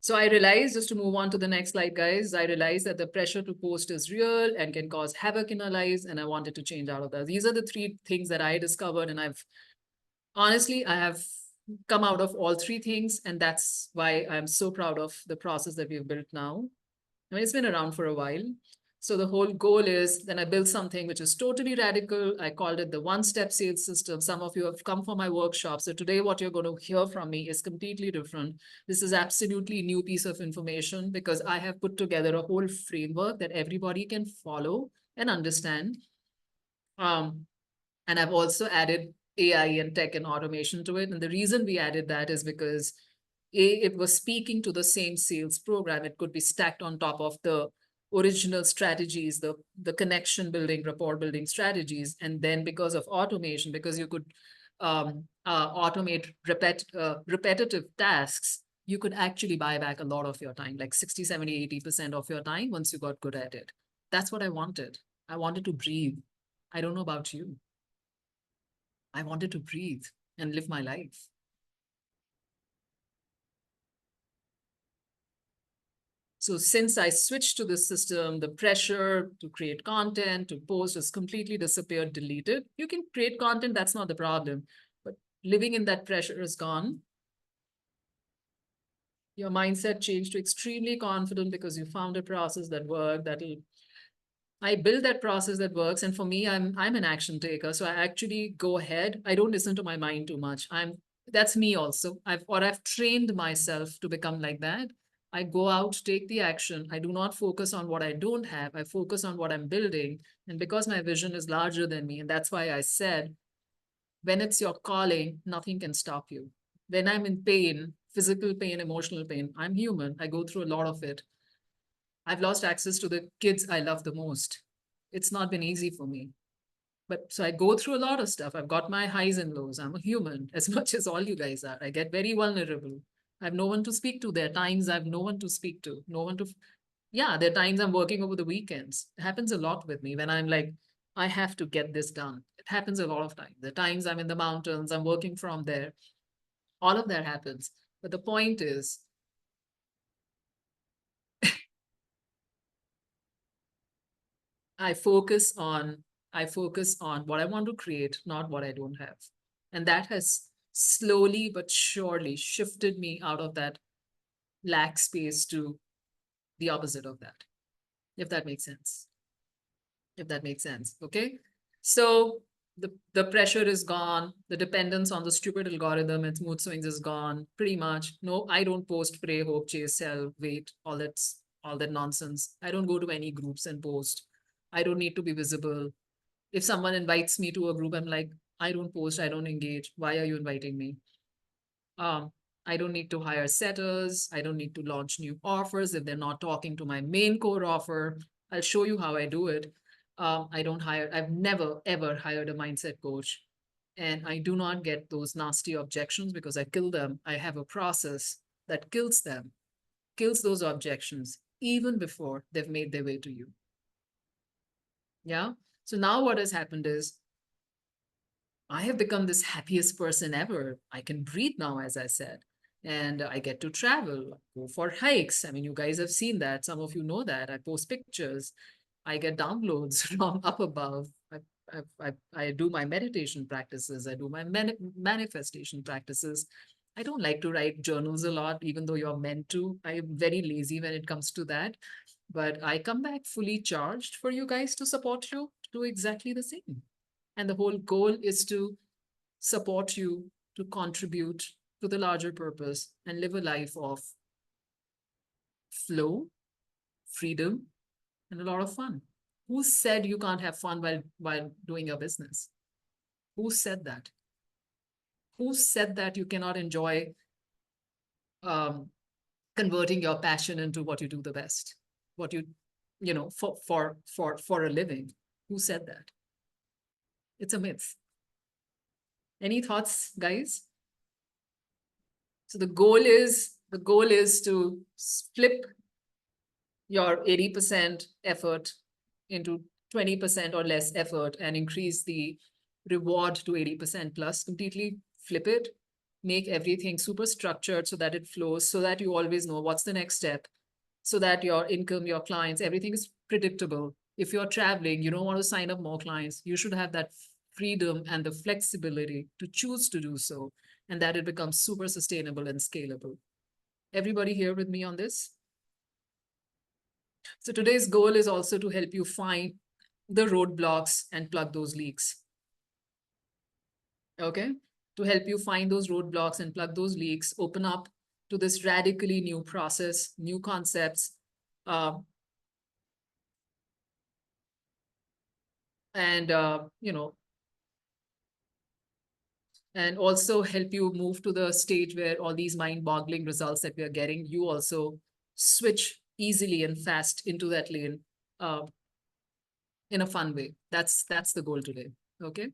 So I realized, just to move on to the next slide, guys, I realized that the pressure to post is real and can cause havoc in our lives. And I wanted to change out of that. These are the 3 things that I discovered. And honestly, I have come out of all 3 things. And that's why I'm so proud of the process that we've built now. I mean, it's been around for a while. So the whole goal is then I built something which is totally radical. I called it the one-step sales system. Some of you have come for my workshop. So today what you're going to hear from me is completely different. This is absolutely new piece of information because I have put together a whole framework that everybody can follow and understand. And I've also added AI and tech and automation to it. And the reason we added that is because it was speaking to the same sales program. It could be stacked on top of the original strategies, the connection building, rapport building strategies. And then because of automation, because you could automate repetitive tasks, you could actually buy back a lot of your time, like 60, 70, 80% of your time once you got good at it. That's what I wanted. I wanted to breathe. I don't know about you. I wanted to breathe and live my life. So since I switched to this system, the pressure to create content, to post has completely disappeared, deleted. You can create content, that's not the problem. But living in that pressure is gone. Your mindset changed to extremely confident because you found a process that worked, I build that process that works. And for me, I'm an action taker. So I actually go ahead. I don't listen to my mind too much. That's me also. I've trained myself to become like that. I go out, take the action. I do not focus on what I don't have. I focus on what I'm building. And because my vision is larger than me, and that's why I said, when it's your calling, nothing can stop you. When I'm in pain, physical pain, emotional pain, I'm human. I go through a lot of it. I've lost access to the kids I love the most. It's not been easy for me. But so I go through a lot of stuff. I've got my highs and lows. I'm a human as much as all you guys are. I get very vulnerable. I have no one to speak to. There are times I have no one to speak to, yeah, there are times I'm working over the weekends. It happens a lot with me when I'm like, I have to get this done. It happens a lot of times. The times I'm in the mountains, I'm working from there. All of that happens. But the point is, I focus on what I want to create, not what I don't have. And that has slowly but surely shifted me out of that lack space to the opposite of that, if that makes sense. Okay. So the pressure is gone. The dependence on the stupid algorithm and mood swings is gone pretty much. No, I don't post, pray, hope, chase, sell, wait, all that nonsense. I don't go to any groups and post. I don't need to be visible. If someone invites me to a group, I'm like, I don't post, I don't engage. Why are you inviting me? I don't need to hire setters. I don't need to launch new offers if they're not talking to my main core offer. I'll show you how I do it. I've never, ever hired a mindset coach. And I do not get those nasty objections because I kill them. I have a process that kills them, kills those objections even before they've made their way to you. Yeah. So now what has happened is I have become this happiest person ever. I can breathe now, as I said, and I get to travel, go for hikes. I mean, you guys have seen that. Some of you know that. I post pictures. I get downloads from up above. I do my meditation practices. I do my manifestation practices. I don't like to write journals a lot, even though you're meant to. I am very lazy when it comes to that. But I come back fully charged for you guys to support you to do exactly the same. And the whole goal is to support you to contribute to the larger purpose and live a life of flow, freedom, and a lot of fun. Who said you can't have fun while doing your business? Who said that? Who said that you cannot enjoy converting your passion into what you do the best, what you know, for a living? Who said that? It's a myth. Any thoughts, guys? So the goal is to flip your 80% effort into 20% or less effort and increase the reward to 80% plus. Completely flip it, make everything super structured so that it flows, so that you always know what's the next step, so that your income, your clients, everything is predictable. If you're traveling, you don't want to sign up more clients, you should have that freedom and the flexibility to choose to do so, and that it becomes super sustainable and scalable. Everybody here with me on this? So today's goal is also to help you find the roadblocks and plug those leaks. Okay? To help you find those roadblocks and plug those leaks, open up to this radically new process, new concepts, you know, and also help you move to the stage where all these mind-boggling results that we are getting, you also switch easily and fast into that lane in a fun way. That's the goal today. Okay.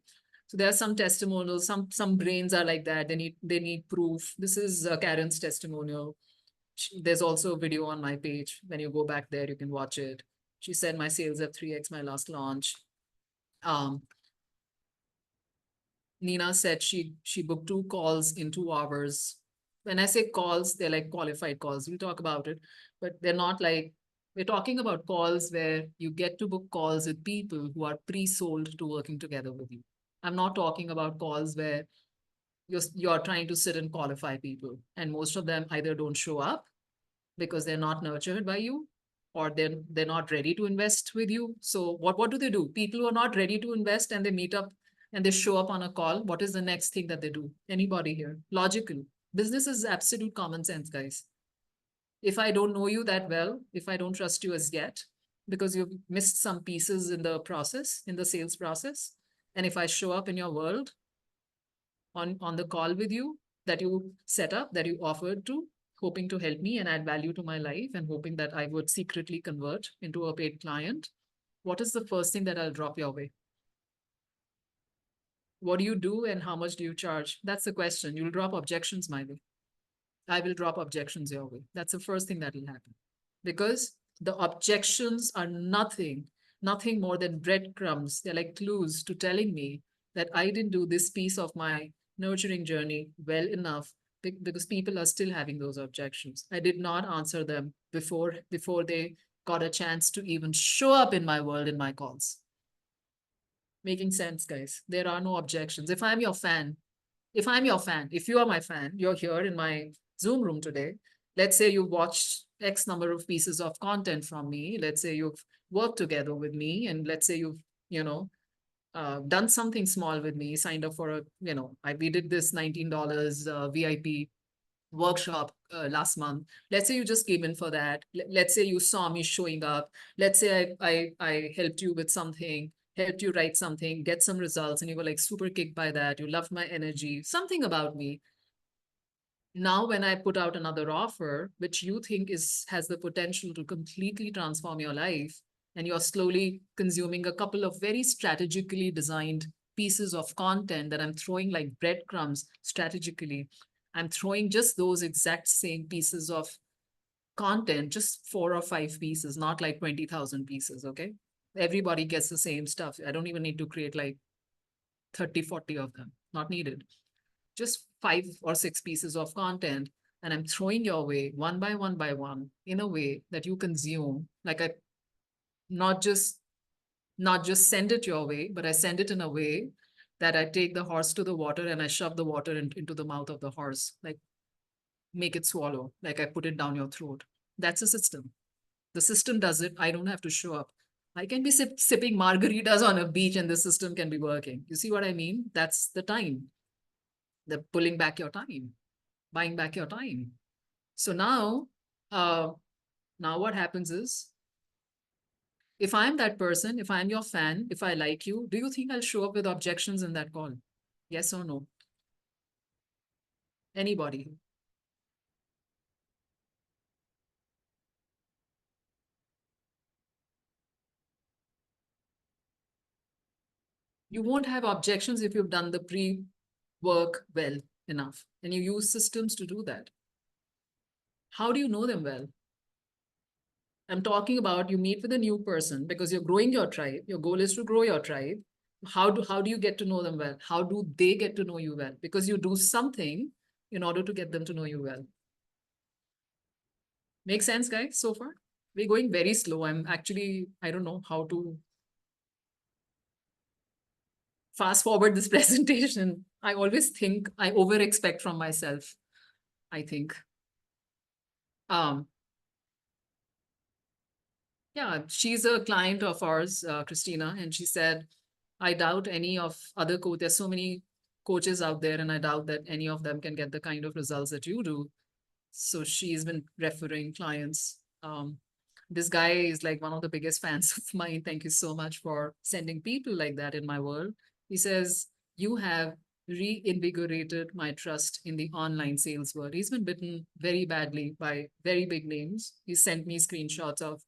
So there are some testimonials. Some brains are like that. They need proof. This is Karen's testimonial. There's also a video on my page. When you go back there, you can watch it. She said my sales have 3x my last launch. Nina said she booked 2 calls in 2 hours. When I say calls, they're like qualified calls. We'll talk about it, but they're not like, we're talking about calls where you get to book calls with people who are pre-sold to working together with you. I'm not talking about calls where you're trying to sit and qualify people, and most of them either don't show up because they're not nurtured by you, or they're not ready to invest with you. So what do? People who are not ready to invest and they meet up and they show up on a call, what is the next thing that they do? Anybody here? Logical. Business is absolute common sense, guys. If I don't know you that well, if I don't trust you as yet, because you've missed some pieces in the process, in the sales process, and if I show up in your world on the call with you that you set up, that you offered to, hoping to help me and add value to my life and hoping that I would secretly convert into a paid client, what is the first thing that I'll drop your way? What do you do and how much do you charge? That's the question. You'll drop objections my way. I will drop objections your way. That's the first thing that will happen. Because the objections are nothing more than breadcrumbs. They're like clues to telling me that I didn't do this piece of my nurturing journey well enough, because people are still having those objections. I did not answer them before they got a chance to even show up in my world, in my calls. Making sense, guys? There are no objections. If I'm your fan, if you are my fan, you're here in my Zoom room today. Let's say you watched X number of pieces of content from me. Let's say you've worked together with me, and let's say you've, done something small with me, signed up for we did this $19 VIP workshop last month. Let's say you just came in for that. Let's say you saw me showing up. Let's say I helped you with something, helped you write something, get some results, and you were like super kicked by that. You loved my energy, something about me. Now, when I put out another offer, which you think has the potential to completely transform your life, and you're slowly consuming a couple of very strategically designed pieces of content that I'm throwing like breadcrumbs strategically, I'm throwing just those exact same pieces of content, just 4 or 5 pieces, not like 20,000 pieces, okay? Everybody gets the same stuff. I don't even need to create like 30, 40 of them, not needed. Just 5 or 6 pieces of content, and I'm throwing your way one by one in a way that you consume. Like I not just send it your way, but I send it in a way that I take the horse to the water and I shove the water into the mouth of the horse, like make it swallow, like I put it down your throat. That's a system. The system does it. I don't have to show up. I can be sipping margaritas on a beach and the system can be working. You see what I mean? That's the time. They're pulling back your time, buying back your time. So now what happens is If I'm that person, if I'm your fan, if I like you, do you think I'll show up with objections in that call? Yes or no? Anybody? You won't have objections if you've done the pre-work well enough and you use systems to do that. How do you know them well? I'm talking about you meet with a new person because you're growing your tribe. Your goal is to grow your tribe. How do you get to know them well? How do they get to know you well? Because you do something in order to get them to know you well. Make sense, guys, so far? We're going very slow. I don't know how to fast forward this presentation. I always think I over expect from myself, I think. Yeah, she's a client of ours, Christina, and she said, I doubt any of other coaches, there's so many coaches out there, and I doubt that any of them can get the kind of results that you do. So she's been referring clients. This guy is like one of the biggest fans of mine. Thank you so much for sending people like that in my world. He says, you have reinvigorated my trust in the online sales world. He's been bitten very badly by very big names. He sent me screenshots of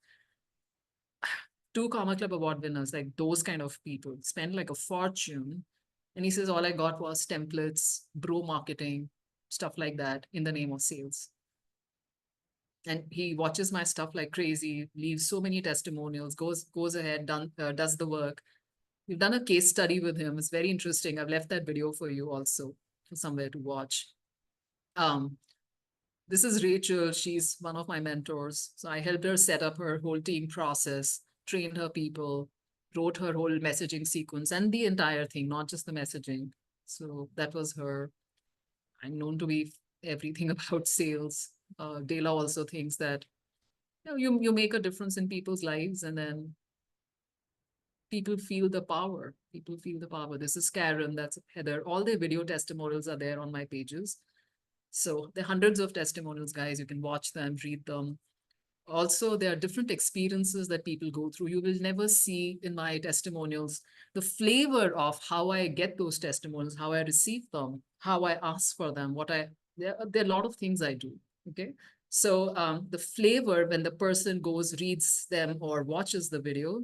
2 Comma Club award winners, like those kind of people, spend like a fortune. And he says, all I got was templates, bro marketing, stuff like that in the name of sales. And he watches my stuff like crazy, leaves so many testimonials, goes ahead, does the work. We've done a case study with him. It's very interesting. I've left that video for you also for somewhere to watch. This is Rachel. She's one of my mentors. So I helped her set up her whole team process, trained her people, wrote her whole messaging sequence and the entire thing, not just the messaging. So that was her. I'm known to be everything about sales. Dela also thinks that you make a difference in people's lives, and then people feel the power. People feel the power. This is Karen, that's Heather. All their video testimonials are there on my pages. So there are hundreds of testimonials, guys. You can watch them, read them. Also, there are different experiences that people go through. You will never see in my testimonials the flavor of how I get those testimonials, how I receive them, how I ask for them, there are a lot of things I do. Okay. So the flavor when the person goes, reads them or watches the videos,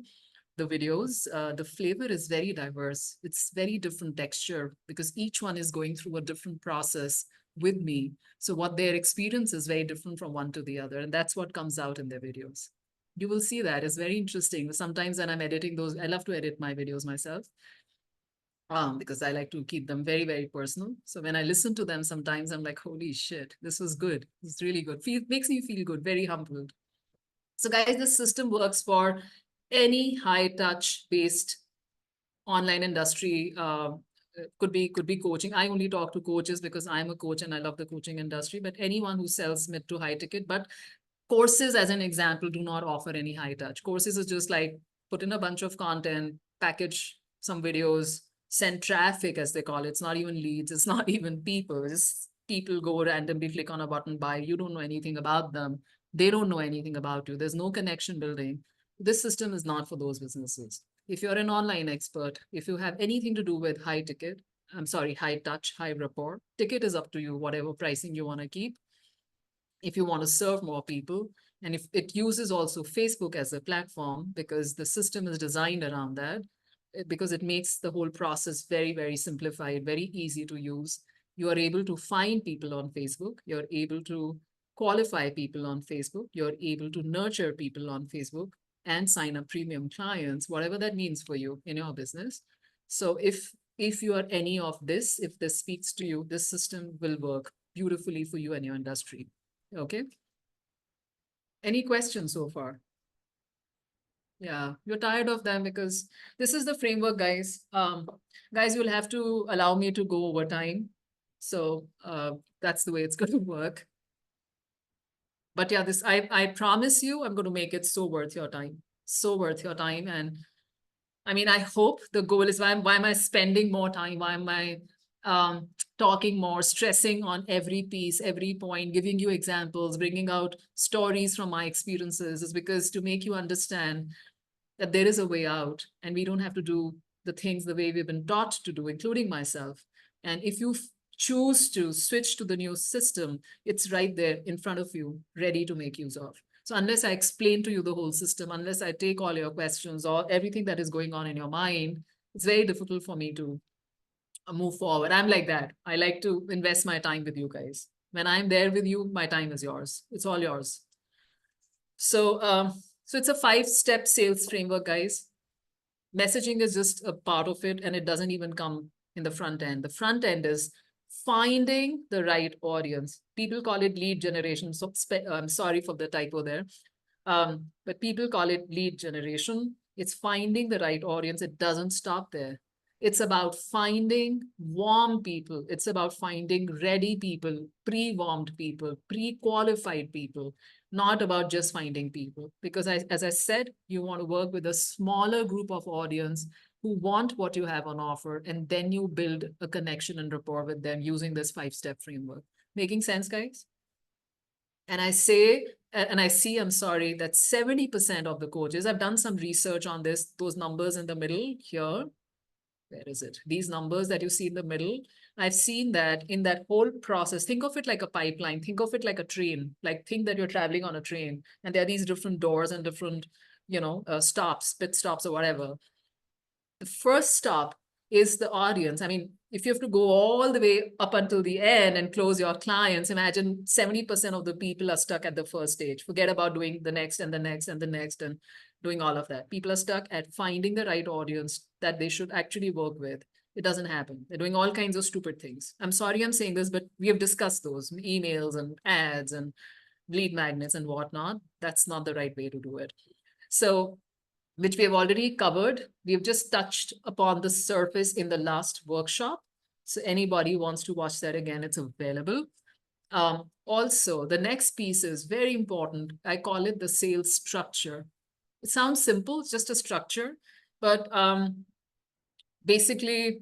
the flavor is very diverse. It's very different texture because each one is going through a different process with me. So what their experience is very different from one to the other. And that's what comes out in their videos. You will see that. It's very interesting. Sometimes when I'm editing those, I love to edit my videos myself. Because I like to keep them very, very personal. So when I listen to them, sometimes I'm like, holy shit, this was good. It's really good. Makes me feel good, very humbled. So guys, this system works for any high touch based online industry. Could be coaching. I only talk to coaches because I'm a coach and I love the coaching industry, but anyone who sells mid to high ticket, but courses as an example do not offer any high touch. Courses is just like put in a bunch of content, package some videos, send traffic as they call it. It's not even leads. It's not even people. It's people go randomly click on a button, buy. You don't know anything about them. They don't know anything about you. There's no connection building. This system is not for those businesses. If you're an online expert, if you have anything to do with high touch, high rapport, ticket is up to you, whatever pricing you want to keep. If you want to serve more people, and if it uses also Facebook as a platform, because the system is designed around that, because it makes the whole process very, very simplified, very easy to use. You are able to find people on Facebook. You're able to qualify people on Facebook. You're able to nurture people on Facebook and sign up premium clients, whatever that means for you in your business. So if you are any of this, if this speaks to you, this system will work beautifully for you and your industry. Okay. Any questions so far? Yeah, you're tired of them because this is the framework, guys. Guys, you'll have to allow me to go over time. So that's the way it's going to work. But yeah, I promise you, I'm going to make it so worth your time. So worth your time. And I mean, I hope the goal is why am I spending more time? Why am I talking more, stressing on every piece, every point, giving you examples, bringing out stories from my experiences, is because to make you understand that there is a way out and we don't have to do the things the way we've been taught to do, including myself. And if you choose to switch to the new system, it's right there in front of you, ready to make use of. So unless I explain to you the whole system, unless I take all your questions or everything that is going on in your mind, it's very difficult for me to move forward. I'm like that. I like to invest my time with you guys. When I'm there with you, my time is yours. It's all yours. So, so it's a 5-step sales framework, guys. Messaging is just a part of it, and it doesn't even come in the front end. The front end is finding the right audience. People call it lead generation. So I'm sorry for the typo there. But people call it lead generation. It's finding the right audience. It doesn't stop there. It's about finding warm people. It's about finding ready people, pre-warmed people, pre-qualified people, not about just finding people. Because as I said, you want to work with a smaller group of audience who want what you have on offer, and then you build a connection and rapport with them using this 5-step framework. Making sense, guys? And I say, and I see, I'm sorry, that 70% of the coaches, I've done some research on this, those numbers in the middle here. Where is it? These numbers that you see in the middle, I've seen that in that whole process, think of it like a pipeline, think of it like a train, like think that you're traveling on a train and there are these different doors and different, stops, pit stops or whatever. The first stop is the audience. I mean, if you have to go all the way up until the end and close your clients, imagine 70% of the people are stuck at the first stage. Forget about doing the next and the next and the next and doing all of that. People are stuck at finding the right audience that they should actually work with. It doesn't happen. They're doing all kinds of stupid things. I'm sorry I'm saying this, but we have discussed those emails and ads and lead magnets and whatnot. That's not the right way to do it. So, which we have already covered. We have just touched upon the surface in the last workshop. So anybody wants to watch that again, it's available. Also, the next piece is very important. I call it the sales structure. It sounds simple, it's just a structure, but basically,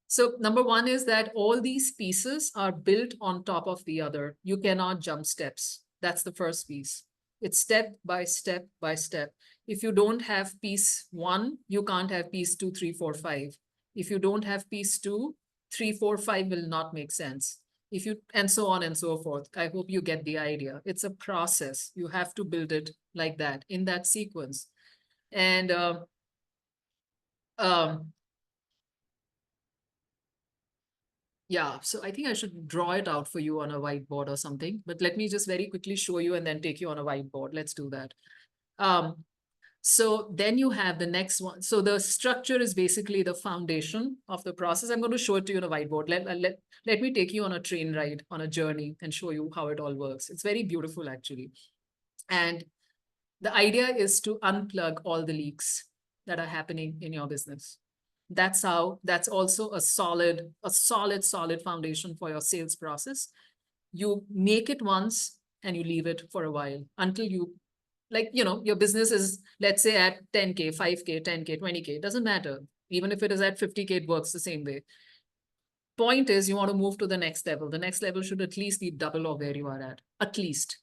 so number one is that all these pieces are built on top of the other. You cannot jump steps. That's the first piece. It's step by step by step. If you don't have piece 1, you can't have piece 2, 3, 4, 5. If you don't have piece 2, 3, 4, 5 will not make sense. If you, and so on and so forth. I hope you get the idea. It's a process. You have to build it like that, in that sequence. And yeah, so I think I should draw it out for you on a whiteboard or something, but let me just very quickly show you and then take you on a whiteboard. Let's do that. So then you have the next one. So the structure is basically the foundation of the process. I'm going to show it to you on a whiteboard. Let me take you on a train ride, on a journey, and show you how it all works. It's very beautiful, actually. And the idea is to unplug all the leaks that are happening in your business. That's also a solid foundation for your sales process. You make it once and you leave it for a while until you, like, your business is, let's say, at 10K, 5K, 10K, 20K, it doesn't matter. Even if it is at 50K, it works the same way. Point is, you want to move to the next level. The next level should at least be double of where you are at least.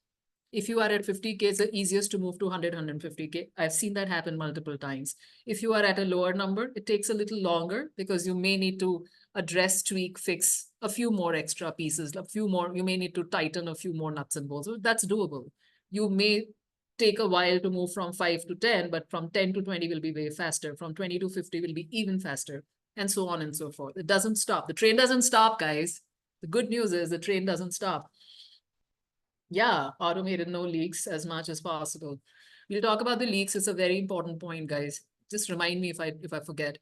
If you are at 50K, it's the easiest to move to 100, 150K. I've seen that happen multiple times. If you are at a lower number, it takes a little longer because you may need to address, tweak, fix a few more extra pieces, you may need to tighten a few more nuts and bolts. That's doable. You may take a while to move from 5 to 10, but from 10 to 20 will be way faster. From 20 to 50 will be even faster, and so on and so forth. It doesn't stop. The train doesn't stop, guys. The good news is the train doesn't stop. Yeah, automated, no leaks as much as possible. We'll talk about the leaks. It's a very important point, guys. Just remind me if I forget.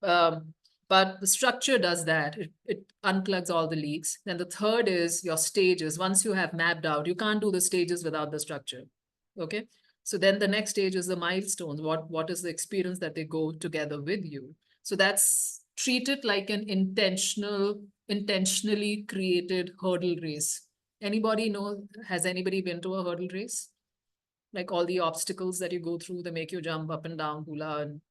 But the structure does that. It unplugs all the leaks. Then the third is your stages. Once you have mapped out, you can't do the stages without the structure. Okay. So then the next stage is the milestones. What is the experience that they go together with you? So that's treated like an intentionally created hurdle race. Anybody know, has anybody been to a hurdle race? Like all the obstacles that you go through, they make you jump up and down, hula, and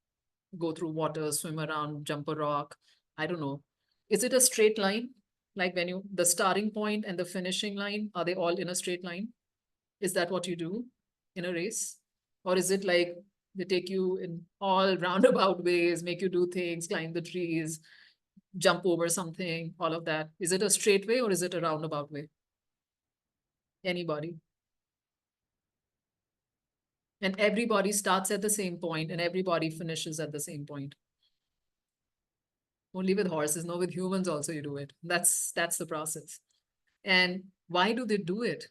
go through water, swim around, jump a rock. I don't know. Is it a straight line? Like when the starting point and the finishing line, are they all in a straight line? Is that what you do in a race? Or is it like they take you in all roundabout ways, make you do things, climb the trees, jump over something, all of that? Is it a straight way or is it a roundabout way? Anybody? And everybody starts at the same point and everybody finishes at the same point. Only with horses, no, with humans also you do it. That's the process. And why do they do it?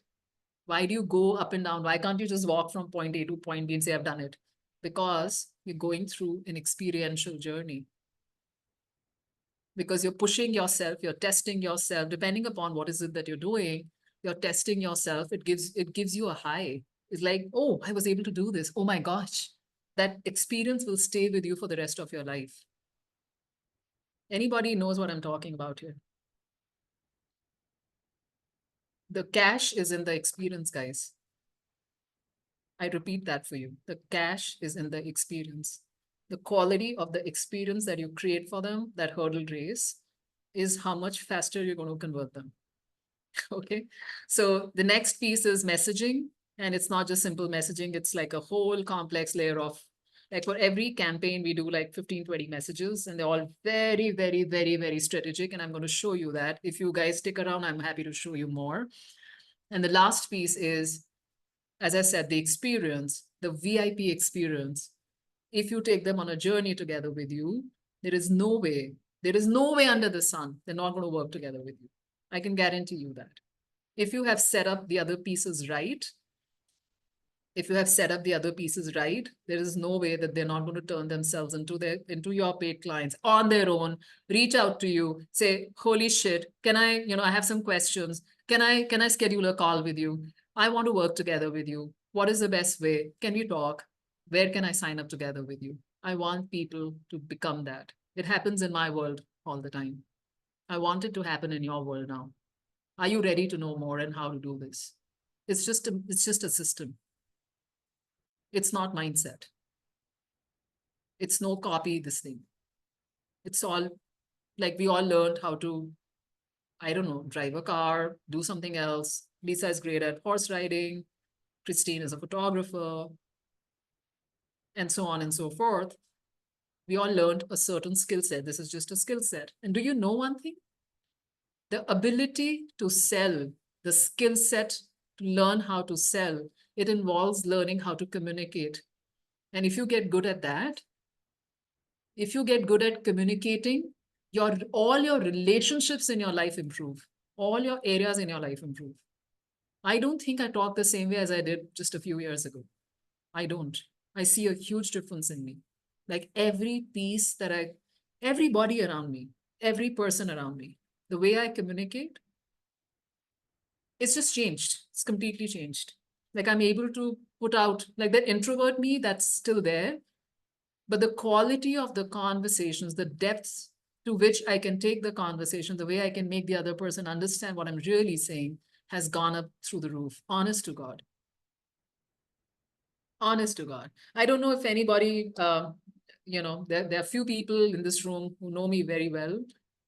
Why do you go up and down? Why can't you just walk from point A to point B and say, I've done it? Because you're going through an experiential journey. Because you're pushing yourself, you're testing yourself, depending upon what is it that you're doing, you're testing yourself. It gives you a high. It's like, oh, I was able to do this. Oh my gosh. That experience will stay with you for the rest of your life. Anybody knows what I'm talking about here? The cash is in the experience, guys. I repeat that for you. The cash is in the experience. The quality of the experience that you create for them, that hurdle race, is how much faster you're going to convert them. Okay. So the next piece is messaging. And it's not just simple messaging. It's like a whole complex layer of, like for every campaign, we do like 15, 20 messages, and they're all very, very, very, very strategic. And I'm going to show you that. If you guys stick around, I'm happy to show you more. And the last piece is, as I said, the experience, the VIP experience. If you take them on a journey together with you, there is no way under the sun they're not going to work together with you. I can guarantee you that. If you have set up the other pieces right, there is no way that they're not going to turn themselves into your paid clients on their own, reach out to you, say, holy shit, can I, I have some questions. Can I schedule a call with you? I want to work together with you. What is the best way? Can we talk? Where can I sign up together with you? I want people to become that. It happens in my world all the time. I want it to happen in your world now. Are you ready to know more and how to do this? It's just a system. It's not mindset. It's no copy this thing. It's all like we all learned how to, I don't know, drive a car, do something else. Lisa is great at horse riding. Christine is a photographer, and so on and so forth. We all learned a certain skill set. This is just a skill set. And do you know one thing? The ability to sell, the skill set to learn how to sell, it involves learning how to communicate. And if you get good at that, if you get good at communicating, all your relationships in your life improve. All your areas in your life improve. I don't think I talk the same way as I did just a few years ago. I don't. I see a huge difference in me. Like everybody around me, every person around me, the way I communicate, it's just changed. It's completely changed. Like I'm able to put out, like that introvert me, that's still there. But the quality of the conversations, the depths to which I can take the conversation, the way I can make the other person understand what I'm really saying, has gone up through the roof. Honest to God. Honest to God. I don't know if anybody, there are few people in this room who know me very well,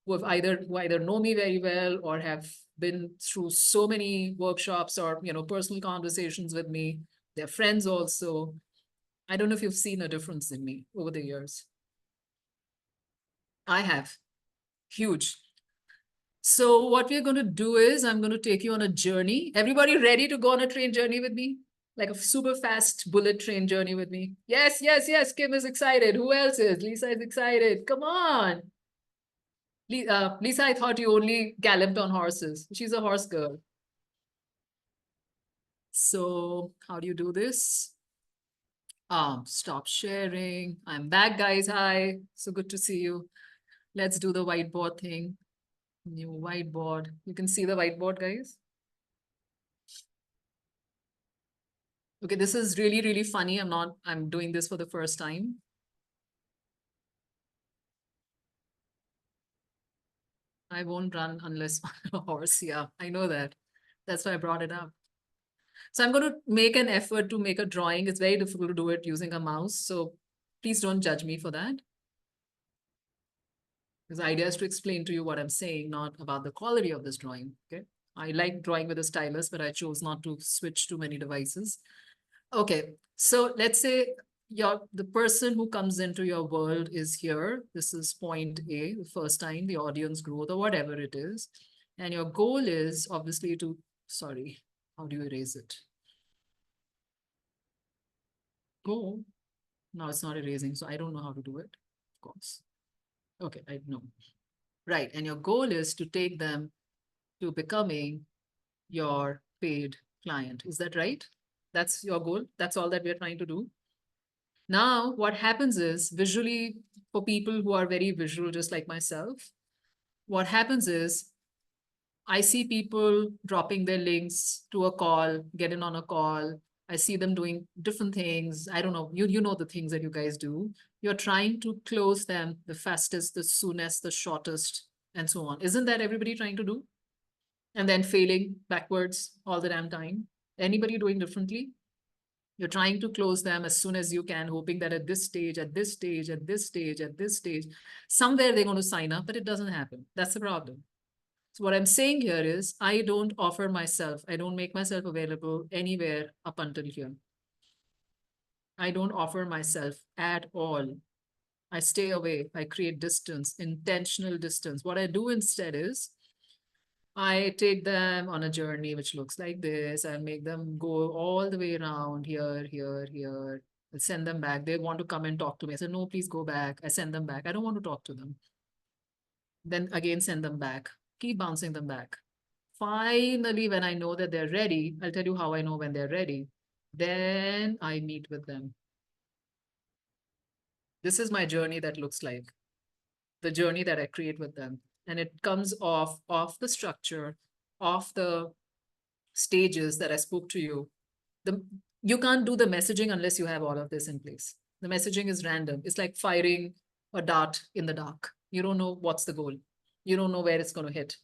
who either know me very well or have been through so many workshops or, personal conversations with me. They're friends also. I don't know if you've seen a difference in me over the years. I have. Huge. So what we're going to do is I'm going to take you on a journey. Everybody ready to go on a train journey with me? Like a super fast bullet train journey with me? Yes, yes, yes. Kim is excited. Who else is? Lisa is excited. Come on. Lisa, I thought you only galloped on horses. She's a horse girl. So how do you do this? Stop sharing. I'm back, guys. Hi. So good to see you. Let's do the whiteboard thing. New whiteboard. You can see the whiteboard, guys. Okay, this is really, really funny. I'm doing this for the first time. I won't run unless on a horse. Yeah, I know that. That's why I brought it up. So I'm going to make an effort to make a drawing. It's very difficult to do it using a mouse. So please don't judge me for that. Because the idea is to explain to you what I'm saying, not about the quality of this drawing. Okay. I like drawing with a stylus, but I chose not to switch too many devices. Okay, so let's say the person who comes into your world is here. This is point A, the first time, the audience growth or whatever it is. And your goal is obviously to, sorry, how do you erase it? Go. Now it's not erasing, so I don't know how to do it, of course. Okay, I know. Right, and your goal is to take them to becoming your paid client. Is that right? That's your goal? That's all that we're trying to do? Now, what happens is visually, for people who are very visual, just like myself, what happens is I see people dropping their links to a call, get in on a call. I see them doing different things. I don't know, you know the things that you guys do. You're trying to close them the fastest, the soonest, the shortest, and so on. Isn't that everybody trying to do? And then failing backwards all the damn time. Anybody doing differently? You're trying to close them as soon as you can, hoping that at this stage, at this stage, at this stage, at this stage, somewhere they're going to sign up, but it doesn't happen. That's the problem. So what I'm saying here is I don't offer myself, I don't make myself available anywhere up until here. I don't offer myself at all. I stay away. I create distance, intentional distance. What I do instead is I take them on a journey which looks like this. I make them go all the way around here, here, here. I send them back. They want to come and talk to me. I say, no, please go back. I send them back. I don't want to talk to them. Then again, send them back. Keep bouncing them back. Finally, when I know that they're ready, I'll tell you how I know when they're ready. Then I meet with them. This is my journey that looks like the journey that I create with them. And it comes off the structure, off the stages that I spoke to you. You can't do the messaging unless you have all of this in place. The messaging is random. It's like firing a dart in the dark. You don't know what's the goal. You don't know where it's going to hit.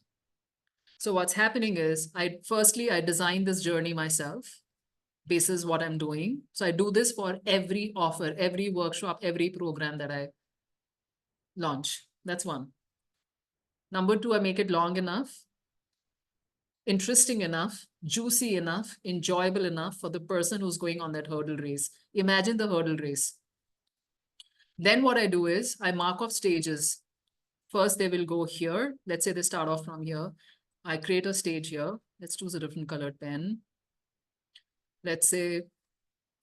So what's happening is I designed this journey myself. This is what I'm doing. So I do this for every offer, every workshop, every program that I launch. That's one. Number two, I make it long enough, interesting enough, juicy enough, enjoyable enough for the person who's going on that hurdle race. Imagine the hurdle race. Then what I do is I mark off stages. First, they will go here. Let's say they start off from here. I create a stage here. Let's choose a different colored pen. Let's say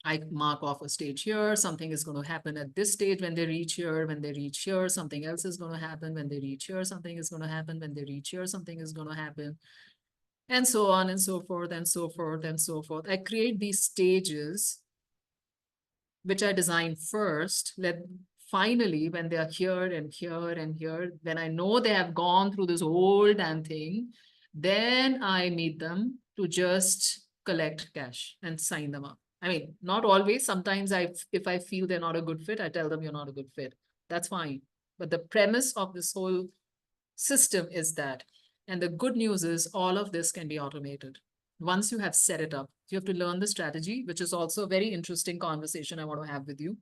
I mark off a stage here. Something is going to happen at this stage when they reach here. When they reach here, something else is going to happen. When they reach here, something is going to happen. When they reach here, something is going to happen. And so on and so forth and so forth and so forth. I create these stages, which I design first. Finally, when they are here and here and here, when I know they have gone through this whole damn thing, then I meet them to just collect cash and sign them up. I mean, not always. Sometimes if I feel they're not a good fit, I tell them you're not a good fit. That's fine. But the premise of this whole system is that. And the good news is all of this can be automated. Once you have set it up, you have to learn the strategy, which is also a very interesting conversation I want to have with you,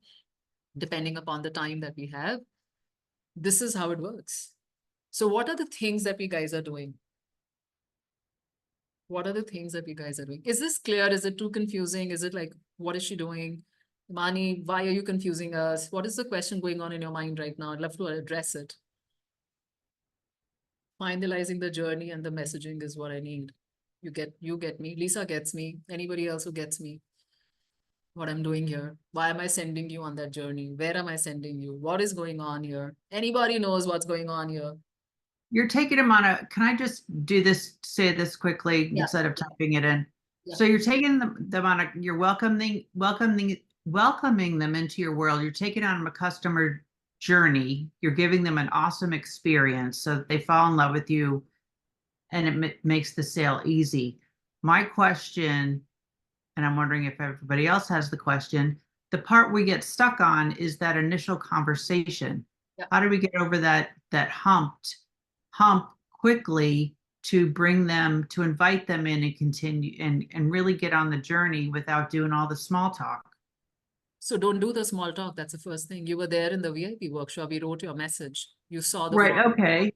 depending upon the time that we have. This is how it works. So what are the things that we guys are doing? What are the things that you guys are doing? Is this clear? Is it too confusing? Is it like, what is she doing? Mani, why are you confusing us? What is the question going on in your mind right now? I'd love to address it. Finalizing the journey and the messaging is what I need. You get me. Lisa gets me. Anybody else who gets me? What I'm doing here. Why am I sending you on that journey? Where am I sending you? What is going on here? Anybody knows what's going on here?
You're taking them on can I just do this, say this quickly instead of typing it in? Yeah. So you're taking them on you're welcoming them into your world. You're taking on a customer journey. You're giving them an awesome experience so that they fall in love with you and it makes the sale easy. My question, and I'm wondering if everybody else has the question, the part we get stuck on is that initial conversation. Yeah. How do we get over that hump quickly to bring them, to invite them in and continue and really get on the journey without doing all the small talk?
So don't do the small talk. That's the first thing. You were there in the VIP workshop. We wrote your message. You saw the
right. Okay.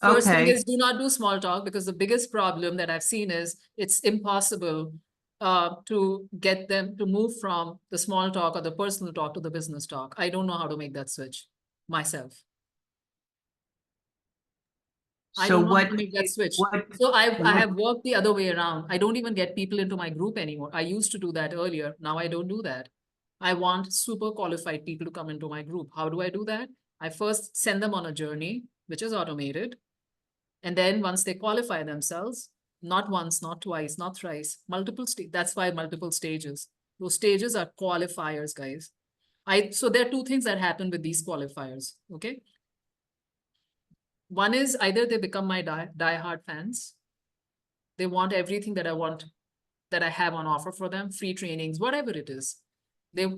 First thing is do not do small talk, because the biggest problem that I've seen is it's impossible to get them to move from the small talk or the personal talk to the business talk. I don't know how to make that switch myself. I don't know how to make that switch. So I have worked the other way around. I don't even get people into my group anymore. I used to do that earlier. Now I don't do that. I want super qualified people to come into my group. How do I do that? I first send them on a journey, which is automated. And then once they qualify themselves, not once, not twice, not thrice, multiple stages. That's why multiple stages. Those stages are qualifiers, guys. So there are two things that happen with these qualifiers, okay? One is either they become my die-hard fans. They want everything that I have on offer for them, free trainings, whatever it is.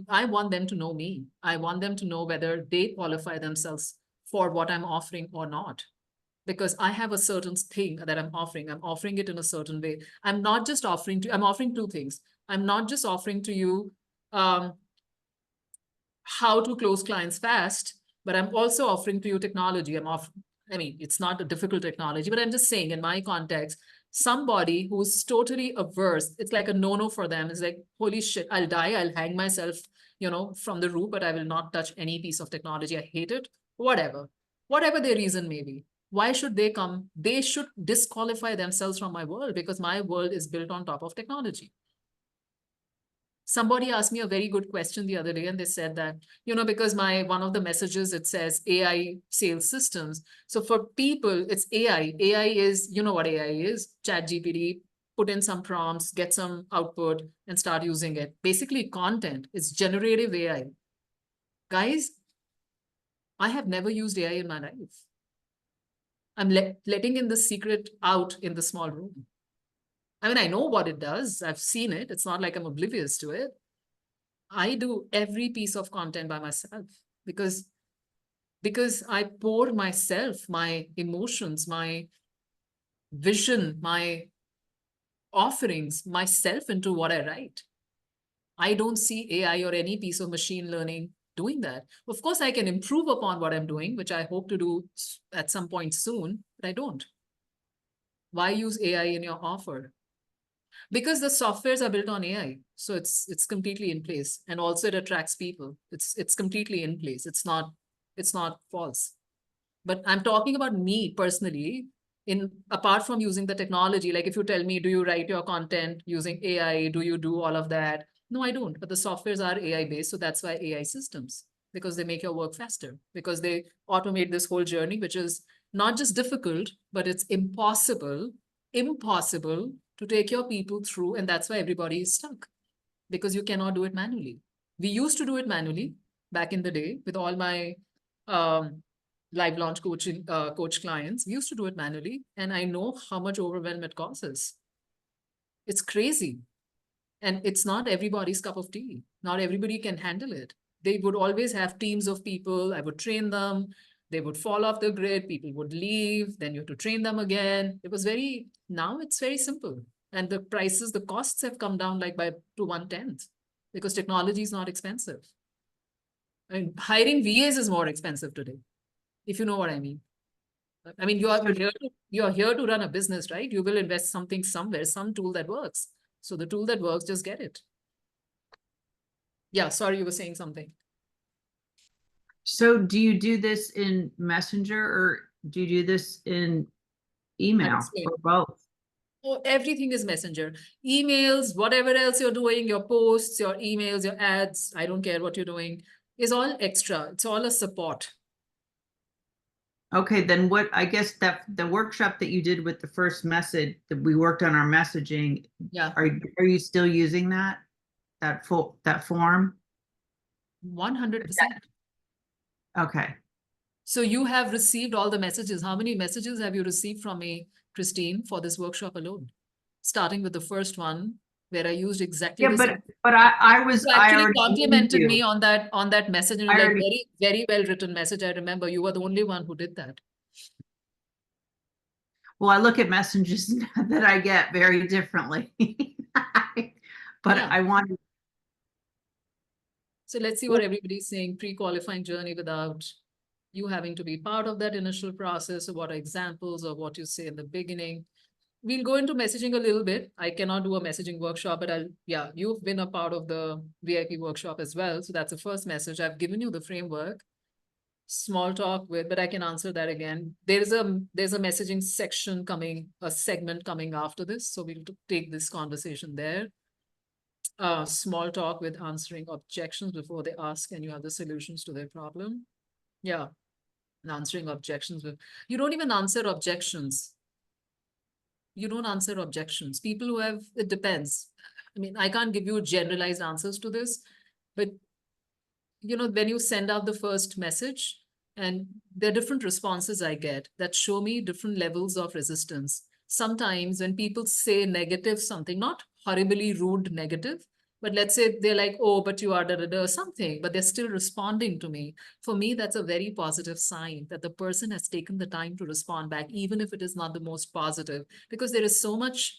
I want them to know me. I want them to know whether they qualify themselves for what I'm offering or not. Because I have a certain thing that I'm offering it in a certain way. I'm offering two things. I'm not just offering to you how to close clients fast, but I'm also offering to you technology. It's not a difficult technology, but I'm just saying in my context, somebody who's totally averse, it's like a no-no for them. It's like, holy shit, I'll die, I'll hang myself, from the roof, but I will not touch any piece of technology. I hate it, whatever their reason may be. Why should they come? They should disqualify themselves from my world because my world is built on top of technology. Somebody asked me a very good question the other day, and they said that, because one of the messages, it says AI sales systems. So for people, it's AI. AI is, you know what AI is? ChatGPT, put in some prompts, get some output, and start using it. Basically, content is generative AI. Guys, I have never used AI in my life. I'm letting in the secret out in the small room. I know what it does. I've seen it. It's not like I'm oblivious to it. I do every piece of content by myself because I pour myself, my emotions, my vision, my offerings, myself into what I write. I don't see AI or any piece of machine learning doing that. Of course, I can improve upon what I'm doing, which I hope to do at some point soon, but I don't. Why use AI in your offer? Because the softwares are built on AI. So it's completely in place. And also it attracts people. It's completely in place. It's not false. But I'm talking about me personally, apart from using the technology. Like if you tell me, do you write your content using AI? Do you do all of that? No, I don't. But the softwares are AI based. So that's why AI systems, because they make your work faster, because they automate this whole journey, which is not just difficult, but it's impossible to take your people through. And that's why everybody is stuck, because you cannot do it manually. We used to do it manually back in the day with all my live launch coach clients. We used to do it manually. And I know how much overwhelm it causes. It's crazy. And it's not everybody's cup of tea. Not everybody can handle it. They would always have teams of people. I would train them. They would fall off the grid. People would leave. Then you have to train them again. Now it's very simple. And the costs have come down like to 1/10 because technology is not expensive. Hiring VAs is more expensive today, if you know what I mean. You're here to run a business, right? You will invest something somewhere, some tool that works. So the tool that works, just get it. Yeah, sorry, you were saying something.
So do you do this in Messenger or do you do this in email or both?
Oh, everything is Messenger. Emails, whatever else you're doing, your posts, your emails, your ads, I don't care what you're doing, is all extra. It's all a support.
Okay, then I guess that the workshop that you did with the first message that we worked on our messaging.
Yeah.
Are you still using that form?
100%.
Okay.
So you have received all the messages. How many messages have you received from me, Christine, for this workshop alone? Starting with the first one, where I used exactly the same.
But I was
you actually complimented me on that message, and like very, very well written message. I remember you were the only one who did that.
Well, I look at messages that I get very differently, but yeah. I want.
So let's see what everybody's saying. Pre-qualifying journey without you having to be part of that initial process, or what are examples of what you say in the beginning. we'll go into messaging a little bit. I cannot do a messaging workshop, but you've been a part of the VIP workshop as well. So that's the first message. I've given you the framework. Small talk with, but I can answer that again. There's a messaging section coming, a segment coming after this. So we'll take this conversation there. Small talk with answering objections before they ask and you have the solutions to their problem. Yeah. And answering objections with, you don't even answer objections. You don't answer objections. People who have, it depends. I mean, I can't give you generalized answers to this, but you know, when you send out the first message and there are different responses I get that show me different levels of resistance. Sometimes when people say negative something, not horribly rude negative, but let's say they're like, oh, but you are or something, but they're still responding to me. For me, that's a very positive sign that the person has taken the time to respond back, even if it is not the most positive, because there is so much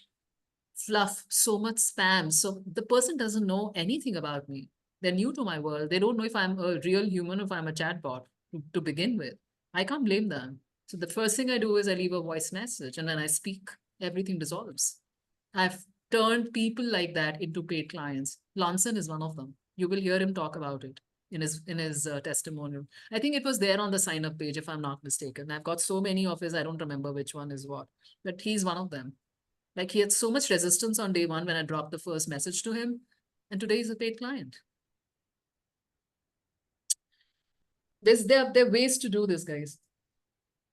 fluff, so much spam. So the person doesn't know anything about me. They're new to my world. They don't know if I'm a real human or if I'm a chatbot to begin with. I can't blame them. So the first thing I do is I leave a voice message, and when I speak, everything dissolves. I've turned people like that into paid clients. Lanson is one of them. You will hear him talk about it in his testimonial. I think it was there on the sign up page, if I'm not mistaken. I've got so many of his, I don't remember which one is what, but he's one of them. Like he had so much resistance on day one when I dropped the first message to him, and today he's a paid client. There are ways to do this, guys.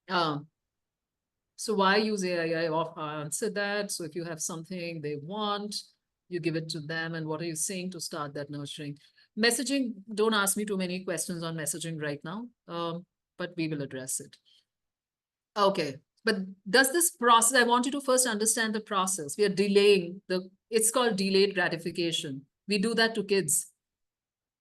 So why use AI? I answered that. So if you have something they want, you give it to them. And what are you saying to start that nurturing? Messaging, don't ask me too many questions on messaging right now, but we will address it. Okay, but does this process, I want you to first understand the process. We are delaying it's called delayed gratification. We do that to kids.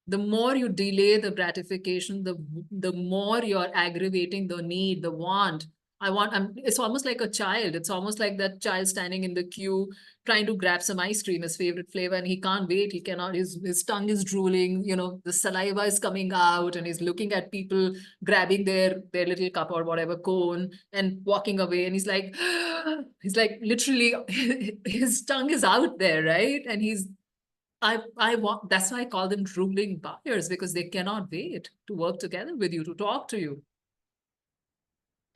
The more you delay the gratification, the more you're aggravating the need, the want. It's almost like a child. It's almost like that child standing in the queue, trying to grab some ice cream, his favorite flavor, and he can't wait. He cannot, his tongue is drooling, you know, the saliva is coming out, and he's looking at people grabbing their little cup or whatever cone and walking away. And he's like, literally, his tongue is out there, right? And that's why I call them drooling buyers, because they cannot wait to work together with you, to talk to you.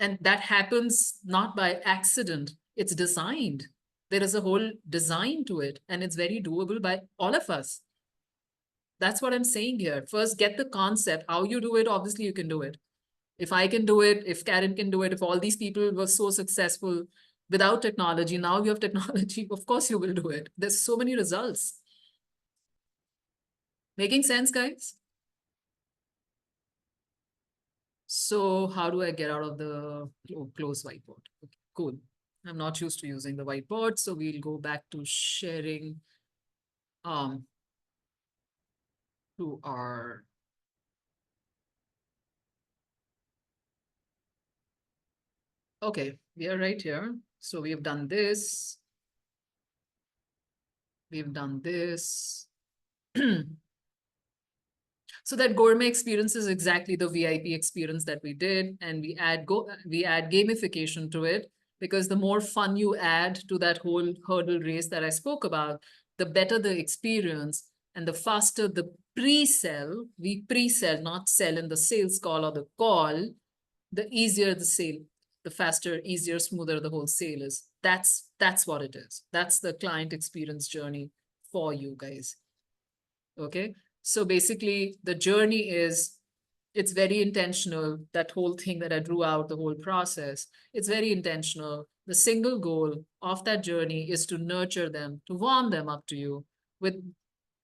And that happens not by accident. It's designed. There is a whole design to it, and it's very doable by all of us. That's what I'm saying here. First, get the concept. How you do it, obviously you can do it. If I can do it, if Karen can do it, if all these people were so successful without technology, now you have technology, of course you will do it. There's so many results. Making sense, guys? So how do I get out of the close whiteboard? Okay, cool. I'm not used to using the whiteboard, so we'll go back to sharing to our okay, we are right here. So we have done this. We've done this. So that gourmet experience is exactly the VIP experience that we did, and we add gamification to it, because the more fun you add to that whole hurdle race that I spoke about, the better the experience and the faster the pre-sell. We pre-sell, not sell in the sales call or the call. The easier the sale, the faster, easier, smoother the whole sale is. That's what it is. That's the client experience journey for you guys. Okay. So basically the journey is, it's very intentional. That whole thing that I drew out, the whole process, it's very intentional. The single goal of that journey is to nurture them, to warm them up to you with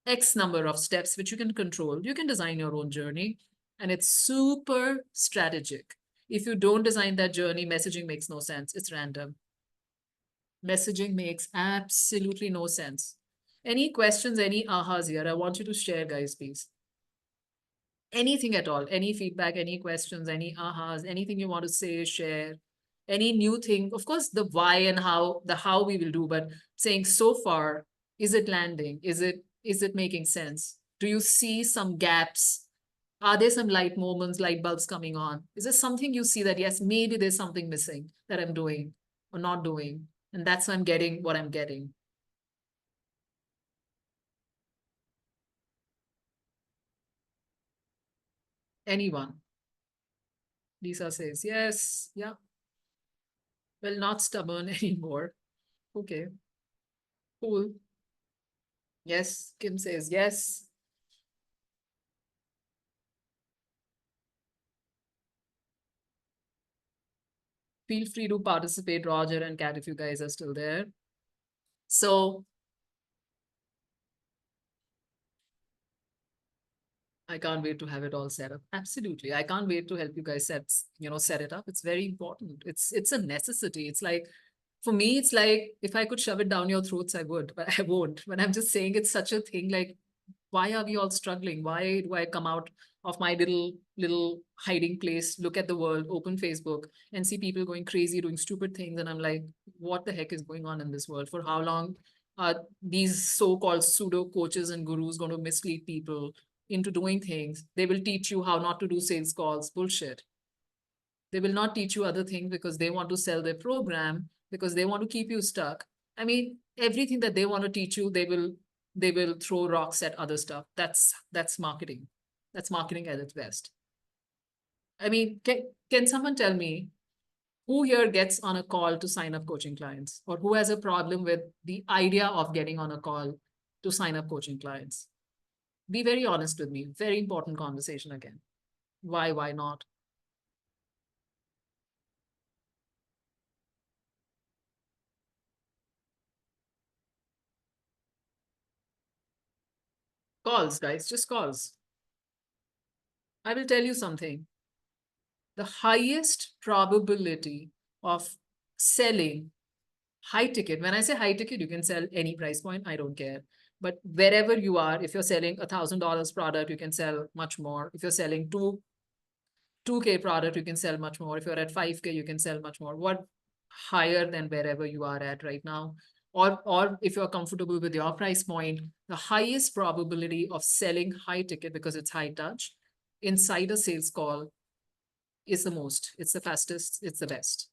X number of steps, which you can control. You can design your own journey, and it's super strategic. If you don't design that journey, messaging makes no sense. It's random. Messaging makes absolutely no sense. Any questions, any ahas here? I want you to share, guys, please. Anything at all, any feedback, any questions, any ahas, anything you want to say, share, any new thing. Of course, the why and how, the how we will do, but saying so far, is it landing? Is it making sense? Do you see some gaps? Are there some light moments, light bulbs coming on? Is there something you see that, yes, maybe there's something missing that I'm doing or not doing? And that's why I'm getting what I'm getting. Anyone? Lisa says, yes, yeah. Well, not stubborn anymore. Okay, cool. Yes, Kim says yes. Feel free to participate, Roger and Kat, if you guys are still there. So I can't wait to have it all set up. Absolutely. I can't wait to help you guys set it up. It's very important. It's a necessity. It's like, for me, it's like, if I could shove it down your throats, I would, but I won't. But I'm just saying it's such a thing. Like, why are we all struggling? Why do I come out of my little hiding place, look at the world, open Facebook, and see people going crazy, doing stupid things? And I'm like, what the heck is going on in this world? For how long are these so-called pseudo coaches and gurus going to mislead people into doing things? They will teach you how not to do sales calls. Bullshit. They will not teach you other things because they want to sell their program, because they want to keep you stuck. I mean, everything that they want to teach you, they will throw rocks at other stuff. That's marketing. That's marketing at its best. I mean, can someone tell me who here gets on a call to sign up coaching clients, or who has a problem with the idea of getting on a call to sign up coaching clients? Be very honest with me. Very important conversation again. Why not? Calls, guys, just calls. I will tell you something. The highest probability of selling high ticket, when I say high ticket, you can sell any price point, I don't care. But wherever you are, if you're selling $1,000 product, you can sell much more. If you're selling 2K product, you can sell much more. If you're at 5K, you can sell much more. What higher than wherever you are at right now? Or if you're comfortable with your price point, the highest probability of selling high ticket, because it's high touch, inside a sales call is the most. It's the fastest. It's the best.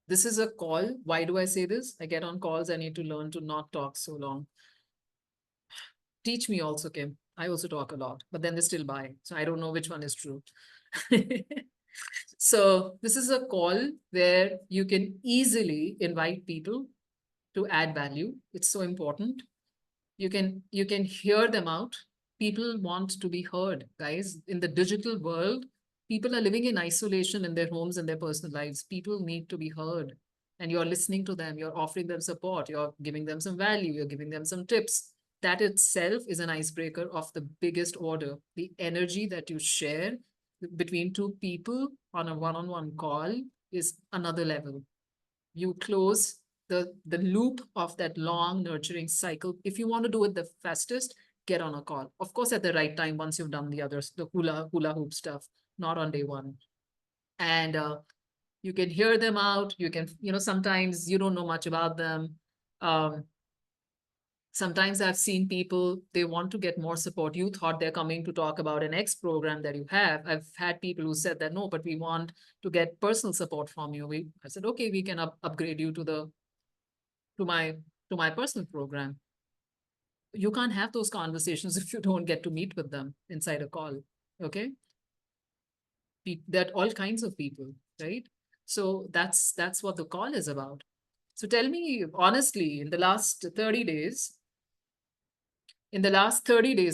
This is a call. Why do I say this? I get on calls. I need to learn to not talk so long. Teach me also, Kim. I also talk a lot, but then they still buy. So I don't know which one is true. So this is a call where you can easily invite people to add value. It's so important. You can hear them out. People want to be heard, guys. In the digital world, people are living in isolation in their homes and their personal lives. People need to be heard. And you're listening to them, you're offering them support, you're giving them some value, you're giving them some tips. That itself is an icebreaker of the biggest order. The energy that you share between two people on a one-on-one call is another level. You close the loop of that long nurturing cycle. If you want to do it the fastest, get on a call. Of course, at the right time, once you've done the others, the hula hoop stuff, not on day one. And you can hear them out. You can, sometimes you don't know much about them. Sometimes I've seen people, they want to get more support. You thought they're coming to talk about an X program that you have. I've had people who said that, no, but we want to get personal support from you. I said, okay, we can upgrade you to my personal program. You can't have those conversations if you don't get to meet with them inside a call. Okay. There are all kinds of people, right? So that's what the call is about. So tell me honestly, in the last 30 days,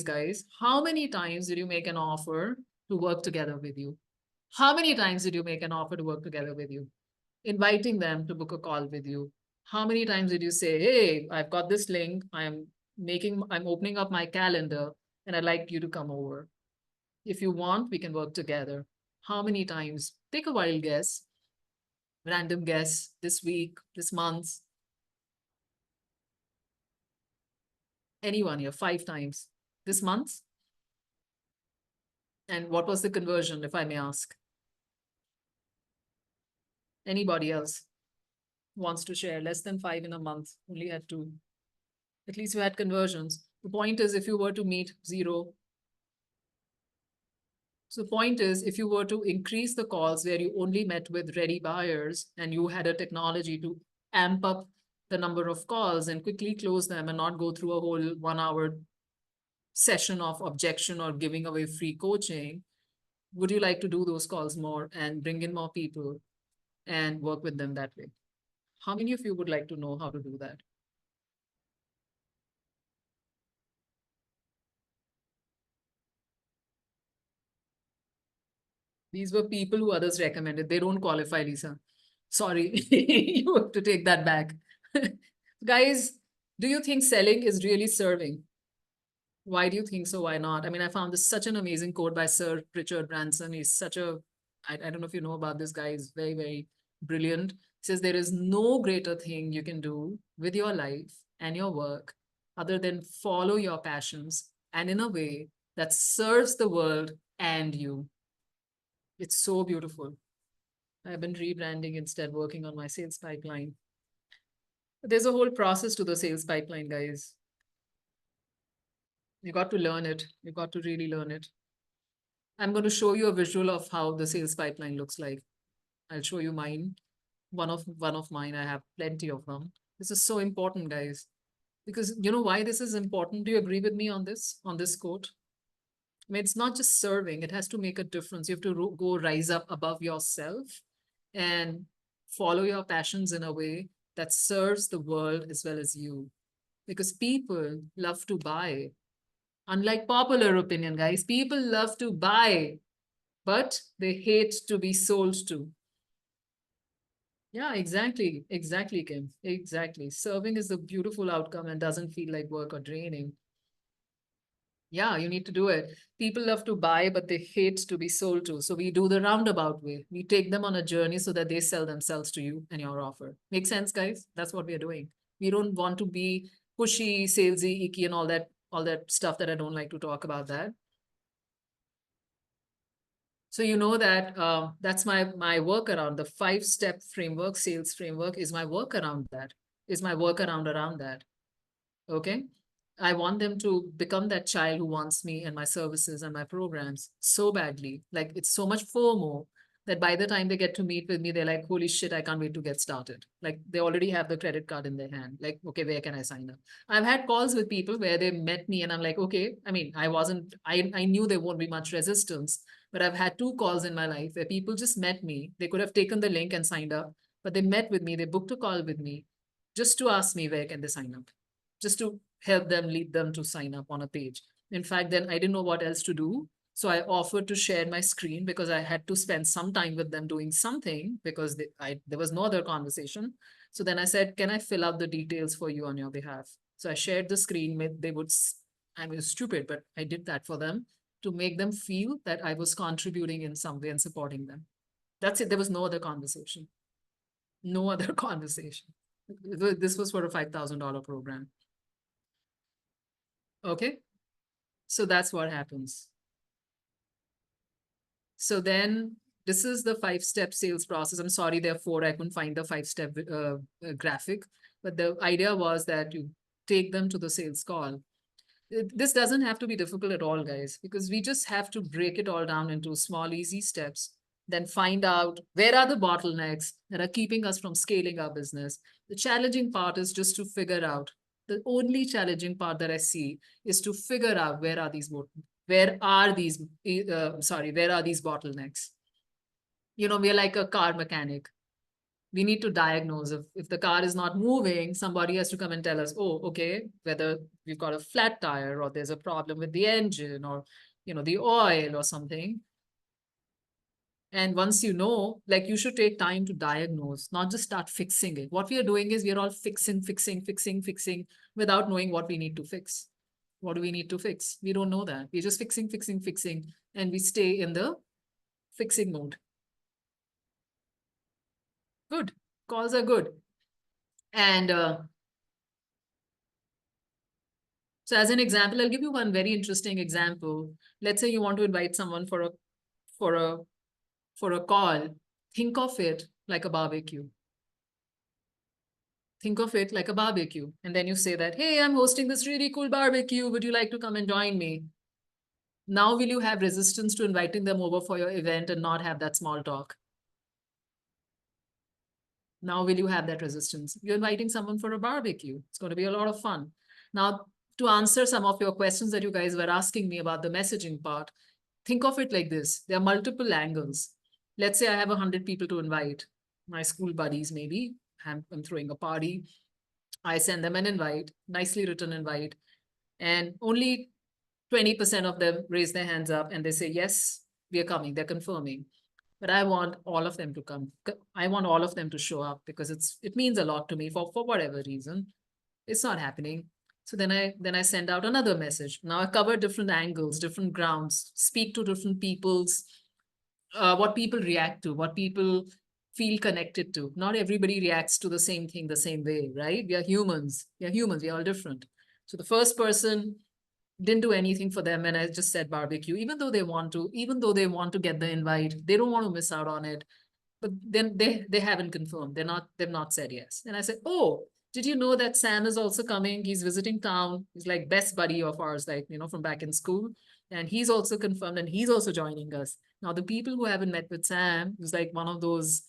guys, how many times did you make an offer to work together with you? How many times did you make an offer to work together with you? Inviting them to book a call with you. How many times did you say, hey, I've got this link, I'm opening up my calendar and I'd like you to come over. If you want, we can work together. How many times? Take a wild guess. Random guess this week, this month. Anyone here, 5 times this month? And what was the conversion, if I may ask? Anybody else wants to share? Less than 5 in a month, only had 2. At least you had conversions. The point is, if you were to meet 0, So the point is, if you were to increase the calls where you only met with ready buyers and you had a technology to amp up the number of calls and quickly close them and not go through a whole 1 hour session of objection or giving away free coaching, would you like to do those calls more and bring in more people and work with them that way? How many of you would like to know how to do that? These were people who others recommended. They don't qualify, Lisa. Sorry, you have to take that back. Guys, do you think selling is really serving? Why do you think so? Why not? I mean, I found this such an amazing quote by Sir Richard Branson. He's such a, I don't know if you know about this guy, he's very, very brilliant. He says there is no greater thing you can do with your life and your work other than follow your passions and in a way that serves the world and you. It's so beautiful. I've been rebranding instead, working on my sales pipeline. There's a whole process to the sales pipeline, guys. You got to learn it. You got to really learn it. I'm going to show you a visual of how the sales pipeline looks like. I'll show you mine. One of mine. I have plenty of them. This is so important, guys, because you know why this is important. Do you agree with me on this quote? I mean, it's not just serving. It has to make a difference. You have to go rise up above yourself and follow your passions in a way that serves the world as well as you. Because people love to buy. Unlike popular opinion, guys, people love to buy, but they hate to be sold to. Yeah, exactly. Exactly, Kim. Exactly. Serving is a beautiful outcome and doesn't feel like work or draining. Yeah, you need to do it. People love to buy, but they hate to be sold to. So we do the roundabout way. We take them on a journey so that they sell themselves to you and your offer. Make sense, guys? That's what we are doing. We don't want to be pushy, salesy, icky, and all that stuff that I don't like to talk about that. So you know that that's my work around the 5-step framework, sales framework is my work around that, is my workaround around that. Okay. I want them to become that child who wants me and my services and my programs so badly. Like it's so much FOMO that by the time they get to meet with me, they're like, holy shit, I can't wait to get started. Like they already have the credit card in their hand. Like, okay, where can I sign up? I've had calls with people where they met me and I'm like, okay, I mean, I knew there won't be much resistance, but I've had 2 calls in my life where people just met me. They could have taken the link and signed up, but they met with me. They booked a call with me just to ask me where can they sign up, just to help them, lead them to sign up on a page. In fact, then I didn't know what else to do. So I offered to share my screen because I had to spend some time with them doing something because there was no other conversation. So then I said, can I fill out the details for you on your behalf? So I shared the screen. I was stupid, but I did that for them to make them feel that I was contributing in some way and supporting them. That's it. There was no other conversation. No other conversation. This was for a $5,000 program. Okay. So that's what happens. So then this is the 5-step sales process. I'm sorry, there are 4. I couldn't find the 5-step graphic, but the idea was that you take them to the sales call. This doesn't have to be difficult at all, guys, because we just have to break it all down into small, easy steps, then find out where are the bottlenecks that are keeping us from scaling our business. The challenging part is just to figure out. The only challenging part that I see is to figure out where are these bottlenecks. You know, we're like a car mechanic. We need to diagnose if the car is not moving, somebody has to come and tell us, oh, okay, whether we've got a flat tire or there's a problem with the engine or, you know, the oil or something. And once you know, like you should take time to diagnose, not just start fixing it. What we are doing is we are all fixing without knowing what we need to fix. What do we need to fix? We don't know that. We're just fixing, and we stay in the fixing mode. Good. Calls are good. And so as an example, I'll give you one very interesting example. Let's say you want to invite someone for a call. Think of it like a barbecue. Think of it like a barbecue. And then you say that, hey, I'm hosting this really cool barbecue. Would you like to come and join me? Now, will you have resistance to inviting them over for your event and not have that small talk? Now, will you have that resistance? You're inviting someone for a barbecue. It's going to be a lot of fun. Now, to answer some of your questions that you guys were asking me about the messaging part, think of it like this. There are multiple angles. Let's say I have 100 people to invite, my school buddies maybe. I'm throwing a party. I send them an invite, nicely written invite, and only 20% of them raise their hands up and they say, yes, we are coming, they're confirming. But I want all of them to come. I want all of them to show up because it means a lot to me for whatever reason. It's not happening. So then I send out another message. Now I cover different angles, different grounds, speak to different people's, what people react to, what people feel connected to. Not everybody reacts to the same thing the same way, right? We are humans. We're all different. So the first person didn't do anything for them, and I just said barbecue, even though they want to get the invite, they don't want to miss out on it. But then they haven't confirmed. They've not said yes. And I said, oh, did you know that Sam is also coming? He's visiting town. He's like best buddy of ours, like, from back in school. And he's also confirmed and he's also joining us. Now, the people who haven't met with Sam, who's like one of those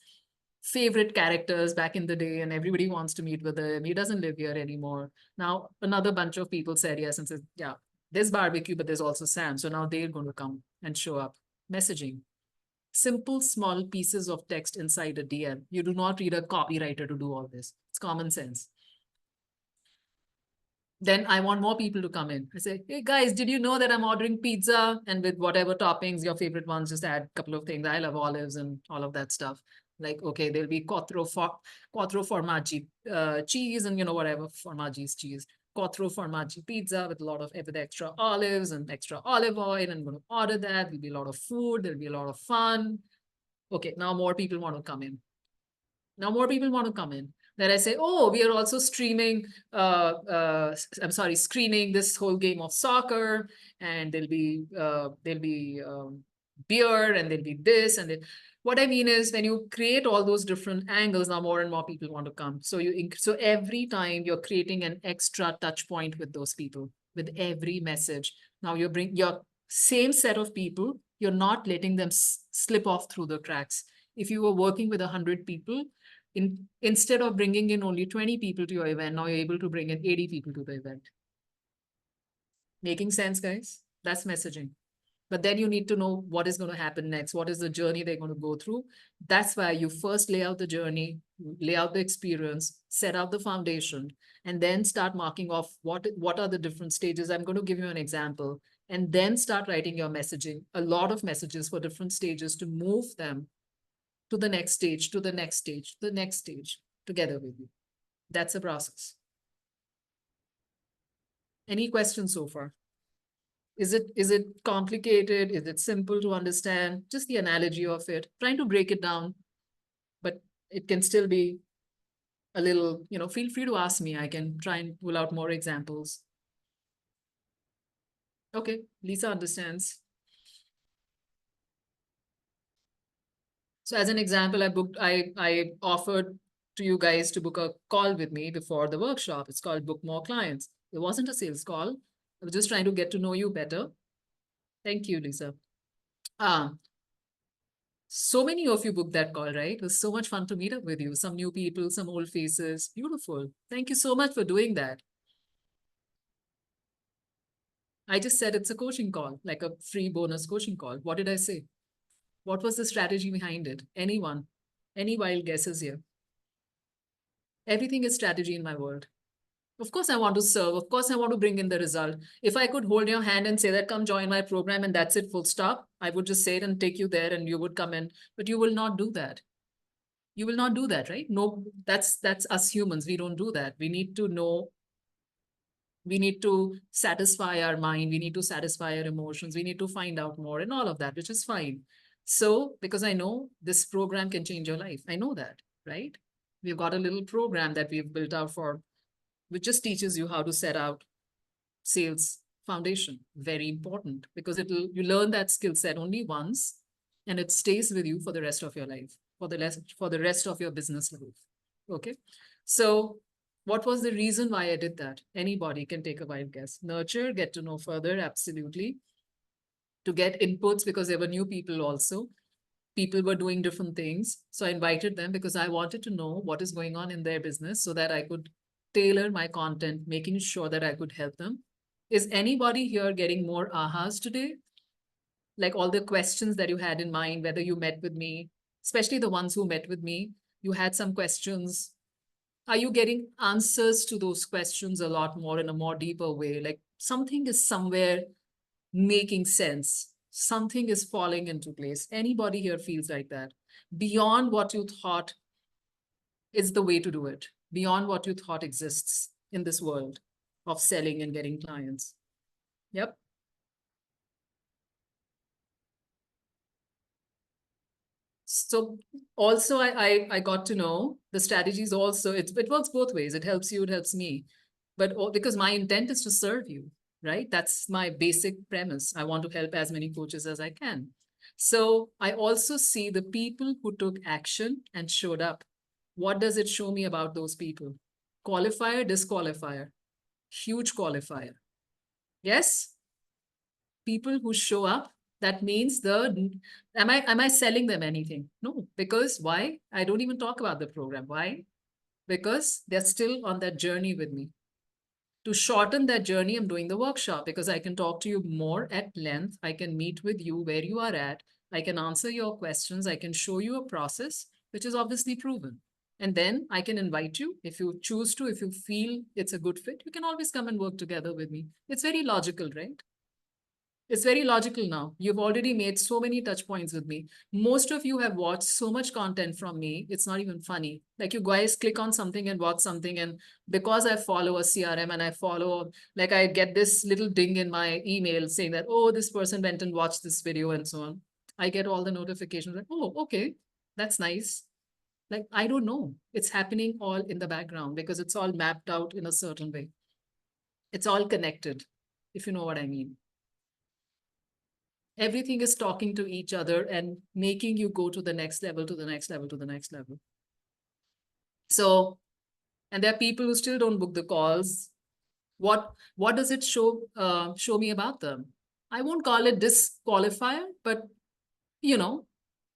favorite characters back in the day, and everybody wants to meet with him. He doesn't live here anymore. Now, another bunch of people said yes and said, yeah, there's barbecue, but there's also Sam. So now they're going to come and show up. Messaging. Simple, small pieces of text inside a DM. You do not need a copywriter to do all this. It's common sense. Then I want more people to come in. I say, hey guys, did you know that I'm ordering pizza? And with whatever toppings, your favorite ones, just add a couple of things. I love olives and all of that stuff. Like, okay, there'll be quattro formaggi cheese and, whatever, formaggi is cheese. Quattro formaggi pizza with a lot of extra olives and extra olive oil. I'm going to order that. There'll be a lot of food. There'll be a lot of fun. Okay, now more people want to come in. Then I say, oh, we are also streaming, screening this whole game of soccer, and there'll be beer, and there'll be this, and then what I mean is when you create all those different angles, now more and more people want to come. So so every time you're creating an extra touch point with those people, with every message. Now you bring your same set of people, you're not letting them slip off through the cracks. If you were working with 100 people, instead of bringing in only 20 people to your event, now you're able to bring in 80 people to the event. Making sense, guys? That's messaging. But then you need to know what is going to happen next. What is the journey they're going to go through? That's why you first lay out the journey, lay out the experience, set out the foundation, and then start marking off what are the different stages. I'm going to give you an example, and then start writing your messaging, a lot of messages for different stages to move them to the next stage, to the next stage, to the next stage together with you. That's a process. Any questions so far? Is it complicated? Is it simple to understand? Just the analogy of it, trying to break it down, but it can still be a little, feel free to ask me. I can try and pull out more examples. Okay, Lisa understands. So as an example, I offered to you guys to book a call with me before the workshop. It's called Book More Clients. It wasn't a sales call. I was just trying to get to know you better. Thank you, Lisa. So many of you booked that call, right? It was so much fun to meet up with you. Some new people, some old faces. Beautiful. Thank you so much for doing that. I just said it's a coaching call, like a free bonus coaching call. What did I say? What was the strategy behind it? Anyone? Any wild guesses here? Everything is strategy in my world. Of course, I want to serve. Of course, I want to bring in the result. If I could hold your hand and say that, come join my program and that's it, full stop, I would just say it and take you there and you would come in. But you will not do that. You will not do that, right? No, that's us humans. We don't do that. We need to know. We need to satisfy our mind. We need to satisfy our emotions. We need to find out more and all of that, which is fine. So, because I know this program can change your life. I know that, right? We've got a little program that we've built out which just teaches you how to set out sales foundation. Very important because you learn that skill set only once and it stays with you for the rest of your life, for the rest of your business life. Okay. So what was the reason why I did that? Anybody can take a wild guess. Nurture, get to know further. Absolutely. to get inputs because there were new people also. People were doing different things. So I invited them because I wanted to know what is going on in their business so that I could tailor my content, making sure that I could help them. Is anybody here getting more ahas today? Like all the questions that you had in mind, whether you met with me, especially the ones who met with me, you had some questions. Are you getting answers to those questions a lot more in a more deeper way? Like something is somewhere making sense. Something is falling into place. Anybody here feels like that? Beyond what you thought is the way to do it. Beyond what you thought exists in this world of selling and getting clients. Yep. So also I got to know the strategies also, it works both ways. It helps you, it helps me. But because my intent is to serve you, right? That's my basic premise. I want to help as many coaches as I can. So I also see the people who took action and showed up. What does it show me about those people? Qualifier, disqualifier, huge qualifier. Yes? People who show up, that means am I selling them anything? No, because why? I don't even talk about the program. Why? Because they're still on that journey with me. To shorten that journey, I'm doing the workshop because I can talk to you more at length. I can meet with you where you are at. I can answer your questions. I can show you a process, which is obviously proven. And then I can invite you if you choose to, if you feel it's a good fit, you can always come and work together with me. It's very logical, right? It's very logical now. You've already made so many touch points with me. Most of you have watched so much content from me. It's not even funny. Like you guys click on something and watch something. And because I follow a CRM and I follow, like I get this little ding in my email saying that, oh, this person went and watched this video and so on. I get all the notifications like, oh, okay, that's nice. Like, I don't know. It's happening all in the background because it's all mapped out in a certain way. It's all connected, if you know what I mean. Everything is talking to each other and making you go to the next level, to the next level, to the next level. So, and there are people who still don't book the calls. What does it show me about them? I won't call it disqualifier, but you know,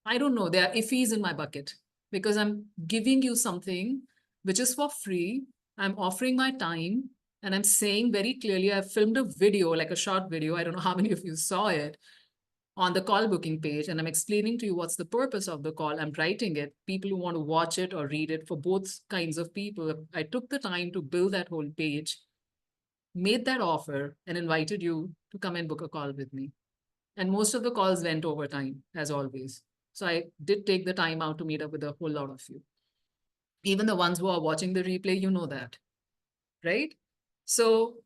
I don't know. There are iffies in my bucket because I'm giving you something which is for free. I'm offering my time and I'm saying very clearly, I filmed a video, like a short video. I don't know how many of you saw it on the call booking page, and I'm explaining to you what's the purpose of the call. I'm writing it. People who want to watch it or read it, for both kinds of people. I took the time to build that whole page, made that offer, and invited you to come and book a call with me. And most of the calls went over time, as always. So I did take the time out to meet up with a whole lot of you. Even the ones who are watching the replay, you know that, right? So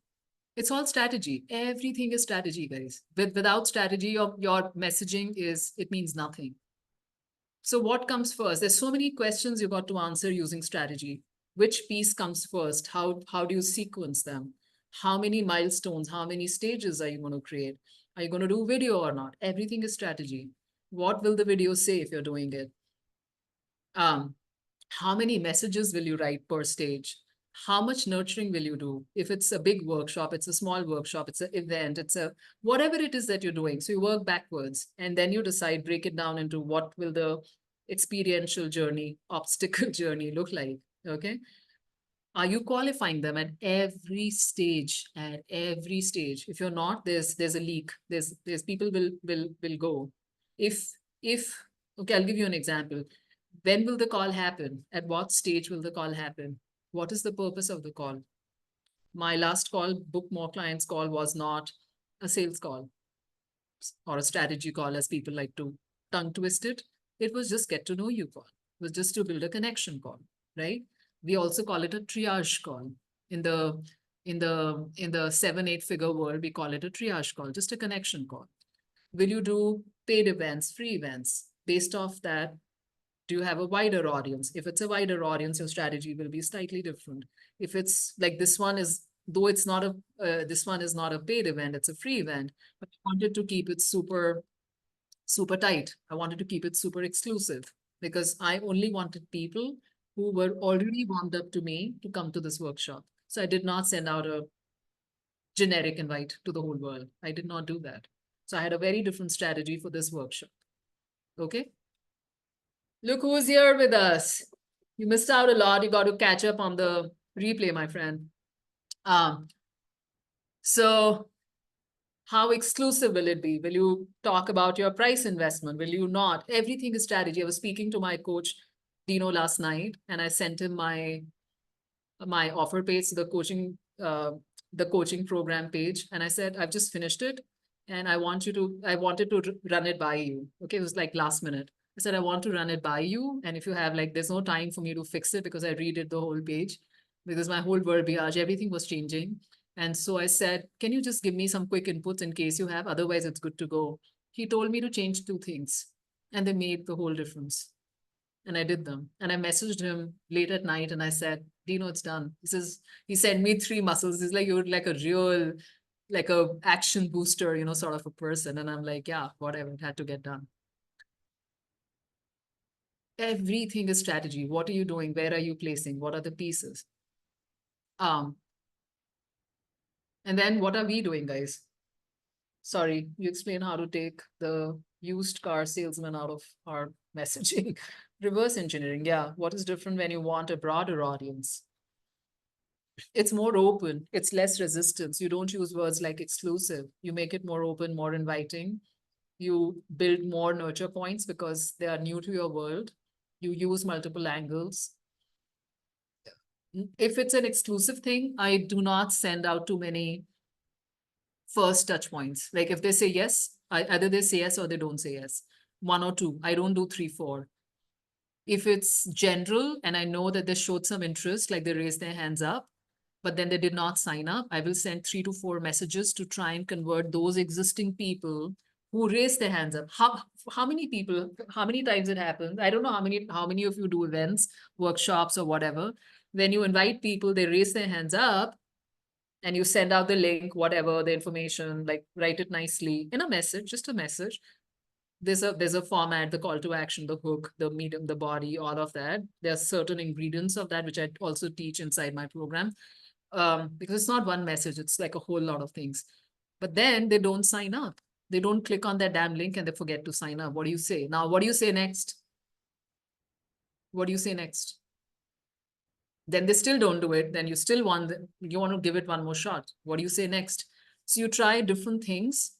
it's all strategy. Everything is strategy, guys. Without strategy, your messaging it means nothing. So what comes first? There's so many questions you got to answer using strategy. Which piece comes first? How do you sequence them? How many milestones, how many stages are you going to create? Are you going to do video or not? Everything is strategy. What will the video say if you're doing it? How many messages will you write per stage? How much nurturing will you do? If it's a big workshop, it's a small workshop, it's an event, it's a whatever it is that you're doing. So you work backwards and then you decide, break it down into what will the experiential journey, obstacle journey look like, okay? Are you qualifying them at every stage? At every stage. If you're not, there's a leak. There's people will go. If okay, I'll give you an example. When will the call happen? At what stage will the call happen? What is the purpose of the call? My last call, Book More Clients call, was not a sales call or a strategy call, as people like to tongue twist it. It was just get to know you call. It was just to build a connection call, right? We also call it a triage call. In the 7-8 figure world, we call it a triage call, just a connection call. Will you do paid events, free events? Based off that, do you have a wider audience? If it's a wider audience, your strategy will be slightly different. If it's like this one is, though it's not this one is not a paid event, it's a free event, but I wanted to keep it super tight. I wanted to keep it super exclusive because I only wanted people who were already warmed up to me to come to this workshop. So I did not send out a generic invite to the whole world. I did not do that. So I had a very different strategy for this workshop. Okay. Look who's here with us. You missed out a lot. You got to catch up on the replay, my friend. So how exclusive will it be? Will you talk about your price investment? Will you not? Everything is strategy. I was speaking to my coach, Dino, last night, and I sent him my offer page, the coaching program page. And I said, I've just finished it. And I wanted to run it by you. Okay, it was like last minute. I said, I want to run it by you. And if you have there's no time for me to fix it because I redid the whole page because my whole verbiage, everything was changing. And so I said, can you just give me some quick inputs in case you have, otherwise it's good to go. He told me to change 2 things and they made the whole difference. And I did them. And I messaged him late at night and I said, Dino, it's done. He sent me 3 muscles. He's like, you're like a real, like a action booster, sort of a person. And I'm like, yeah, whatever, it had to get done. Everything is strategy. What are you doing? Where are you placing? What are the pieces? And then what are we doing, guys? Sorry, you explain how to take the used car salesman out of our messaging. Reverse engineering, yeah. What is different when you want a broader audience? It's more open. It's less resistance. You don't use words like exclusive. You make it more open, more inviting. You build more nurture points because they are new to your world. You use multiple angles. If it's an exclusive thing, I do not send out too many first touch points. Like if they say yes, either they say yes or they don't say yes. 1 or 2. I don't do 3, 4. If it's general and I know that they showed some interest, like they raised their hands up, but then they did not sign up, I will send 3 to 4 messages to try and convert those existing people who raised their hands up. How many people, how many times it happens? I don't know how many of you do events, workshops or whatever. When you invite people, they raise their hands up and you send out the link, whatever, the information, like write it nicely in a message, just a message. There's a format, the call to action, the hook, the medium, the body, all of that. There are certain ingredients of that, which I also teach inside my program. Because it's not one message, it's like a whole lot of things. But then they don't sign up. They don't click on that damn link and they forget to sign up. What do you say? Now, what do you say next? What do you say next? Then they still don't do it. Then you still want to give it one more shot. What do you say next? So you try different things.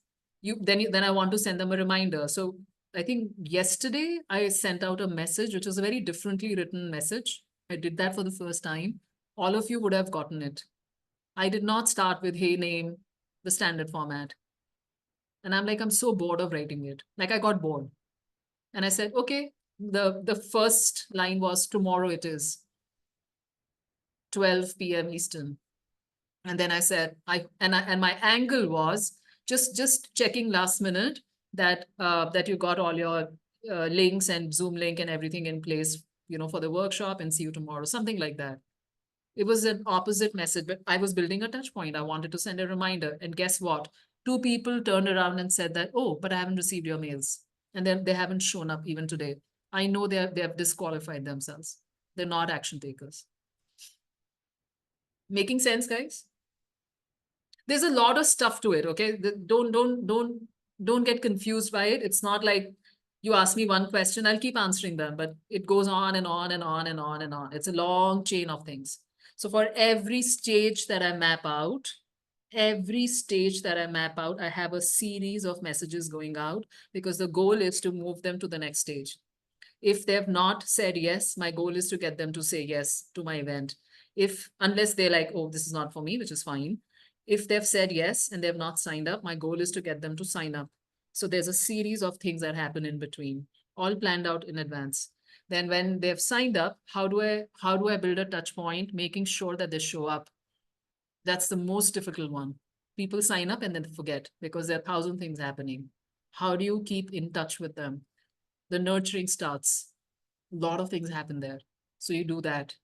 Then I want to send them a reminder. So I think yesterday I sent out a message, which was a very differently written message. I did that for the first time. All of you would have gotten it. I did not start with, hey, name, the standard format. And I'm like, I'm so bored of writing it. Like I got bored. And I said, okay, the first line was tomorrow it is 12 p.m. Eastern. And then I said, and my angle was just checking last minute that you got all your links and Zoom link and everything in place, for the workshop, and see you tomorrow, something like that. It was an opposite message, but I was building a touch point. I wanted to send a reminder. And guess what? 2 people turned around and said that, oh, but I haven't received your mails. And then they haven't shown up even today. I know they have disqualified themselves. They're not action takers. Making sense, guys? There's a lot of stuff to it, okay? Don't get confused by it. It's not like you ask me one question, I'll keep answering them, but it goes on and on and on and on and on. It's a long chain of things. So for every stage that I map out, I have a series of messages going out because the goal is to move them to the next stage. If they have not said yes, my goal is to get them to say yes to my event. Unless they're like, oh, this is not for me, which is fine. If they've said yes and they've not signed up, my goal is to get them to sign up. So there's a series of things that happen in between, all planned out in advance. Then when they've signed up, how do I build a touch point, making sure that they show up? That's the most difficult one. People sign up and then forget because there are 1,000 things happening. How do you keep in touch with them? The nurturing starts. A lot of things happen there. So you do that.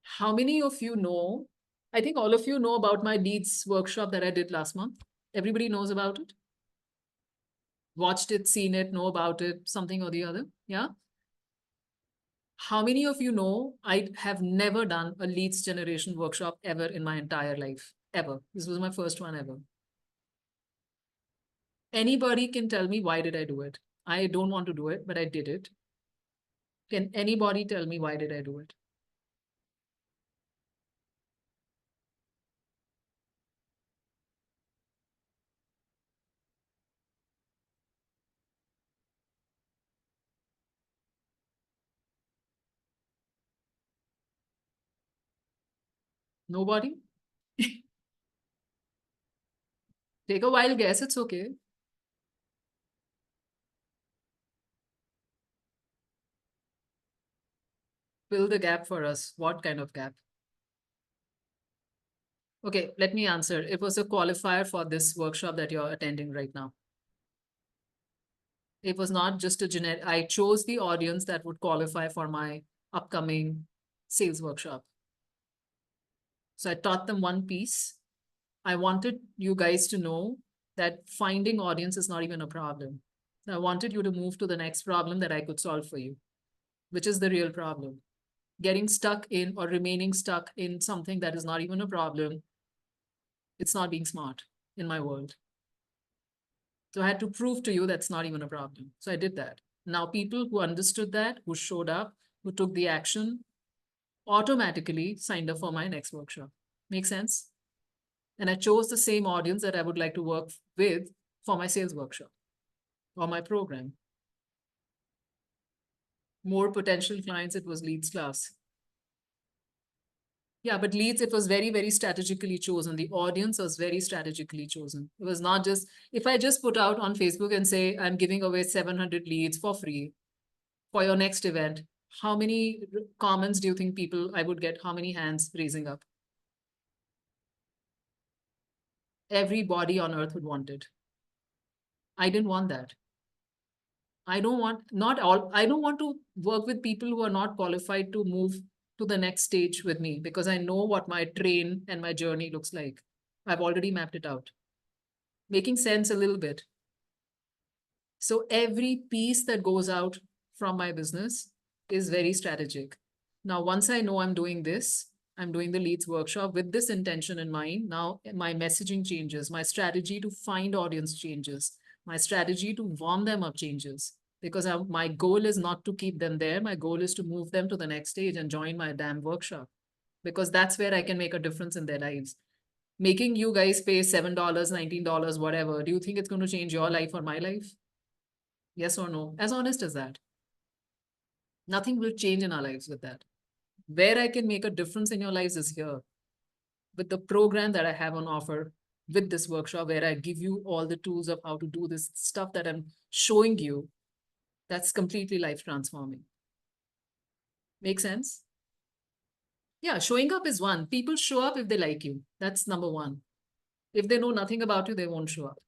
How many of you know? I think all of you know about my leads workshop that I did last month. Everybody knows about it. Watched it, seen it, know about it, something or the other. Yeah. How many of you know I have never done a leads generation workshop ever in my entire life? Ever. This was my first one ever. Anybody can tell me why did I do it? I don't want to do it, but I did it. Can anybody tell me why did I do it? Nobody? Take a wild guess, it's okay. Fill the gap for us. What kind of gap? Okay, let me answer. It was a qualifier for this workshop that you're attending right now. It was not just a generic, I chose the audience that would qualify for my upcoming sales workshop. So I taught them one piece. I wanted you guys to know that finding audience is not even a problem. I wanted you to move to the next problem that I could solve for you, which is the real problem. Getting stuck in or remaining stuck in something that is not even a problem, it's not being smart in my world. So I had to prove to you that's not even a problem. So I did that. Now people who understood that, who showed up, who took the action, automatically signed up for my next workshop. Make sense? And I chose the same audience that I would like to work with for my sales workshop or my program. More potential clients, it was leads class. Yeah, but leads, it was very, very strategically chosen. The audience was very strategically chosen. It was not just, if I just put out on Facebook and say, I'm giving away 700 leads for free for your next event, how many comments do you think I would get? How many hands raising up? Everybody on earth would want it. I didn't want that. I don't want to work with people who are not qualified to move to the next stage with me because I know what my train and my journey looks like. I've already mapped it out. Making sense a little bit. So every piece that goes out from my business is very strategic. Now, once I know I'm doing this, I'm doing the leads workshop with this intention in mind. Now my messaging changes, my strategy to find audience changes, my strategy to warm them up changes. Because my goal is not to keep them there. My goal is to move them to the next stage and join my damn workshop. Because that's where I can make a difference in their lives. Making you guys pay $7, $19, whatever. Do you think it's going to change your life or my life? Yes or no? As honest as that. Nothing will change in our lives with that. Where I can make a difference in your lives is here. With the program that I have on offer with this workshop, where I give you all the tools of how to do this stuff that I'm showing you, that's completely life transforming. Make sense? Yeah, showing up is one. People show up if they like you. That's number one. If they know nothing about you, they won't show up.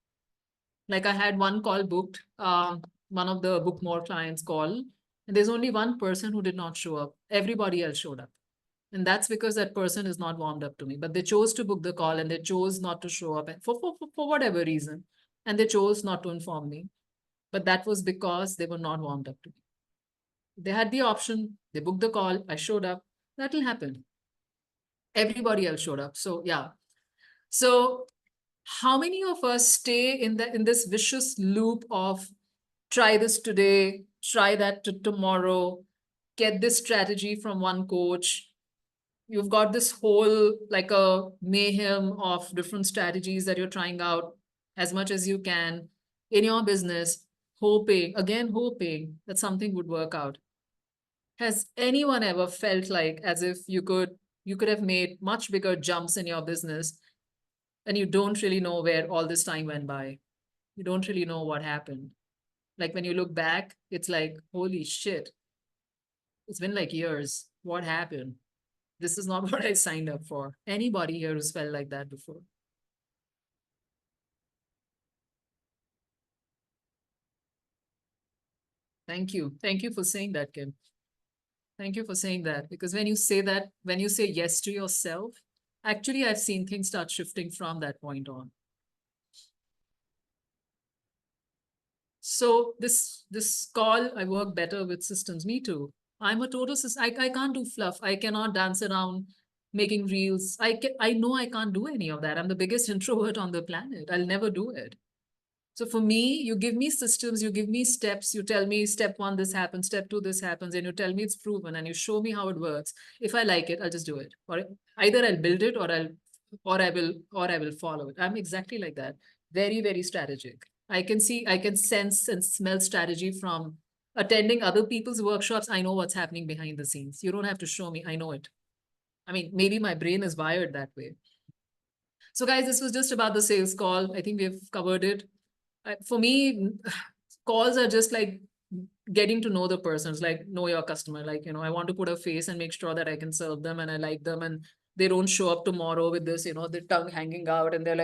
Like I had one call booked, one of the Book More clients call, and there's only one person who did not show up. Everybody else showed up. And that's because that person is not warmed up to me. But they chose to book the call and they chose not to show up for whatever reason. And they chose not to inform me. But that was because they were not warmed up to me. They had the option, they booked the call, I showed up, that'll happen. Everybody else showed up. So yeah. So how many of us stay in this vicious loop of try this today, try that tomorrow, get this strategy from one coach? You've got this whole like a mayhem of different strategies that you're trying out as much as you can in your business, hoping that something would work out. Has anyone ever felt like as if you could have made much bigger jumps in your business and you don't really know where all this time went by? You don't really know what happened. Like when you look back, it's like, holy shit, it's been like years. What happened? This is not what I signed up for. Anybody here who's felt like that before? Thank you. Thank you for saying that, Kim. Thank you for saying that. Because when you say that, when you say yes to yourself, actually, I've seen things start shifting from that point on. So this call, I work better with systems. Me too. I'm a total system. I can't do fluff. I cannot dance around making reels. I know I can't do any of that. I'm the biggest introvert on the planet. I'll never do it. So for me, you give me systems, you give me steps, you tell me step 1, this happens, step 2, this happens, and you tell me it's proven and you show me how it works. If I like it, I'll just do it. Or either I'll build it or I will follow it. I'm exactly like that. Very, very strategic. I can sense and smell strategy from attending other people's workshops. I know what's happening behind the scenes. You don't have to show me, I know it. I mean, maybe my brain is wired that way. So guys, this was just about the sales call. I think we've covered it. For me, calls are just like getting to know the persons, like know your customer. Like, I want to put a face and make sure that I can serve them and I like them and they don't show up tomorrow with this, the tongue hanging out and they're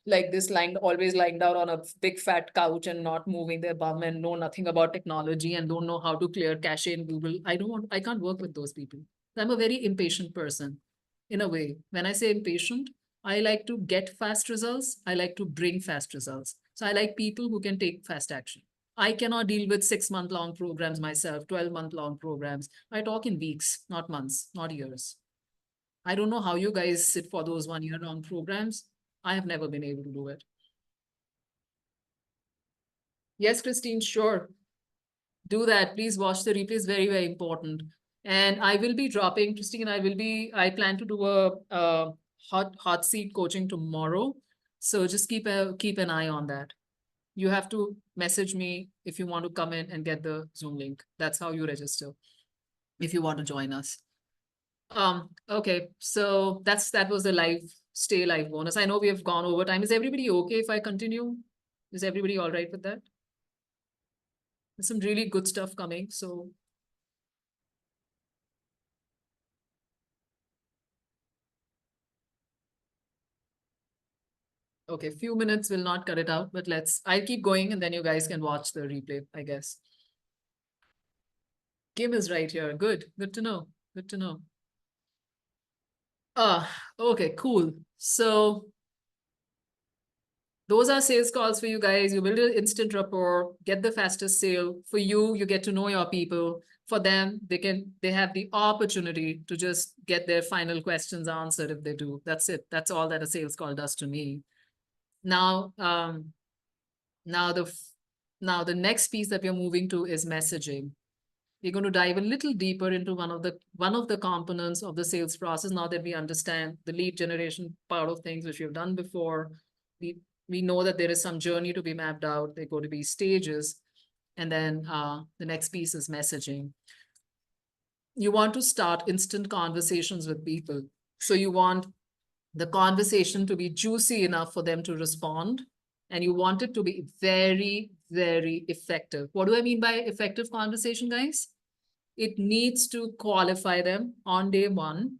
like this always lying down on a big fat couch and not moving their bum and know nothing about technology and don't know how to clear cache in Google. I can't work with those people. I'm a very impatient person in a way. When I say impatient, I like to get fast results. I like to bring fast results. So I like people who can take fast action. I cannot deal with 6-month-long programs myself, 12-month-long programs. I talk in weeks, not months, not years. I don't know how you guys sit for those 1-year-long programs. I have never been able to do it. Yes, Christine, sure. Do that. Please watch the replay. It's very, very important. And I will be dropping, Christine, I plan to do a hot seat coaching tomorrow. So just keep an eye on that. You have to message me if you want to come in and get the Zoom link. That's how you register if you want to join us. Okay, so that was the stay live bonus. I know we have gone over time. Is everybody okay if I continue? Is everybody all right with that? There's some really good stuff coming, so. Okay, few minutes will not cut it out, but I'll keep going and then you guys can watch the replay, I guess. Kim is right here. Good to know. Good to know. Okay, cool. So those are sales calls for you guys. You build an instant rapport, get the fastest sale. For you, you get to know your people. For them, they have the opportunity to just get their final questions answered if they do. That's it. That's all that a sales call does to me. Now, the next piece that we're moving to is messaging. We're going to dive a little deeper into one of the components of the sales process. Now that we understand the lead generation part of things, which we've done before, we know that there is some journey to be mapped out. They're going to be stages. And then the next piece is messaging. You want to start instant conversations with people. So you want the conversation to be juicy enough for them to respond. And you want it to be very, very effective. What do I mean by effective conversation, guys? It needs to qualify them on day one.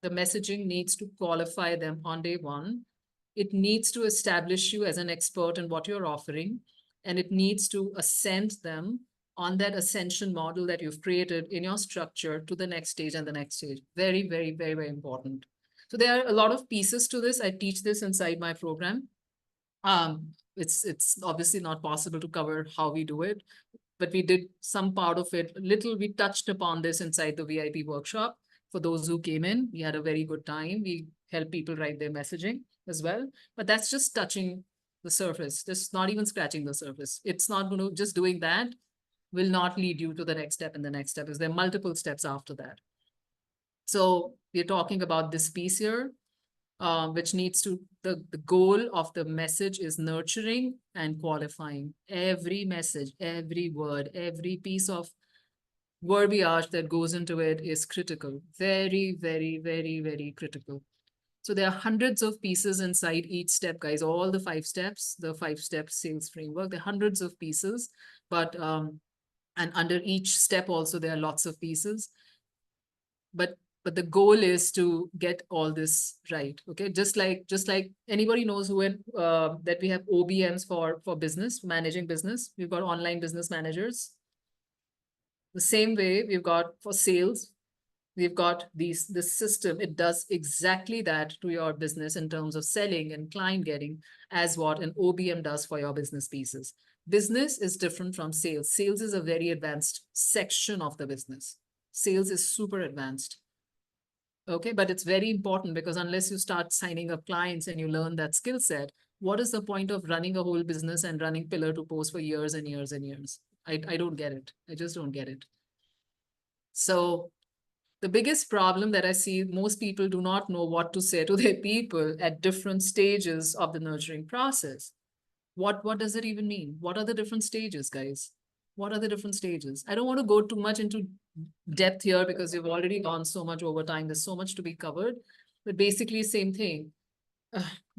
The messaging needs to qualify them on day one. It needs to establish you as an expert in what you're offering. And it needs to ascend them on that ascension model that you've created in your structure to the next stage and the next stage. Very, very, very, very important. So there are a lot of pieces to this. I teach this inside my program. It's obviously not possible to cover how we do it, but we did some part of it. We touched upon this inside the VIP workshop. For those who came in, we had a very good time. We help people write their messaging as well, but that's just touching the surface. Just not even scratching the surface. It's not going to, just doing that will not lead you to the next step, and the next step is there are multiple steps after that. So we're talking about this piece here, which needs to, the goal of the message is nurturing and qualifying. Every message, every word, every piece of verbiage that goes into it is critical. Very, very, very, very critical. So there are hundreds of pieces inside each step, guys. All the 5 steps, the 5-step sales framework, there are hundreds of pieces, but and under each step also there are lots of pieces. But the goal is to get all this right. Okay, just like anybody knows that we have OBMs for business, managing business. We've got online business managers. The same way we've got for sales, we've got this system. It does exactly that to your business in terms of selling and client getting, as what an OBM does for your business pieces. Business is different from sales. Sales is a very advanced section of the business. Sales is super advanced. Okay, but it's very important because unless you start signing up clients and you learn that skill set, What is the point of running a whole business and running pillar to post for years and years and years? I don't get it. I just don't get it. So the biggest problem that I see, most people do not know what to say to their people at different stages of the nurturing process. What does it even mean? What are the different stages, guys? What are the different stages? I don't want to go too much into depth here because we've already gone so much over time. There's so much to be covered, but basically same thing.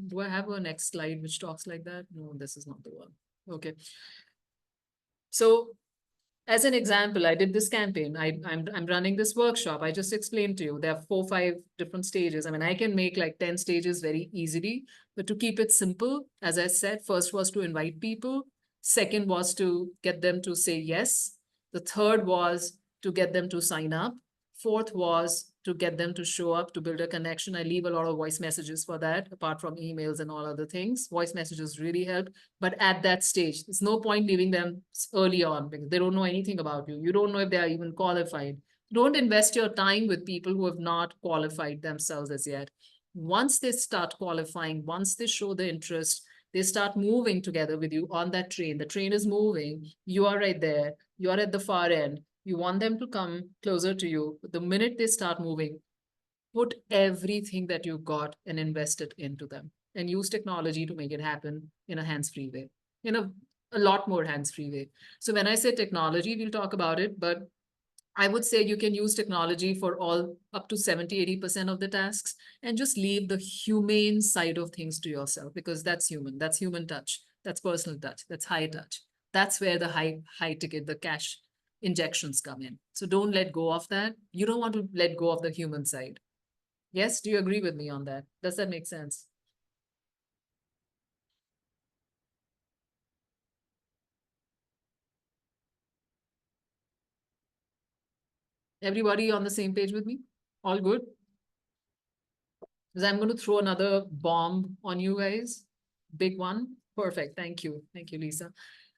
Do I have a next slide which talks like that? No, this is not the one. Okay. So as an example, I did this campaign. I'm running this workshop. I just explained to you, there are 4, 5 different stages. I mean, I can make like 10 stages very easily, but to keep it simple, as I said, first was to invite people. Second was to get them to say yes. The third was to get them to sign up. Fourth was to get them to show up, to build a connection. I leave a lot of voice messages for that, apart from emails and all other things. Voice messages really help. But at that stage, there's no point leaving them early on because they don't know anything about you. You don't know if they are even qualified. Don't invest your time with people who have not qualified themselves as yet. Once they start qualifying, once they show the interest, they start moving together with you on that train. The train is moving. You are right there. You are at the far end. You want them to come closer to you. But the minute they start moving, put everything that you've got and invest it into them and use technology to make it happen in a hands-free way, in a lot more hands-free way. So when I say technology, we'll talk about it, but I would say you can use technology for all up to 70-80% of the tasks and just leave the humane side of things to yourself because that's human touch, that's personal touch, that's high touch. That's where the high ticket, the cash injections come in. So don't let go of that. You don't want to let go of the human side. Yes, do you agree with me on that? Does that make sense? Everybody on the same page with me? All good? Because I'm going to throw another bomb on you guys. Big one. Perfect. Thank you. Thank you, Lisa.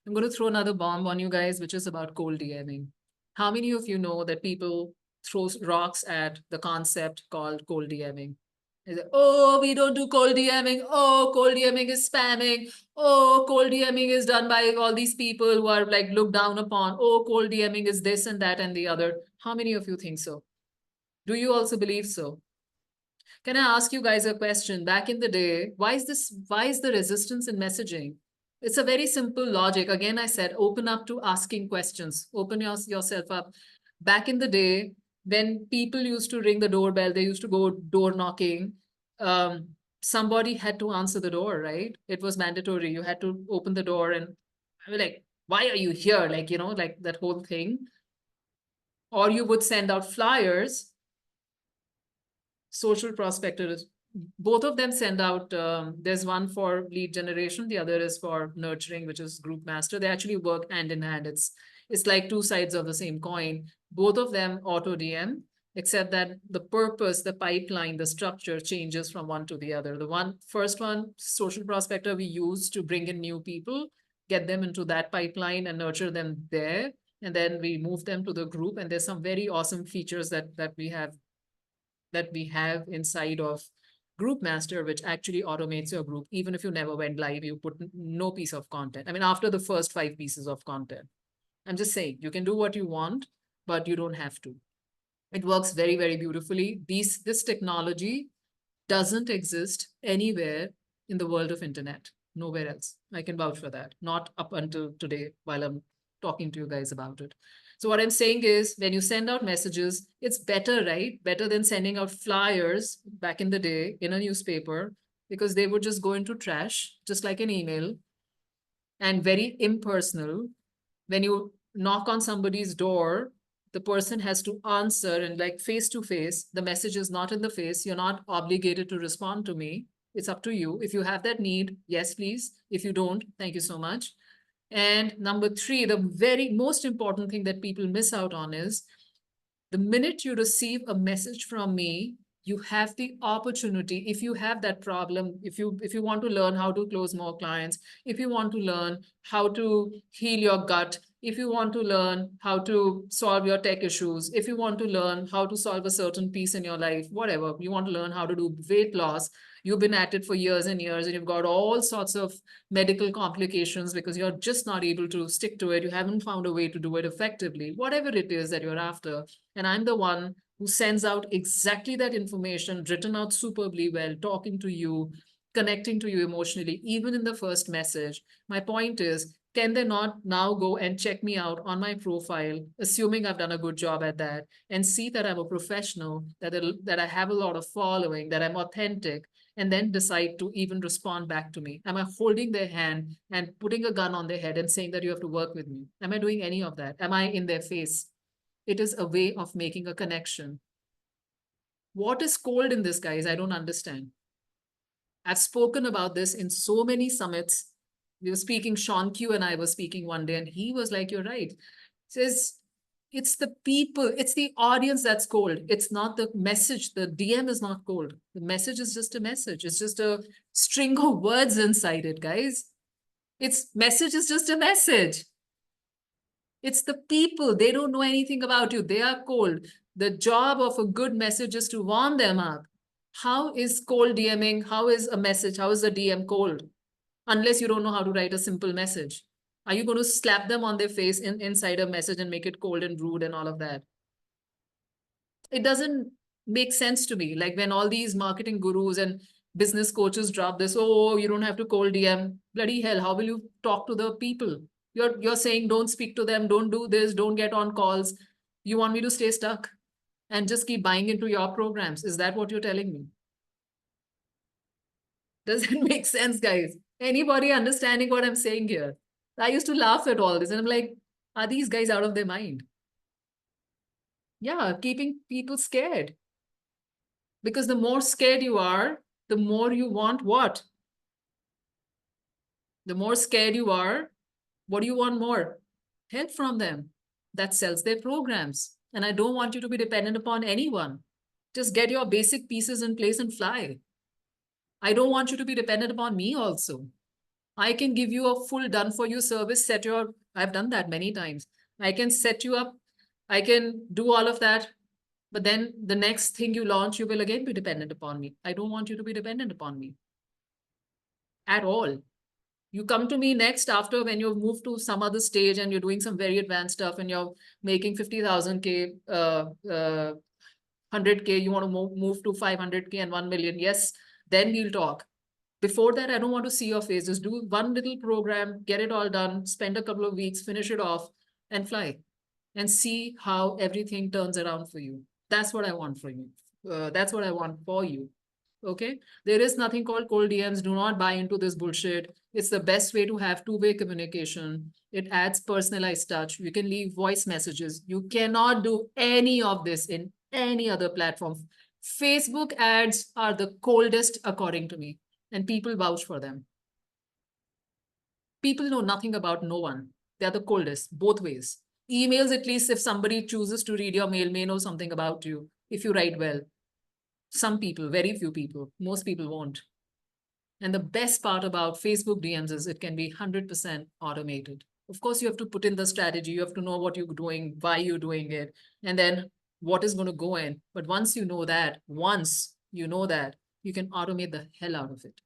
I'm going to throw another bomb on you guys, which is about cold DMing. How many of you know that people throw rocks at the concept called cold DMing? Oh, we don't do cold DMing. Oh, cold DMing is spamming. Oh, cold DMing is done by all these people who are like looked down upon. Oh, cold DMing is this and that and the other. How many of you think so? Do you also believe so? Can I ask you guys a question? Back in the day, why is the resistance in messaging? It's a very simple logic. Again, I said, open up to asking questions. Open yourself up. Back in the day, when people used to ring the doorbell, they used to go door knocking. Somebody had to answer the door, right? It was mandatory. You had to open the door and I mean, like, why are you here? Like, you know, like that whole thing. Or you would send out flyers. Social prospectors, both of them send out, there's one for lead generation, the other is for nurturing, which is Group Master. They actually work hand in hand. It's like two sides of the same coin. Both of them auto DM, except that the purpose, the pipeline, the structure changes from one to the other. The first one, social prospector, we use to bring in new people, get them into that pipeline and nurture them there. And then we move them to the group. And there's some very awesome features that we have inside of Group Master, which actually automates your group. Even if you never went live, you put no piece of content. I mean, after the first 5 pieces of content, I'm just saying you can do what you want, but you don't have to. It works very, very beautifully. This technology doesn't exist anywhere in the world of internet, nowhere else. I can vouch for that. Not up until today while I'm talking to you guys about it. So what I'm saying is when you send out messages, it's better, right? Better than sending out flyers back in the day in a newspaper, because they would just go into trash, just like an email, and very impersonal. When you knock on somebody's door, the person has to answer and like face to face. The message is not in the face. You're not obligated to respond to me. It's up to you. If you have that need, yes, please. If you don't, thank you so much. And number 3, the very most important thing that people miss out on is the minute you receive a message from me, you have the opportunity. If you have that problem, if you want to learn how to close more clients, if you want to learn how to heal your gut, if you want to learn how to solve your tech issues, if you want to learn how to solve a certain piece in your life, whatever, you want to learn how to do weight loss, you've been at it for years and years, and you've got all sorts of medical complications because you're just not able to stick to it. You haven't found a way to do it effectively, whatever it is that you're after. And I'm the one who sends out exactly that information, written out superbly well, talking to you, connecting to you emotionally, even in the first message. My point is, can they not now go and check me out on my profile, assuming I've done a good job at that, and see that I'm a professional, that I have a lot of following, that I'm authentic, and then decide to even respond back to me? Am I holding their hand and putting a gun on their head and saying that you have to work with me? Am I doing any of that? Am I in their face? It is a way of making a connection. What is cold in this, guys? I don't understand. I've spoken about this in so many summits. We were speaking, Sean Q and I were speaking one day, and he was like, you're right. He says, it's the people, it's the audience that's cold. It's not the message. The DM is not cold. The message is just a message. It's just a string of words inside it, guys. Message is just a message. It's the people. They don't know anything about you. They are cold. The job of a good message is to warm them up. How is cold DMing? How is a message? How is a DM cold? Unless you don't know how to write a simple message. Are you going to slap them on their face inside a message and make it cold and rude and all of that? It doesn't make sense to me. Like when all these marketing gurus and business coaches drop this, oh, you don't have to cold DM. Bloody hell, how will you talk to the people? You're saying don't speak to them, don't do this, don't get on calls. You want me to stay stuck and just keep buying into your programs? Is that what you're telling me? Does it make sense, guys? Anybody understanding what I'm saying here? I used to laugh at all this and I'm like, are these guys out of their mind? Yeah, keeping people scared. Because the more scared you are, the more you want what? The more scared you are, what do you want more? Help from them. That sells their programs. And I don't want you to be dependent upon anyone. Just get your basic pieces in place and fly. I don't want you to be dependent upon me also. I can give you a full done for you service, I've done that many times. I can set you up. I can do all of that. But then the next thing you launch, you will again be dependent upon me. I don't want you to be dependent upon me at all. You come to me next after when you've moved to some other stage and you're doing some very advanced stuff and you're making 50,000 K, 100K, you want to move to 500K and 1 million. Yes, then we'll talk. Before that, I don't want to see your face. Just do one little program, get it all done, spend a couple of weeks, finish it off and fly and see how everything turns around for you. That's what I want for you. That's what I want for you. Okay. There is nothing called cold DMs. Do not buy into this bullshit. It's the best way to have two-way communication. It adds personalized touch. You can leave voice messages. You cannot do any of this in any other platform. Facebook ads are the coldest according to me, and people vouch for them. People know nothing about no one. They're the coldest, both ways. Emails, at least if somebody chooses to read your mail, may know something about you if you write well. Some people, very few people, most people won't. And the best part about Facebook DMs is it can be 100% automated. Of course, you have to put in the strategy. You have to know what you're doing, why you're doing it, and then what is going to go in. But once you know that, you can automate the hell out of it.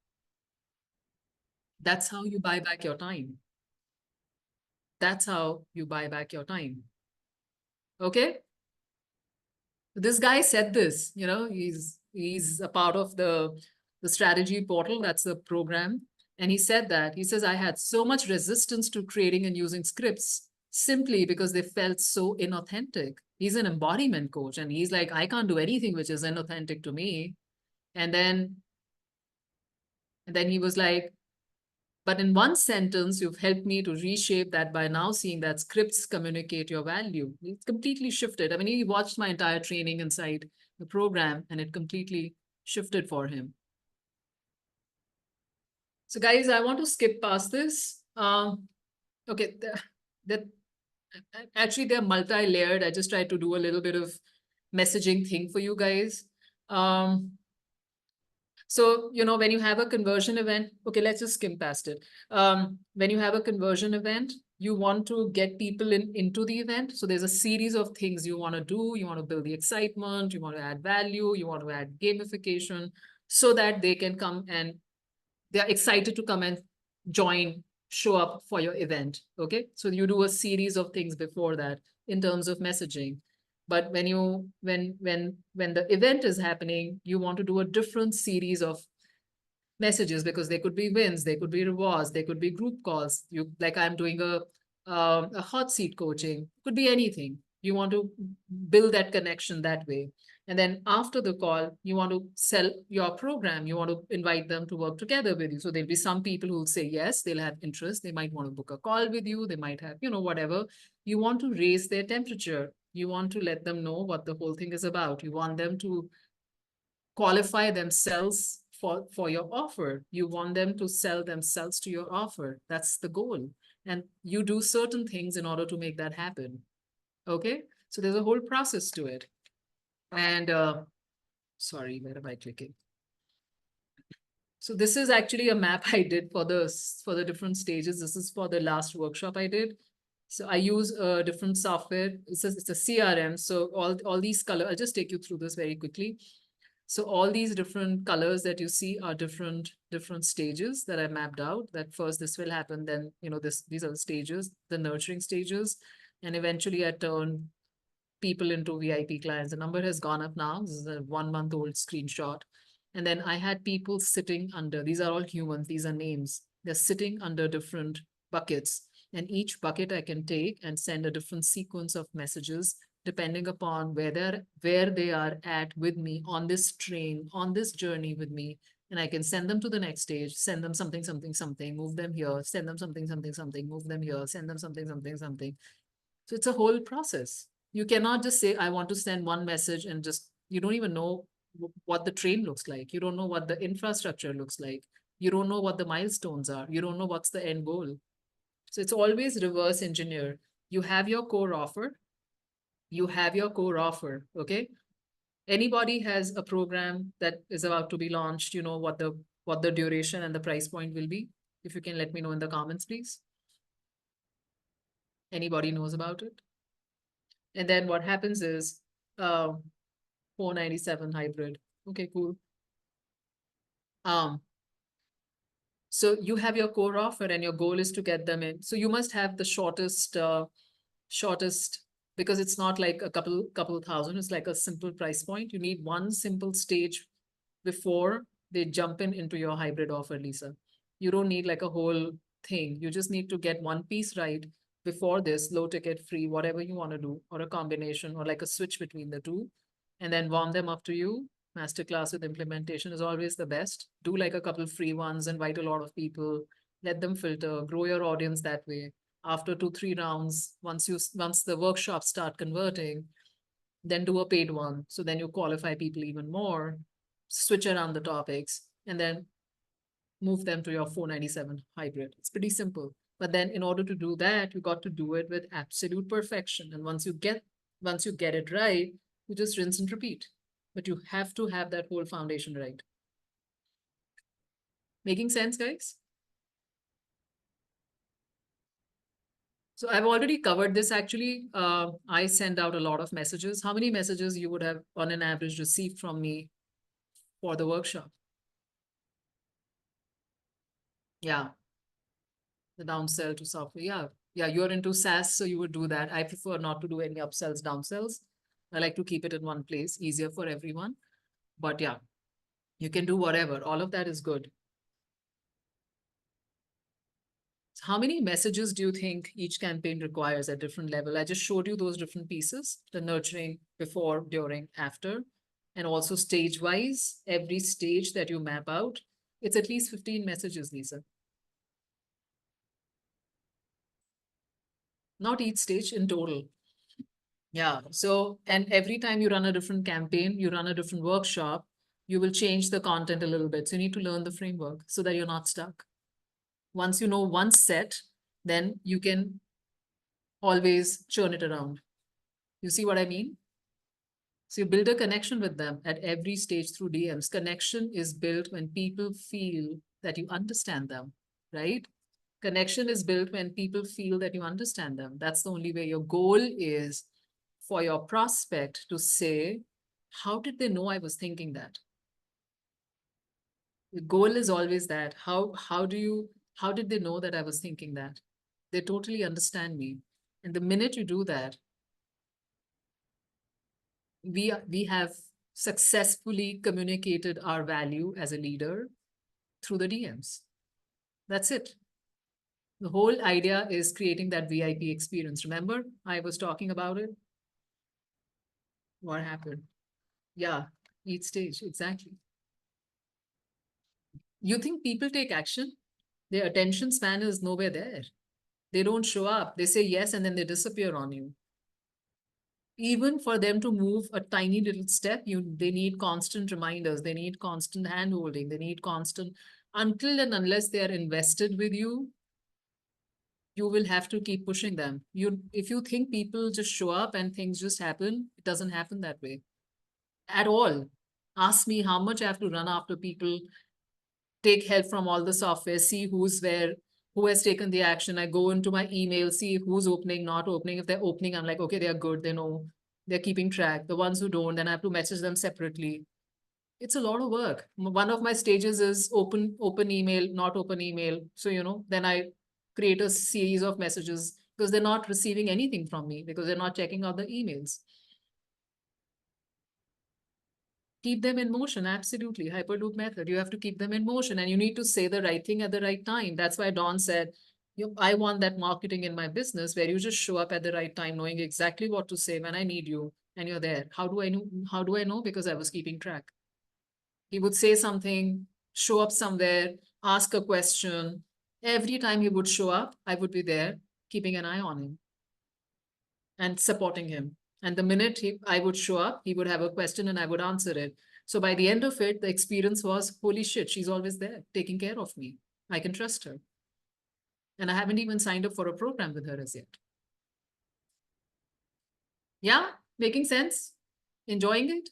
That's how you buy back your time. That's how you buy back your time. Okay? This guy said this, he's a part of the strategy portal. That's the program. And he said that, he says, I had so much resistance to creating and using scripts simply because they felt so inauthentic. He's an embodiment coach. And he's like, I can't do anything which is inauthentic to me. And then he was like, but in one sentence, you've helped me to reshape that by now seeing that scripts communicate your value. It's completely shifted. I mean, he watched my entire training inside the program and it completely shifted for him. So guys, I want to skip past this. Okay, actually they're multi-layered. I just tried to do a little bit of messaging thing for you guys. So, when you have a conversion event, okay, let's just skim past it. When you have a conversion event, you want to get people into the event. So there's a series of things you want to do. You want to build the excitement, you want to add value, you want to add gamification. so that they can come and they're excited to come and join, show up for your event. Okay. So you do a series of things before that in terms of messaging. But when the event is happening, you want to do a different series of messages, because they could be wins, they could be rewards, they could be group calls. You, like I'm doing a hot seat coaching, could be anything. You want to build that connection that way. And then after the call, you want to sell your program. You want to invite them to work together with you. So there'll be some people who will say yes, they'll have interest. They might want to book a call with you. They might have, whatever. You want to raise their temperature. You want to let them know what the whole thing is about. You want them to qualify themselves for your offer. You want them to sell themselves to your offer. That's the goal. And you do certain things in order to make that happen. Okay. So there's a whole process to it. And sorry, where am I clicking? So this is actually a map I did for the different stages. This is for the last workshop I did. So I use a different software. It's a CRM. So all these colors, I'll just take you through this very quickly. So all these different colors that you see are different stages that I mapped out. That first this will happen, then these are the stages, the nurturing stages, and eventually I turn people into VIP clients. The number has gone up now. This is a 1-month-old screenshot. And then I had people sitting under, these are all humans, these are names. They're sitting under different buckets. And each bucket I can take and send a different sequence of messages depending upon where they are at with me on this train, on this journey with me. And I can send them to the next stage, send them something, something, something, move them here, send them something, something, something, move them here, send them something, something, something. So it's a whole process. You cannot just say, I want to send one message and just, you don't even know what the train looks like. You don't know what the infrastructure looks like. You don't know what the milestones are. You don't know what's the end goal. So it's always reverse engineer. You have your core offer. You have your core offer. Okay. Anybody has a program that is about to be launched, you know what the duration and the price point will be? If you can let me know in the comments, please. Anybody knows about it? And then what happens is 497 hybrid. Okay, cool. So you have your core offer and your goal is to get them in. So you must have the shortest, because it's not like a couple thousand, it's like a simple price point. You need one simple stage before they jump into your hybrid offer, Lisa. You don't need like a whole thing. You just need to get one piece right before this, low ticket, free, whatever you want to do, or a combination, or like a switch between the two, and then warm them up to you. Masterclass with implementation is always the best. Do like a couple free ones, invite a lot of people, let them filter, grow your audience that way. After 2-3 rounds, once the workshops start converting, then do a paid one. So then you qualify people even more, switch around the topics, and then move them to your 497 hybrid. It's pretty simple. But then in order to do that, you got to do it with absolute perfection. And once you get it right, you just rinse and repeat. But you have to have that whole foundation right. Making sense, guys? So I've already covered this. Actually, I send out a lot of messages. How many messages you would have on an average received from me for the workshop? Yeah. The downsell to software. Yeah, you're into SaaS, so you would do that. I prefer not to do any upsells, downsells. I like to keep it in one place, easier for everyone. But yeah, you can do whatever. All of that is good. So how many messages do you think each campaign requires at different level? I just showed you those different pieces, the nurturing before, during, after, and also stage-wise, every stage that you map out, it's at least 15 messages, Lisa. Not each stage, in total. Yeah. So, and every time you run a different campaign, you run a different workshop, you will change the content a little bit. So you need to learn the framework so that you're not stuck. Once you know one set, then you can always churn it around. You see what I mean? So you build a connection with them at every stage through DMs. Connection is built when people feel that you understand them, right? Connection is built when people feel that you understand them. That's the only way. Your goal is for your prospect to say, how did they know I was thinking that? The goal is always that. How did they know that I was thinking that? They totally understand me. And the minute you do that, we have successfully communicated our value as a leader through the DMs. That's it. The whole idea is creating that VIP experience. Remember, I was talking about it. What happened? Yeah, each stage, exactly. You think people take action? Their attention span is nowhere there. They don't show up. They say yes, and then they disappear on you. Even for them to move a tiny little step, they need constant reminders. They need constant hand-holding. They need constant, until and unless they are invested with you, you will have to keep pushing them. If you think people just show up and things just happen, it doesn't happen that way at all. Ask me how much I have to run after people, take help from all the software, see who's where, who has taken the action. I go into my email, see who's opening, not opening. If they're opening, I'm like, okay, they're good. They know, they're keeping track. The ones who don't, then I have to message them separately. It's a lot of work. One of my stages is open email, not open email. So, then I create a series of messages because they're not receiving anything from me because they're not checking out the emails. Keep them in motion. Absolutely. Hyperloop method. You have to keep them in motion and you need to say the right thing at the right time. That's why Dawn said, I want that marketing in my business where you just show up at the right time, knowing exactly what to say when I need you and you're there. How do I know? How do I know? Because I was keeping track. He would say something, show up somewhere, ask a question. Every time he would show up, I would be there, keeping an eye on him and supporting him. And the minute I would show up, he would have a question and I would answer it. So by the end of it, the experience was, holy shit, she's always there, taking care of me. I can trust her. And I haven't even signed up for a program with her as yet. Yeah, making sense? Enjoying it?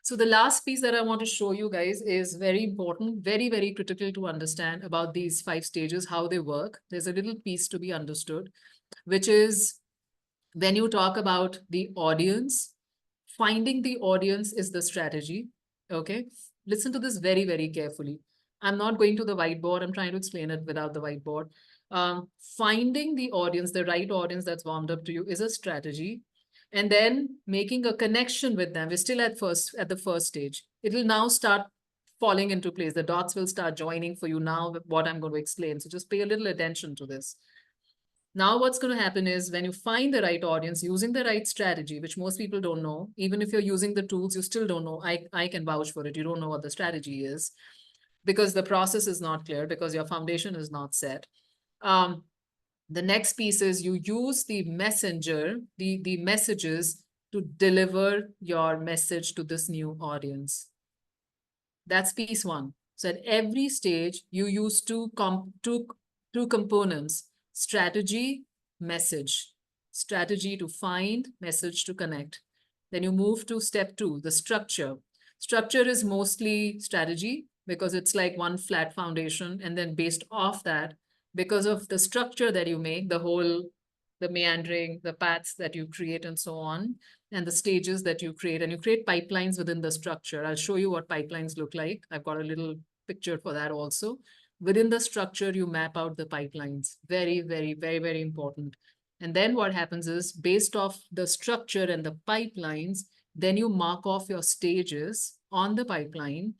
So the last piece that I want to show you guys is very important, very, very critical to understand about these 5 stages, how they work. There's a little piece to be understood, which is when you talk about the audience, finding the audience is the strategy. Okay. Listen to this very, very carefully. I'm not going to the whiteboard. I'm trying to explain it without the whiteboard. Finding the audience, the right audience that's warmed up to you is a strategy. And then making a connection with them. We're still at the first stage. It will now start falling into place. The dots will start joining for you now with what I'm going to explain. So just pay a little attention to this. Now what's going to happen is when you find the right audience using the right strategy, which most people don't know, even if you're using the tools, you still don't know. I can vouch for it. You don't know what the strategy is because the process is not clear, because your foundation is not set. The next piece is you use the messenger, the messages to deliver your message to this new audience. That's piece 1. So at every stage, you use two components: strategy, message. Strategy to find, message to connect. Then you move to step 2, the structure. Structure is mostly strategy because it's like one flat foundation. And then based off that, because of the structure that you make, the meandering, the paths that you create and so on, and the stages that you create, and you create pipelines within the structure. I'll show you what pipelines look like. I've got a little picture for that also. Within the structure, you map out the pipelines. Very, very, very, very important. And then what happens is based off the structure and the pipelines, then you mark off your stages on the pipeline.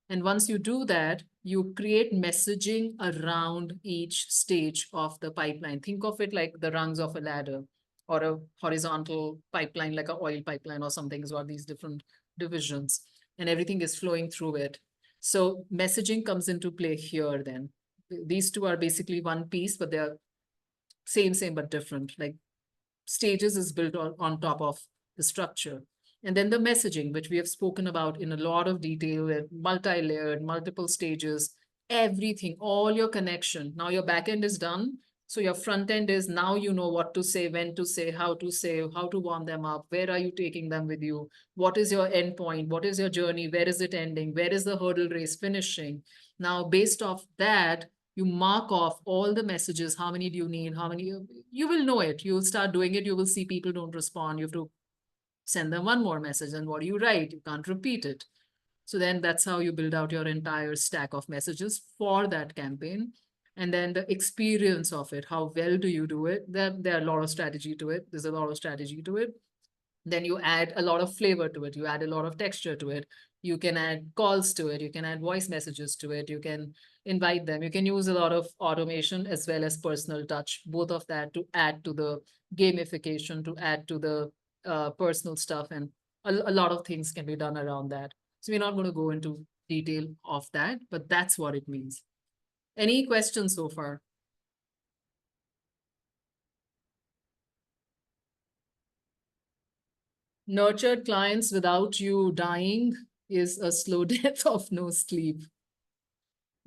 And once you do that, you create messaging around each stage of the pipeline. Think of it like the rungs of a ladder or a horizontal pipeline, like an oil pipeline or something, is what these different divisions, and everything is flowing through it. So messaging comes into play here then. These two are basically one piece, but they're same, but different. Like stages is built on top of the structure. And then the messaging, which we have spoken about in a lot of detail, multi-layered, multiple stages, everything, all your connection. Now your back end is done. So your front end is now you know what to say, when to say, how to warm them up. Where are you taking them with you? What is your end point? What is your journey? Where is it ending? Where is the hurdle race finishing? Now, based off that, you mark off all the messages. How many do you need? How many? You will know it. You will start doing it. You will see people don't respond. You have to Send them one more message. And what do you write? You can't repeat it. So then that's how you build out your entire stack of messages for that campaign. And then the experience of it, how well do you do it? There are a lot of strategy to it. There's a lot of strategy to it. Then you add a lot of flavor to it. You add a lot of texture to it. You can add calls to it. You can add voice messages to it. You can invite them. You can use a lot of automation as well as personal touch, both of that to add to the gamification, to add to the personal stuff. And a lot of things can be done around that. So we're not going to go into detail of that, but that's what it means. Any questions so far? Nurtured clients without you dying is a slow death of no sleep.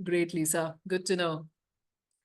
Great, Lisa. Good to know.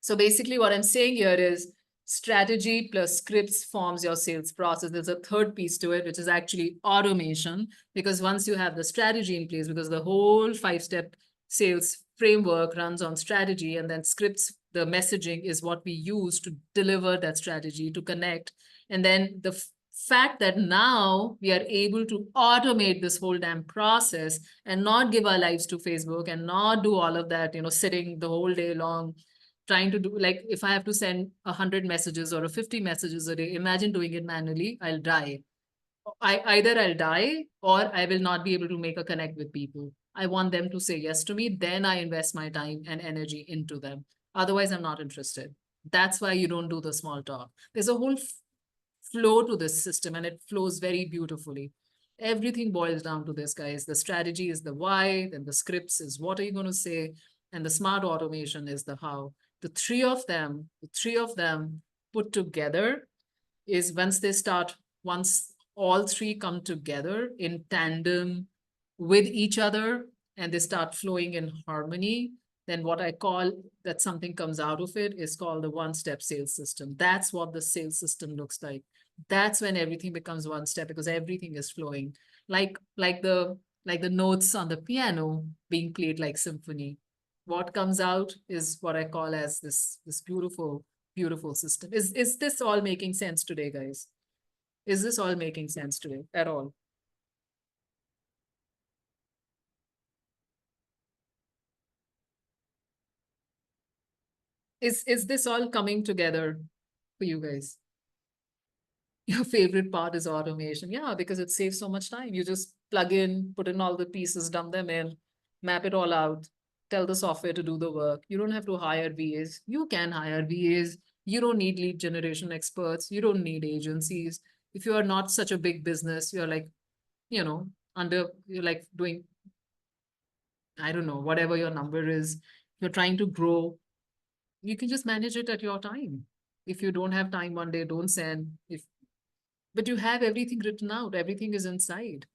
So basically what I'm saying here is strategy plus scripts forms your sales process. There's a third piece to it, which is actually automation, because once you have the strategy in place, because the whole 5-step sales framework runs on strategy, and then scripts, the messaging is what we use to deliver that strategy, to connect. And then the fact that now we are able to automate this whole damn process and not give our lives to Facebook and not do all of that, sitting the whole day long, trying to do, like, if I have to send 100 messages or 50 messages a day, imagine doing it manually, I'll die. Either I'll die or I will not be able to make a connect with people. I want them to say yes to me, then I invest my time and energy into them. Otherwise, I'm not interested. That's why you don't do the small talk. There's a whole flow to this system and it flows very beautifully. Everything boils down to this, guys. The strategy is the why, then the scripts is what are you going to say, and the smart automation is the how. The three of them put together is once all three come together in tandem with each other and they start flowing in harmony, then what I call that something comes out of it is called the one-step sales system. That's what the sales system looks like. That's when everything becomes one step, because everything is flowing like the notes on the piano being played like symphony. What comes out is what I call as this beautiful, beautiful system. Is this all making sense today, guys? Is this all making sense today at all? Is this all coming together for you guys? Your favorite part is automation. Yeah, because it saves so much time. You just plug in, put in all the pieces, dump them in, map it all out, tell the software to do the work. You don't have to hire VAs. You can hire VAs. You don't need lead generation experts. You don't need agencies. If you are not such a big business, you're like, you're like doing, I don't know, whatever your number is, you're trying to grow, you can just manage it at your time. If you don't have time one day, don't send. But you have everything written out, everything is inside.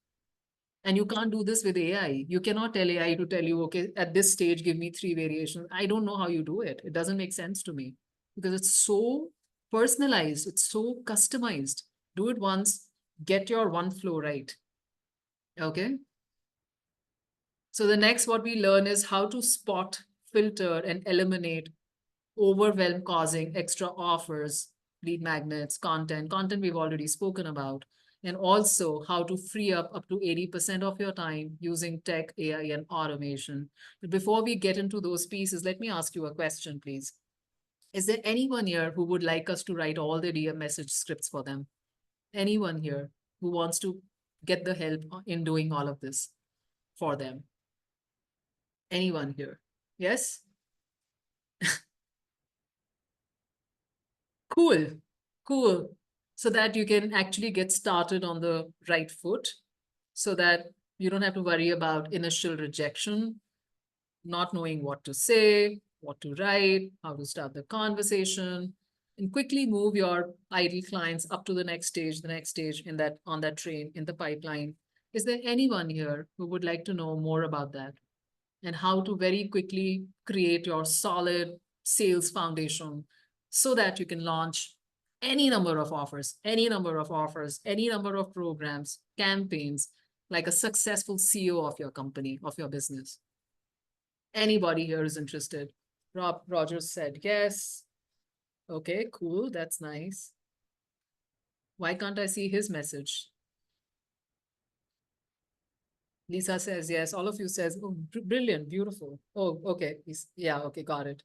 And you can't do this with AI. You cannot tell AI to tell you, okay, at this stage, give me 3 variations. I don't know how you do it. It doesn't make sense to me because it's so personalized. It's so customized. Do it once, get your one flow right. Okay. So the next what we learn is how to spot, filter, and eliminate overwhelm causing extra offers, lead magnets, content we've already spoken about, and also how to free up to 80% of your time using tech, AI, and automation. But before we get into those pieces, let me ask you a question, please. Is there anyone here who would like us to write all the DM message scripts for them? Anyone here who wants to get the help in doing all of this for them? Anyone here? Yes? Cool, cool. So that you can actually get started on the right foot so that you don't have to worry about initial rejection, not knowing what to say, what to write, how to start the conversation, and quickly move your ideal clients up to the next stage in that, on that train, in the pipeline. Is there anyone here who would like to know more about that and how to very quickly create your solid sales foundation so that you can launch any number of offers, any number of programs, campaigns, like a successful CEO of your company, of your business? Anybody here is interested? Rob Rogers said yes. Okay, cool. That's nice. Why can't I see his message? Lisa says yes. All of you says, oh, brilliant, beautiful. Oh, okay. Yeah, okay, got it.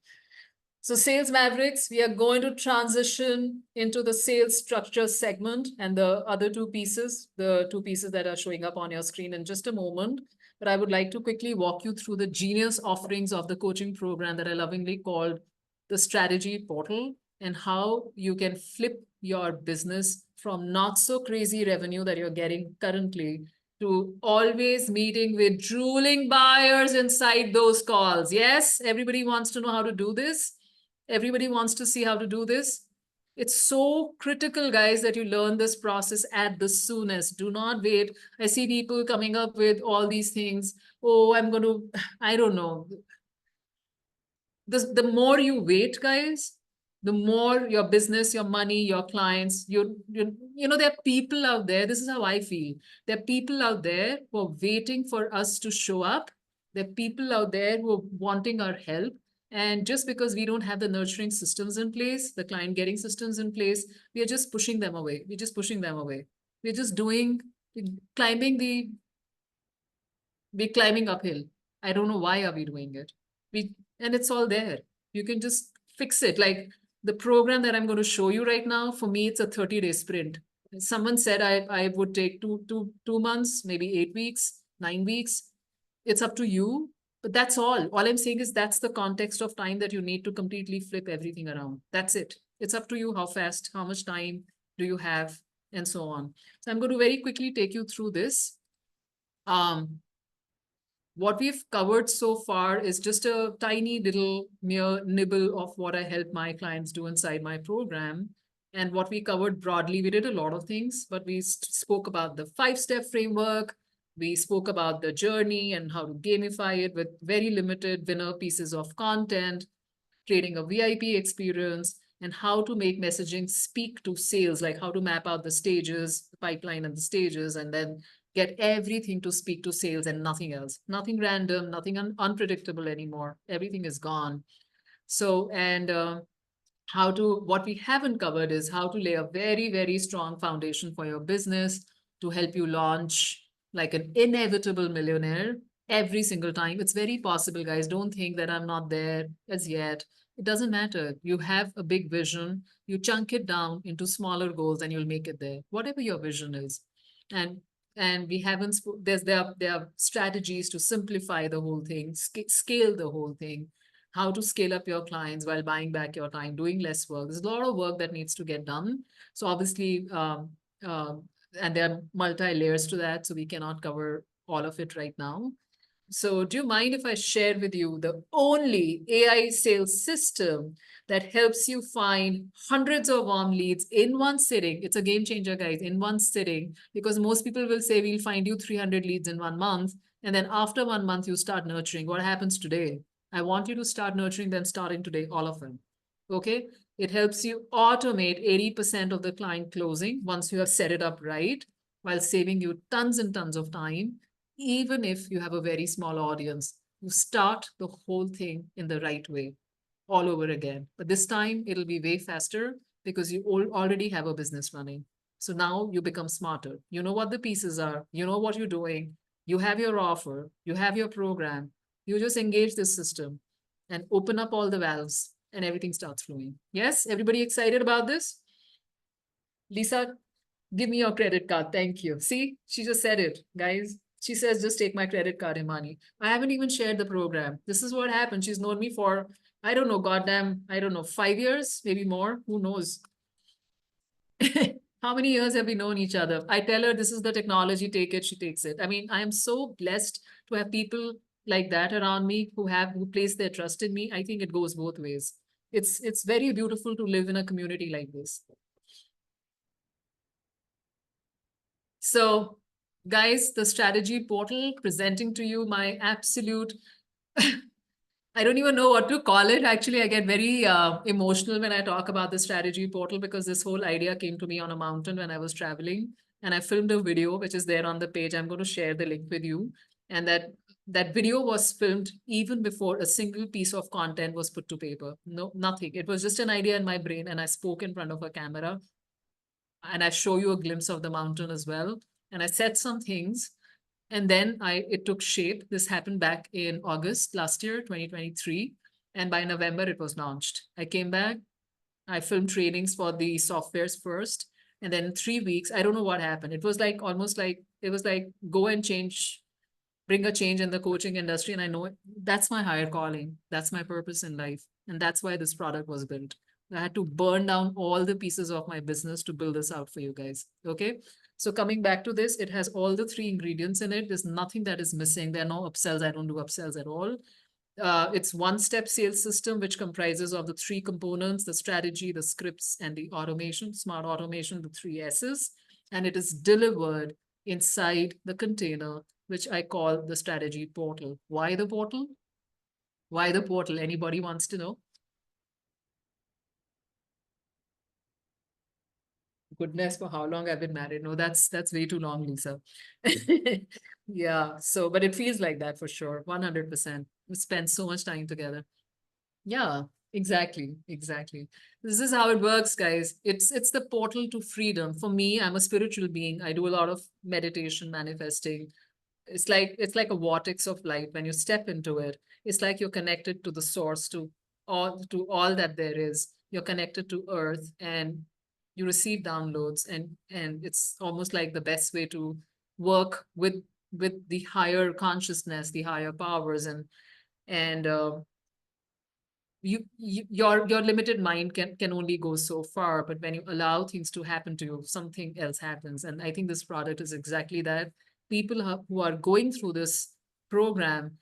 So Sales Mavericks, we are going to transition into the sales structure segment and the other two pieces that are showing up on your screen in just a moment. But I would like to quickly walk you through the genius offerings of the coaching program that I lovingly called the Strategy Portal, and how you can flip your business from not so crazy revenue that you're getting currently to always meeting with drooling buyers inside those calls. Yes, everybody wants to know how to do this. Everybody wants to see how to do this. It's so critical, guys, that you learn this process at the soonest. Do not wait. I see people coming up with all these things. Oh, I'm going to, I don't know. The more you wait, guys, the more your business, your money, your clients, you know, there are people out there. This is how I feel. There are people out there who are waiting for us to show up. There are people out there who are wanting our help. And just because we don't have the nurturing systems in place, the client getting systems in place, we are just pushing them away. We're just pushing them away. We're just we're climbing uphill. I don't know why are we doing it. And it's all there. You can just fix it. Like the program that I'm going to show you right now, for me, it's a 30-day sprint. Someone said I would take two months, maybe 8 weeks, 9 weeks. It's up to you. But that's all. All I'm saying is that's the context of time that you need to completely flip everything around. That's it. It's up to you how fast, how much time do you have, and so on. So I'm going to very quickly take you through this. What we've covered so far is just a tiny little mere nibble of what I help my clients do inside my program. And what we covered broadly, we did a lot of things, but we spoke about the 5-step framework. We spoke about the journey and how to gamify it with very limited winner pieces of content, creating a VIP experience, and how to make messaging speak to sales, like how to map out the stages, the pipeline and the stages, and then get everything to speak to sales and nothing else. Nothing random, nothing unpredictable anymore. Everything is gone. So, and what we haven't covered is how to lay a very, very strong foundation for your business to help you launch like an inevitable millionaire every single time. It's very possible, guys. Don't think that I'm not there as yet. It doesn't matter. You have a big vision, you chunk it down into smaller goals and you'll make it there, whatever your vision is. And we haven't, there are strategies to simplify the whole thing, scale the whole thing, how to scale up your clients while buying back your time, doing less work. There's a lot of work that needs to get done. So obviously, and there are multi-layers to that, so we cannot cover all of it right now. So do you mind if I share with you the only AI sales system that helps you find hundreds of warm leads in one sitting? It's a game changer, guys, in one sitting, because most people will say, we'll find you 300 leads in 1 month. And then after 1 month, you start nurturing. What happens today? I want you to start nurturing them starting today, all of them. Okay. It helps you automate 80% of the client closing once you have set it up right, while saving you tons and tons of time. Even if you have a very small audience, you start the whole thing in the right way all over again. But this time it'll be way faster because you already have a business running. So now you become smarter. You know what the pieces are. You know what you're doing. You have your offer. You have your program. You just engage this system and open up all the valves and everything starts flowing. Yes, everybody excited about this? Lisa, give me your credit card. Thank you. See, she just said it, guys. She says, just take my credit card, Imani. I haven't even shared the program. This is what happened. She's known me for, I don't know, 5 years, maybe more. Who knows? How many years have we known each other? I tell her, this is the technology, take it, she takes it. I mean, I am so blessed to have people like that around me who place their trust in me. I think it goes both ways. It's very beautiful to live in a community like this. So, guys, the strategy portal, presenting to you my absolute, I don't even know what to call it. Actually, I get very emotional when I talk about the strategy portal, because this whole idea came to me on a mountain when I was traveling, and I filmed a video, which is there on the page. I'm going to share the link with you. And that video was filmed even before a single piece of content was put to paper. No, nothing. It was just an idea in my brain, and I spoke in front of a camera. And I show you a glimpse of the mountain as well. And I said some things And then it took shape. This happened back in August last year, 2023. And by November, it was launched. I came back, I filmed trainings for the softwares first. And then in 3 weeks, I don't know what happened. It was like almost like, it was like, go and change, bring a change in the coaching industry. And I know that's my higher calling. That's my purpose in life. And that's why this product was built. I had to burn down all the pieces of my business to build this out for you guys. Okay. So coming back to this, it has all the 3 ingredients in it. There's nothing that is missing. There are no upsells. I don't do upsells at all. It's one-step sales system, which comprises of the 3 components, the strategy, the scripts, and the automation, smart automation, the 3 S's. And it is delivered inside the container, which I call the strategy portal. Why the portal? Why the portal? Anybody wants to know? Goodness, for how long I've been married. No, that's way too long, Lisa. Yeah, so, but it feels like that for sure. 100%. We spend so much time together. Yeah, exactly. This is how it works, guys. It's the portal to freedom. For me, I'm a spiritual being. I do a lot of meditation, manifesting. It's like a vortex of light. When you step into it, it's like you're connected to the source, to all that there is. You're connected to earth, and you receive downloads, and it's almost like the best way to work with the higher consciousness, the higher powers, and your limited mind can only go so far, but when you allow things to happen to you, something else happens. And I think this product is exactly that. People who are going through this program,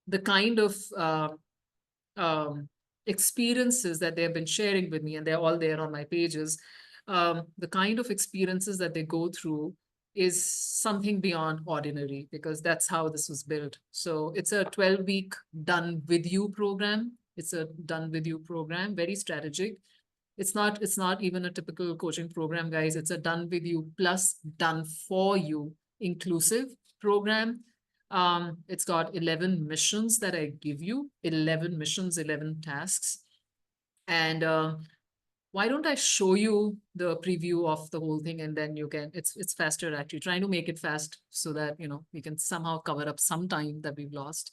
the kind of experiences that they've been sharing with me, and they're all there on my pages, the kind of experiences that they go through is something beyond ordinary, because that's how this was built. So it's a 12-week done with you program. It's a done with you program, very strategic. It's not even a typical coaching program, guys. It's a done with you plus done for you inclusive program. It's got 11 missions that I give you, 11 missions, 11 tasks. And why don't I show you the preview of the whole thing, and then you can, it's faster actually, trying to make it fast so that, you know, we can somehow cover up some time that we've lost.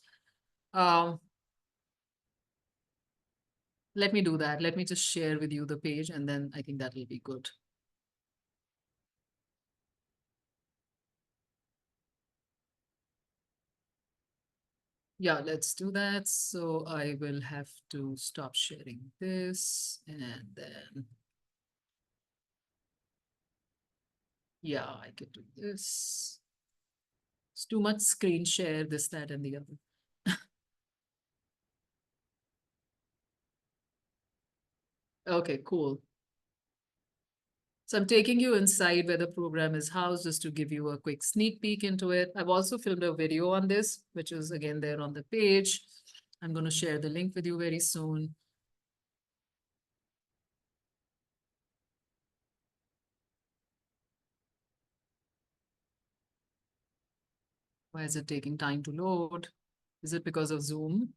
Let me do that. Let me just share with you the page, and then I think that will be good. Yeah, let's do that. So I will have to stop sharing this, and then, yeah, I could do this. It's too much screen share, this, that, and the other. Okay, cool. So I'm taking you inside where the program is housed, just to give you a quick sneak peek into it. I've also filmed a video on this, which is again there on the page. I'm going to share the link with you very soon. Why is it taking time to load? Is it because of Zoom?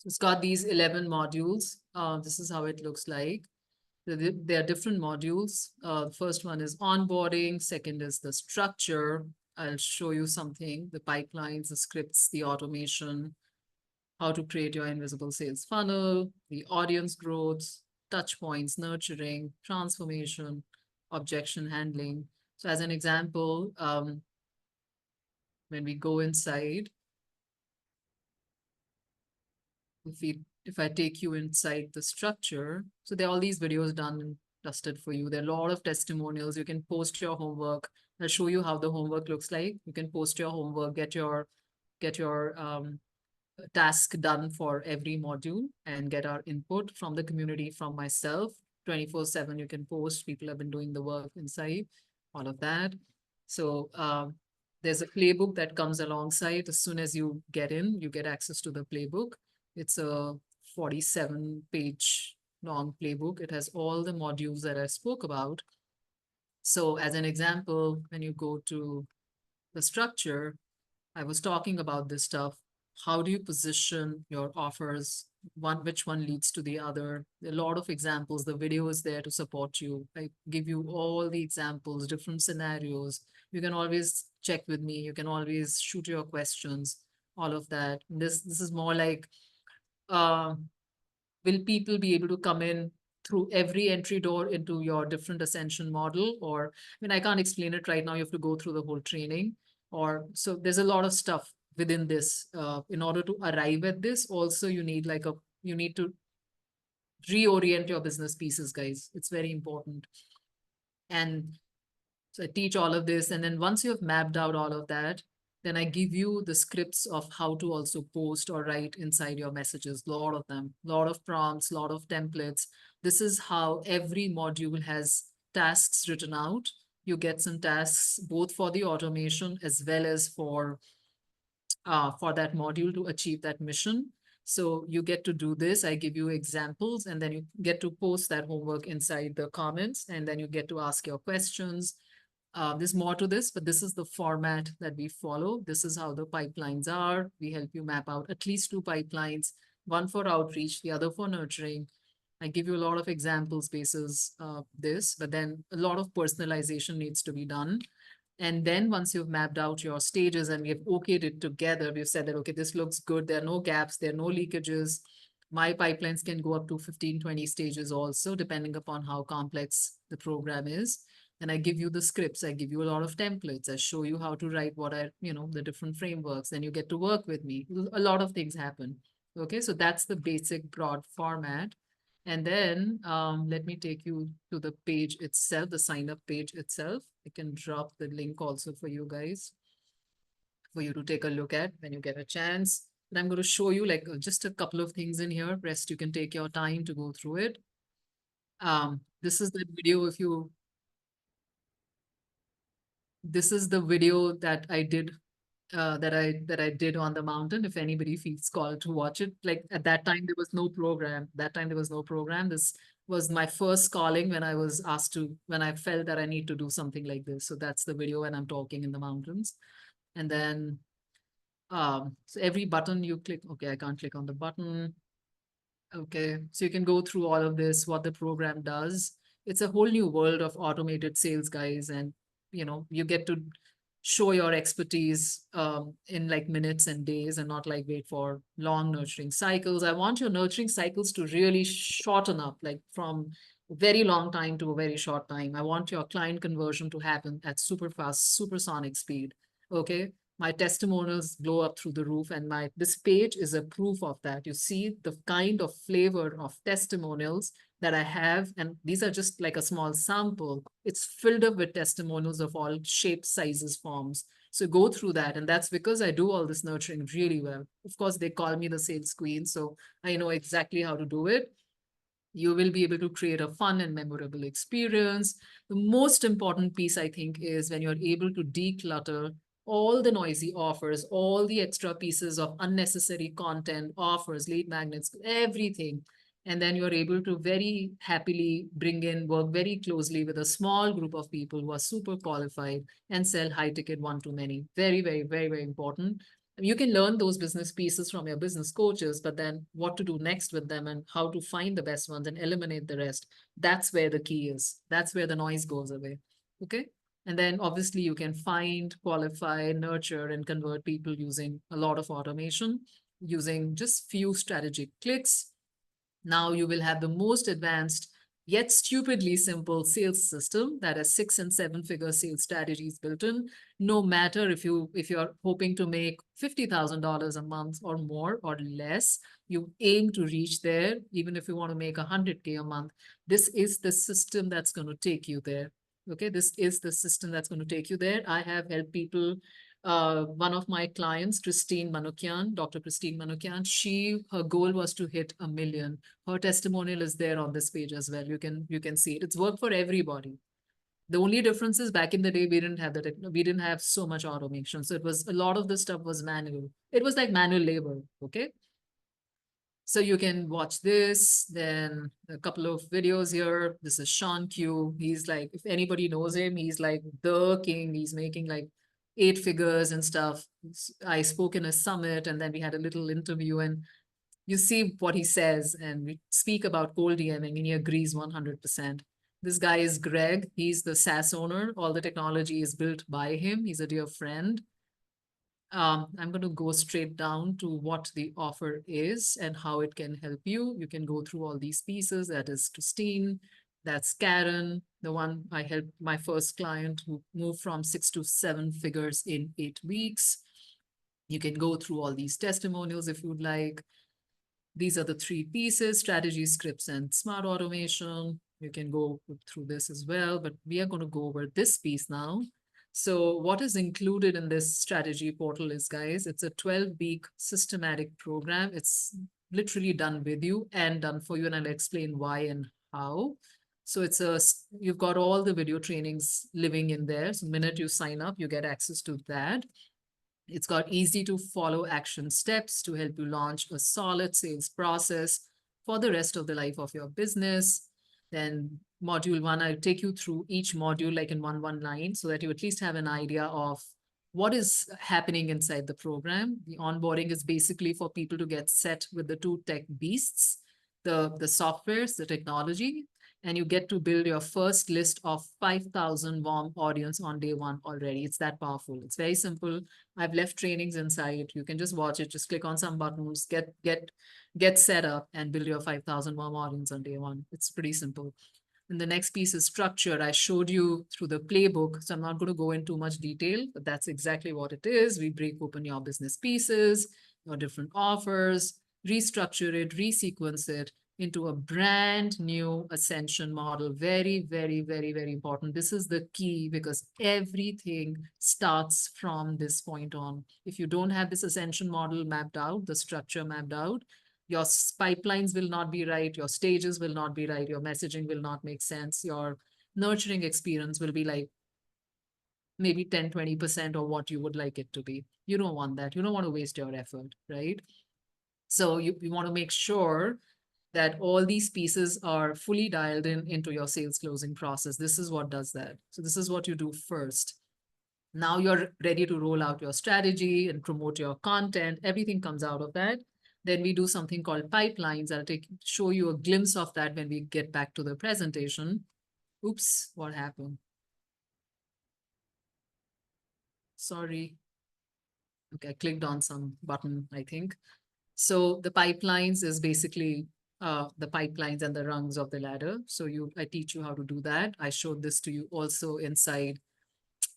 So it's got these 11 modules. This is how it looks like. There are different modules. First one is onboarding. Second is the structure. I'll show you something, the pipelines, the scripts, the automation, how to create your invisible sales funnel, the audience growth, touch points, nurturing, transformation, objection handling. So as an example, when we go inside, if I take you inside the structure, so there are all these videos done and dusted for you. There are a lot of testimonials. You can post your homework. I'll show you how the homework looks like. You can post your homework, get your task done for every module, and get our input from the community, from myself. 24/7 you can post. People have been doing the work inside, all of that. So there's a playbook that comes alongside. As soon as you get in, you get access to the playbook. It's a 47-page long playbook. It has all the modules that I spoke about. So as an example, when you go to the structure, I was talking about this stuff. how do you position your offers? Which one leads to the other? A lot of examples. The video is there to support you. I give you all the examples, different scenarios. You can always check with me. You can always shoot your questions, all of that. This is more like, will people be able to come in through every entry door into your different ascension model? Or, I mean, I can't explain it right now. You have to go through the whole training. Or so there's a lot of stuff within this. In order to arrive at this, also you need you need to reorient your business pieces, guys. It's very important. And so I teach all of this. And then once you have mapped out all of that, then I give you the scripts of how to also post or write inside your messages, a lot of them, a lot of prompts, a lot of templates. This is how every module has tasks written out. You get some tasks both for the automation as well as for that module to achieve that mission. So you get to do this. I give you examples, and then you get to post that homework inside the comments, and then you get to ask your questions. There's more to this, but this is the format that we follow. This is how the pipelines are. We help you map out at least 2 pipelines, one for outreach, the other for nurturing. I give you a lot of examples basis this, but then a lot of personalization needs to be done. And then once you've mapped out your stages and we've okayed it together, we've said that, okay, this looks good. There are no gaps, there are no leakages. My pipelines can go up to 15, 20 stages also, depending upon how complex the program is. And I give you the scripts, I give you a lot of templates. I show you how to write the different frameworks. Then you get to work with me. A lot of things happen. Okay, so that's the basic broad format. And then let me take you to the page itself, the sign up page itself. I can drop the link also for you guys, for you to take a look at when you get a chance. And I'm going to show you like just a couple of things in here. Rest, you can take your time to go through it. This is the video this is the video that I did that I did on the mountain. If anybody feels called to watch it, like at that time there was no program. This was my first calling when I was asked to, when I felt that I need to do something like this. So that's the video when I'm talking in the mountains. And then so every button you click, okay, I can't click on the button. Okay, so you can go through all of this, what the program does. It's a whole new world of automated sales, guys, and you get to show your expertise in like minutes and days, and not like wait for long nurturing cycles. I want your nurturing cycles to really shorten up, like from a very long time to a very short time. I want your client conversion to happen at super fast, supersonic speed. Okay, my testimonials blow up through the roof, and this page is a proof of that. You see the kind of flavor of testimonials that I have, and these are just like a small sample. It's filled up with testimonials of all shapes, sizes, forms. So go through that, and that's because I do all this nurturing really well. Of course, they call me the sales queen, so I know exactly how to do it. You will be able to create a fun and memorable experience. The most important piece, I think, is when you're able to declutter all the noisy offers, all the extra pieces of unnecessary content, offers, lead magnets, everything. And then you're able to very happily work very closely with a small group of people who are super qualified and sell high ticket one-to-many. Very, very, very, very important. You can learn those business pieces from your business coaches, but then what to do next with them and how to find the best ones and eliminate the rest. That's where the key is. That's where the noise goes away. Okay. And then obviously you can find, qualify, nurture, and convert people using a lot of automation, using just few strategic clicks. Now you will have the most advanced yet stupidly simple sales system that has 6- and 7-figure sales strategies built in. No matter if you're hoping to make $50,000 a month or more or less, you aim to reach there. Even if you want to make $100K a month, this is the system that's going to take you there. Okay, this is the system that's going to take you there. I have helped people. One of my clients, Christine Manukian, Dr. Christine Manukian, her goal was to hit 1 million. Her testimonial is there on this page as well. You can see it. It's work for everybody. The only difference is back in the day, we didn't have so much automation. So a lot of the stuff was manual. It was like manual labor. Okay. So you can watch this, then a couple of videos here. This is Sean Q. He's like, if anybody knows him, he's like the king. He's making like 8 figures and stuff. I spoke in a summit and then we had a little interview, and you see what he says, and we speak about cold DMing and he agrees 100%. This guy is Greg. He's the SaaS owner. All the technology is built by him. He's a dear friend. I'm going to go straight down to what the offer is and how it can help you. You can go through all these pieces. That is Christine. That's Karen, the one I helped my first client who moved from 6 to 7 figures in 8 weeks. You can go through all these testimonials if you'd like. These are the 3 pieces: strategy, scripts, and smart automation. You can go through this as well, but we are going to go over this piece now. So what is included in this strategy portal is, guys, it's a 12-week systematic program. It's literally done with you and done for you, and I'll explain why and how. So you've got all the video trainings living in there. So the minute you sign up, you get access to that. It's got easy to follow action steps to help you launch a solid sales process for the rest of the life of your business. Then module 1, I'll take you through each module like in one line so that you at least have an idea of what is happening inside the program. The onboarding is basically for people to get set with the 2 tech beasts, the softwares, the technology, and you get to build your first list of 5,000 warm audience on day 1 already. It's that powerful. It's very simple. I've left trainings inside. You can just watch it, just click on some buttons, get set up and build your 5,000 warm audience on day 1. It's pretty simple. And the next piece is structure. I showed you through the playbook, so I'm not going to go into much detail, but that's exactly what it is. We break open your business pieces, your different offers, restructure it, resequence it into a brand new ascension model. Very, very, very, very important. This is the key because everything starts from this point on. If you don't have this ascension model mapped out, the structure mapped out, your pipelines will not be right, your stages will not be right, your messaging will not make sense, your nurturing experience will be like maybe 10, 20% of what you would like it to be. You don't want that. You don't want to waste your effort, right? So you want to make sure that all these pieces are fully dialed into your sales closing process. This is what does that. So this is what you do first. Now you're ready to roll out your strategy and promote your content. Everything comes out of that. Then we do something called pipelines. I'll show you a glimpse of that when we get back to the presentation. Oops, what happened? Sorry. Okay, I clicked on some button, I think. So the pipelines is basically the pipelines and the rungs of the ladder. So I teach you how to do that. I showed this to you also inside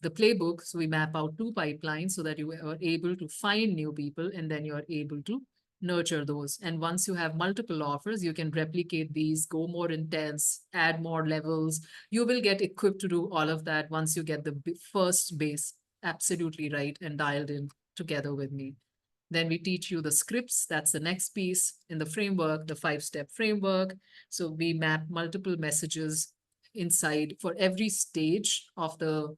the playbook. So we map out 2 pipelines so that you are able to find new people and then you are able to nurture those. And once you have multiple offers, you can replicate these, go more intense, add more levels. You will get equipped to do all of that once you get the first base absolutely right and dialed in together with me. Then we teach you the scripts. That's the next piece in the framework, the 5-step framework. So we map multiple messages inside for every stage of the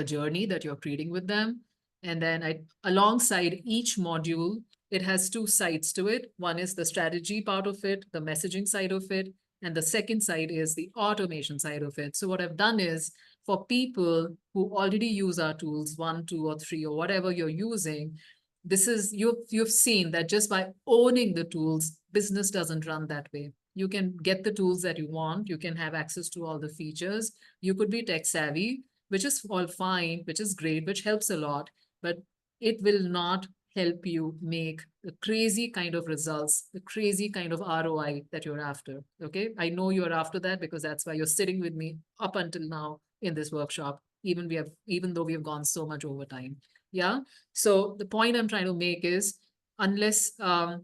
journey that you're creating with them. And then alongside each module, it has 2 sides to it. One is the strategy part of it, the messaging side of it, and the second side is the automation side of it. So what I've done is for people who already use our tools, 1, 2, or 3, or whatever you're using, this is, you've seen that just by owning the tools, business doesn't run that way. You can get the tools that you want. You can have access to all the features. You could be tech savvy, which is all fine, which is great, which helps a lot, but it will not help you make the crazy kind of results, the crazy kind of ROI that you're after, okay? I know you're after that because that's why you're sitting with me up until now in this workshop, even though we have gone so much over time. Yeah. So the point I'm trying to make is unless you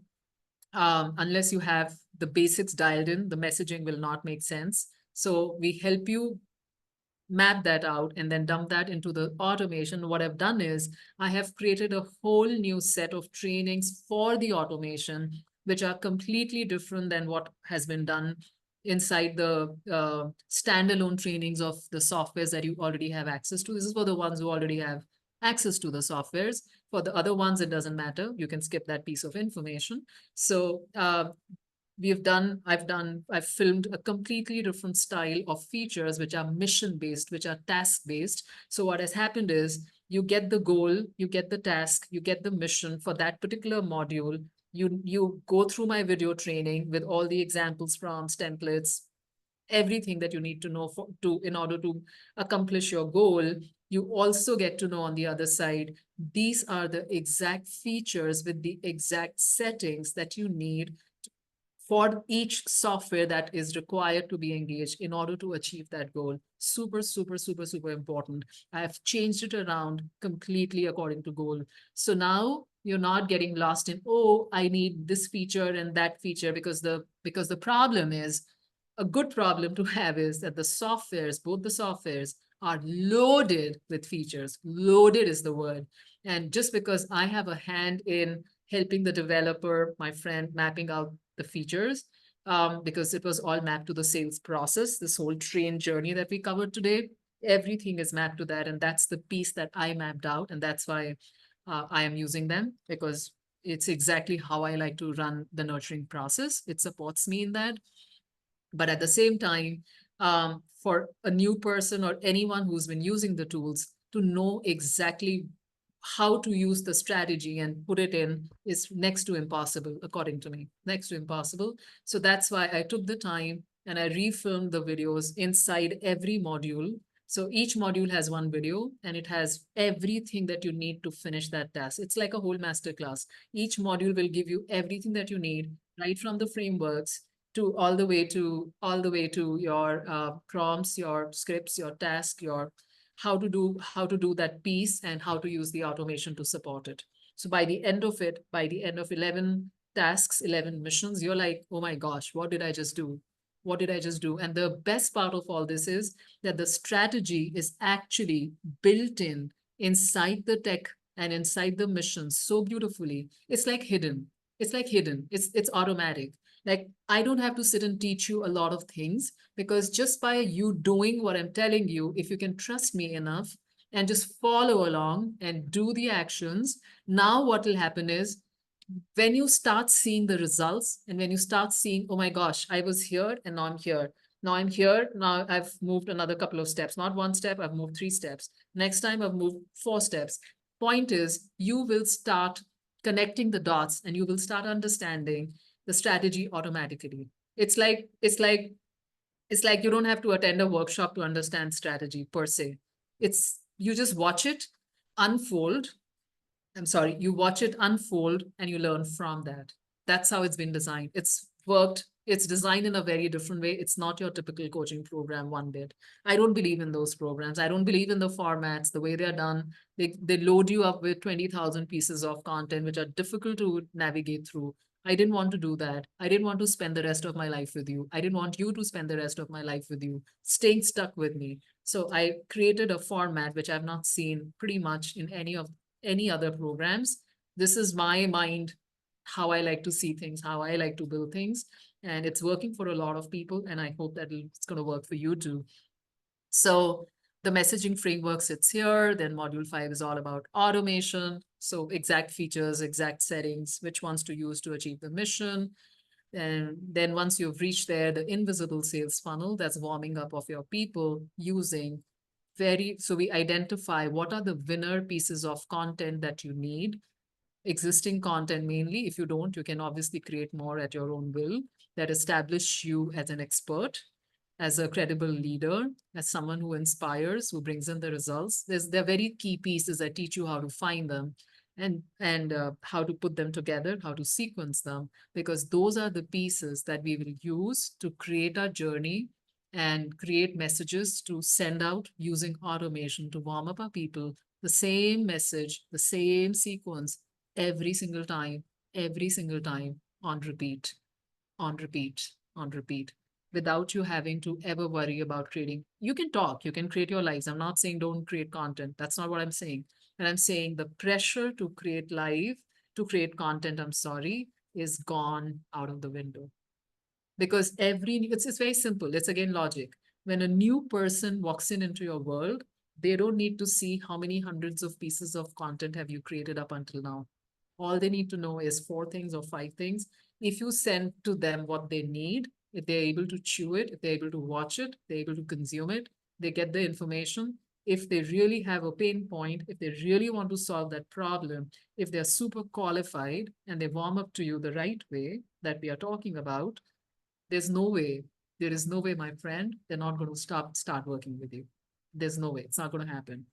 have the basics dialed in, the messaging will not make sense. So we help you map that out and then dump that into the automation. What I've done is I have created a whole new set of trainings for the automation, which are completely different than what has been done inside the standalone trainings of the softwares that you already have access to. This is for the ones who already have access to the softwares. For the other ones, it doesn't matter. You can skip that piece of information. So I've filmed a completely different style of features, which are mission-based, which are task-based. So what has happened is You get the goal, you get the task, you get the mission for that particular module. You go through my video training with all the examples, prompts, templates, everything that you need to know in order to accomplish your goal. You also get to know on the other side, these are the exact features with the exact settings that you need for each software that is required to be engaged in order to achieve that goal. Super, super, super, super important. I've changed it around completely according to goal. So now you're not getting lost in, oh, I need this feature and that feature, because the problem is, a good problem to have is that the softwares, both the softwares, are loaded with features. Loaded is the word. And just because I have a hand in helping the developer, my friend, mapping out the features, because it was all mapped to the sales process, this whole train journey that we covered today, everything is mapped to that. And that's the piece that I mapped out. And that's why I am using them, because it's exactly how I like to run the nurturing process. It supports me in that. But at the same time, for a new person or anyone who's been using the tools, to know exactly how to use the strategy and put it in is next to impossible, according to me, next to impossible. So that's why I took the time and I refilmed the videos inside every module. So each module has one video and it has everything that you need to finish that task. It's like a whole masterclass. Each module will give you everything that you need, right from the frameworks to all the way to your prompts, your scripts, your task, your how to do that piece, and how to use the automation to support it. So by the end of it, by the end of 11 tasks, 11 missions, you're like, oh my gosh, what did I just do? What did I just do? And the best part of all this is that the strategy is actually built in inside the tech and inside the mission so beautifully. It's like hidden. It's like hidden. It's automatic. Like, I don't have to sit and teach you a lot of things, because just by you doing what I'm telling you, if you can trust me enough and just follow along and do the actions, now what will happen is, when you start seeing the results and when you start seeing, oh my gosh, I was here and now I'm here. Now I'm here. Now I've moved another couple of steps, not one step, I've moved 3 steps. Next time I've moved 4 steps. Point is, you will start connecting the dots and you will start understanding the strategy automatically. It's like you don't have to attend a workshop to understand strategy per se. You just watch it unfold. You watch it unfold and you learn from that. That's how it's been designed. It's worked. It's designed in a very different way. It's not your typical coaching program one bit. I don't believe in those programs. I don't believe in the formats, the way they're done. They load you up with 20,000 pieces of content, which are difficult to navigate through. I didn't want to do that. I didn't want to spend the rest of my life with you. I didn't want you to spend the rest of my life with you, staying stuck with me. So I created a format which I've not seen pretty much in any other programs. This is my mind, how I like to see things, how I like to build things. And it's working for a lot of people. And I hope that it's going to work for you too. So the messaging framework sits here. Then module 5 is all about automation. So exact features, exact settings, which ones to use to achieve the mission. And then once you've reached there, the invisible sales funnel, that's warming up of your people using so we identify what are the winner pieces of content that you need. Existing content mainly. If you don't, you can obviously create more at your own will that establish you as an expert, as a credible leader, as someone who inspires, who brings in the results. They're very key pieces. I teach you how to find them and how to put them together, how to sequence them, because those are the pieces that we will use to create our journey and create messages to send out using automation to warm up our people. The same message, the same sequence every single time on repeat, on repeat, on repeat, without you having to ever worry about creating. You can talk, you can create your lives. I'm not saying don't create content. That's not what I'm saying. And I'm saying the pressure to create content, is gone out of the window. Because it's very simple. It's again logic. When a new person walks into your world, they don't need to see how many hundreds of pieces of content have you created up until now. All they need to know is 4 things or 5 things. If you send to them what they need, if they're able to chew it, if they're able to watch it, they're able to consume it, they get the information, if they really have a pain point, if they really want to solve that problem, if they're super qualified and they warm up to you the right way that we are talking about, there is no way, my friend, they're not going to start working with you. There's no way. It's not going to happen.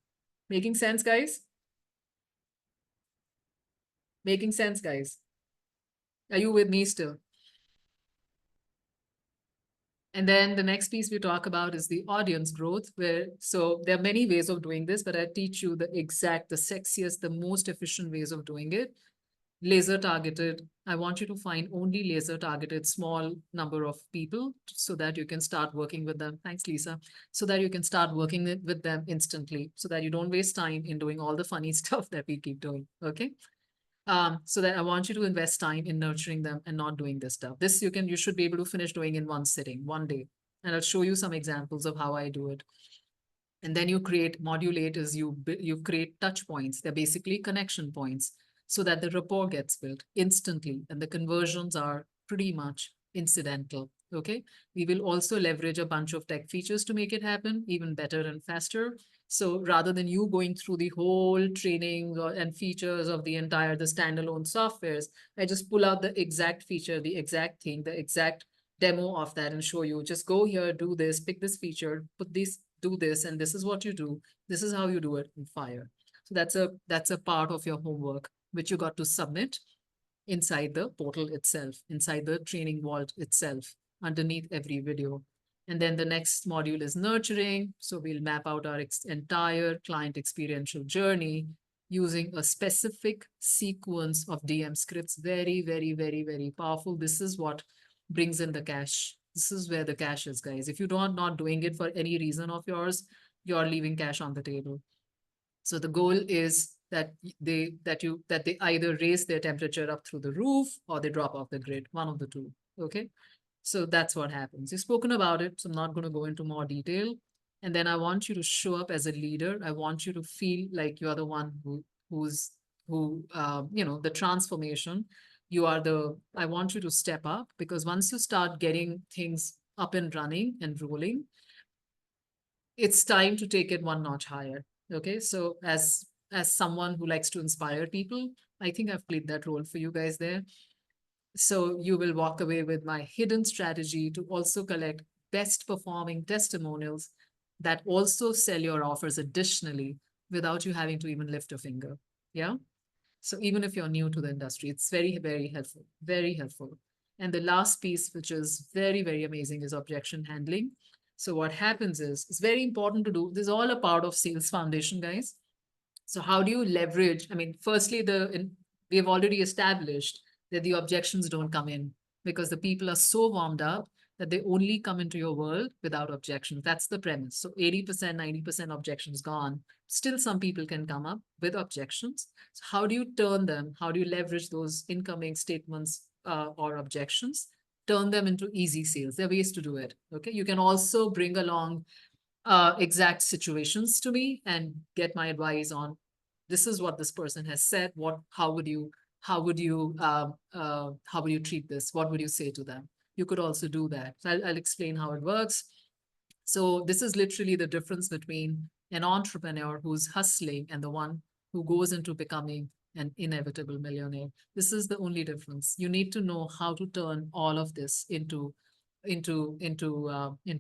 Making sense, guys? Making sense, guys? Are you with me still? And then the next piece we talk about is the audience growth, so there are many ways of doing this, but I teach you the sexiest, the most efficient ways of doing it. Laser targeted. I want you to find only laser targeted small number of people so that you can start working with them. Thanks, Lisa. So that you can start working with them instantly, so that you don't waste time in doing all the funny stuff that we keep doing. Okay. So that I want you to invest time in nurturing them and not doing this stuff. This you should be able to finish doing in one sitting, one day. And I'll show you some examples of how I do it. And then you create, module 8 is you create touch points. They're basically connection points so that the rapport gets built instantly and the conversions are pretty much incidental. Okay. We will also leverage a bunch of tech features to make it happen even better and faster. So rather than you going through the whole training and features of the standalone softwares, I just pull out the exact feature, the exact thing, the exact demo of that and show you. Just go here, do this, pick this feature, put this, do this, and this is what you do. This is how you do it in Fire. So that's a part of your homework, which you got to submit inside the portal itself, inside the training vault itself, underneath every video. And then the next module is nurturing. So we'll map out our entire client experiential journey using a specific sequence of DM scripts. Very, very, very, very powerful. This is what brings in the cash. This is where the cash is, guys. If you're not doing it for any reason of yours, you're leaving cash on the table. So the goal is that they either raise their temperature up through the roof or they drop off the grid, one of the two. Okay. So that's what happens. You've spoken about it, so I'm not going to go into more detail. And then I want you to show up as a leader. I want you to feel like you're the one who's the transformation. I want you to step up, because once you start getting things up and running and rolling, it's time to take it one notch higher. Okay. So as someone who likes to inspire people, I think I've played that role for you guys there. So you will walk away with my hidden strategy to also collect best performing testimonials that also sell your offers additionally without you having to even lift a finger. Yeah. So even if you're new to the industry, it's very, very helpful, very helpful. And the last piece, which is very, very amazing, is objection handling. So what happens is, it's very important to do. This is all a part of Sales Foundation, guys. So how do you leverage? I mean, firstly, we have already established that the objections don't come in because the people are so warmed up that they only come into your world without objections. That's the premise. So 80%, 90% objections gone. Still, some people can come up with objections. So how do you turn them? How do you leverage those incoming statements or objections? Turn them into easy sales. There are ways to do it. Okay. You can also bring along exact situations to me and get my advice on, this is what this person has said. How would you treat this? What would you say to them? You could also do that. So I'll explain how it works. So this is literally the difference between an entrepreneur who's hustling and the one who goes into becoming an inevitable millionaire. This is the only difference. You need to know how to turn all of this into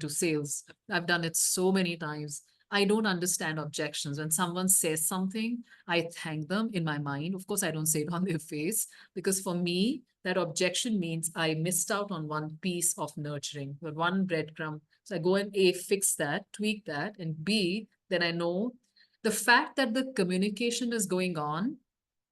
sales. I've done it so many times. I don't understand objections. When someone says something, I thank them in my mind. Of course, I don't say it on their face, because for me, that objection means I missed out on one piece of nurturing, but one breadcrumb. So I go and A, fix that, tweak that, and B, then I know the fact that the communication is going on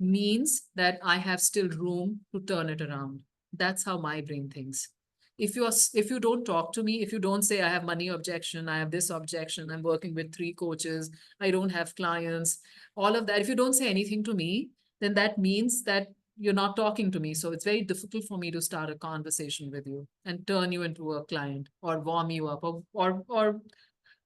means that I have still room to turn it around. That's how my brain thinks. If you don't talk to me, if you don't say I have money objection, I have this objection, I'm working with 3 coaches, I don't have clients, all of that, if you don't say anything to me, then that means that you're not talking to me. So it's very difficult for me to start a conversation with you and turn you into a client or warm you up or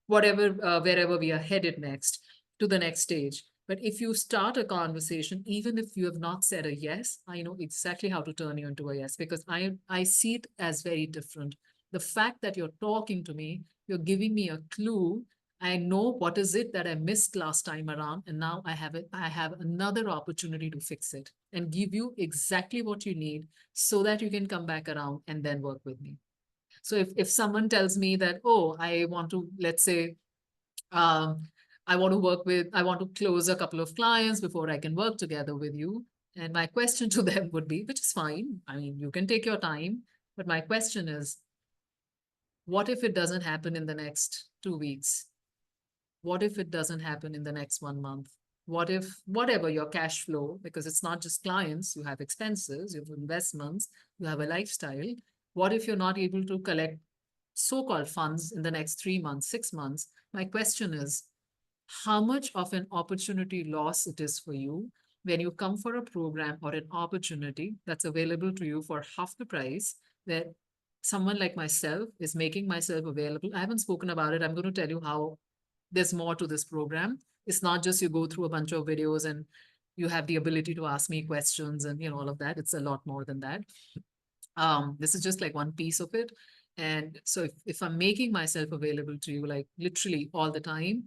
whatever, wherever we are headed next to the next stage. But if you start a conversation, even if you have not said a yes, I know exactly how to turn you into a yes, because I see it as very different. The fact that you're talking to me, you're giving me a clue I know what is it that I missed last time around, and now I have it. I have another opportunity to fix it and give you exactly what you need so that you can come back around and then work with me. So if someone tells me that, oh, I want to, let's say, um, I want to close a couple of clients before I can work together with you. And my question to them would be, which is fine. I mean, you can take your time, but my question is, what if it doesn't happen in the next 2 weeks? What if it doesn't happen in the next 1 month? What if whatever your cash flow, because it's not just clients, you have expenses, you have investments, you have a lifestyle. What if you're not able to collect so-called funds in the next 3 months, 6 months? My question is, how much of an opportunity loss it is for you when you come for a program or an opportunity that's available to you for half the price, that someone like myself is making myself available. I haven't spoken about it. I'm going to tell you how there's more to this program. It's not just you go through a bunch of videos and you have the ability to ask me questions and all of that. It's a lot more than that. This is just like one piece of it. And so if I'm making myself available to you, like literally all the time,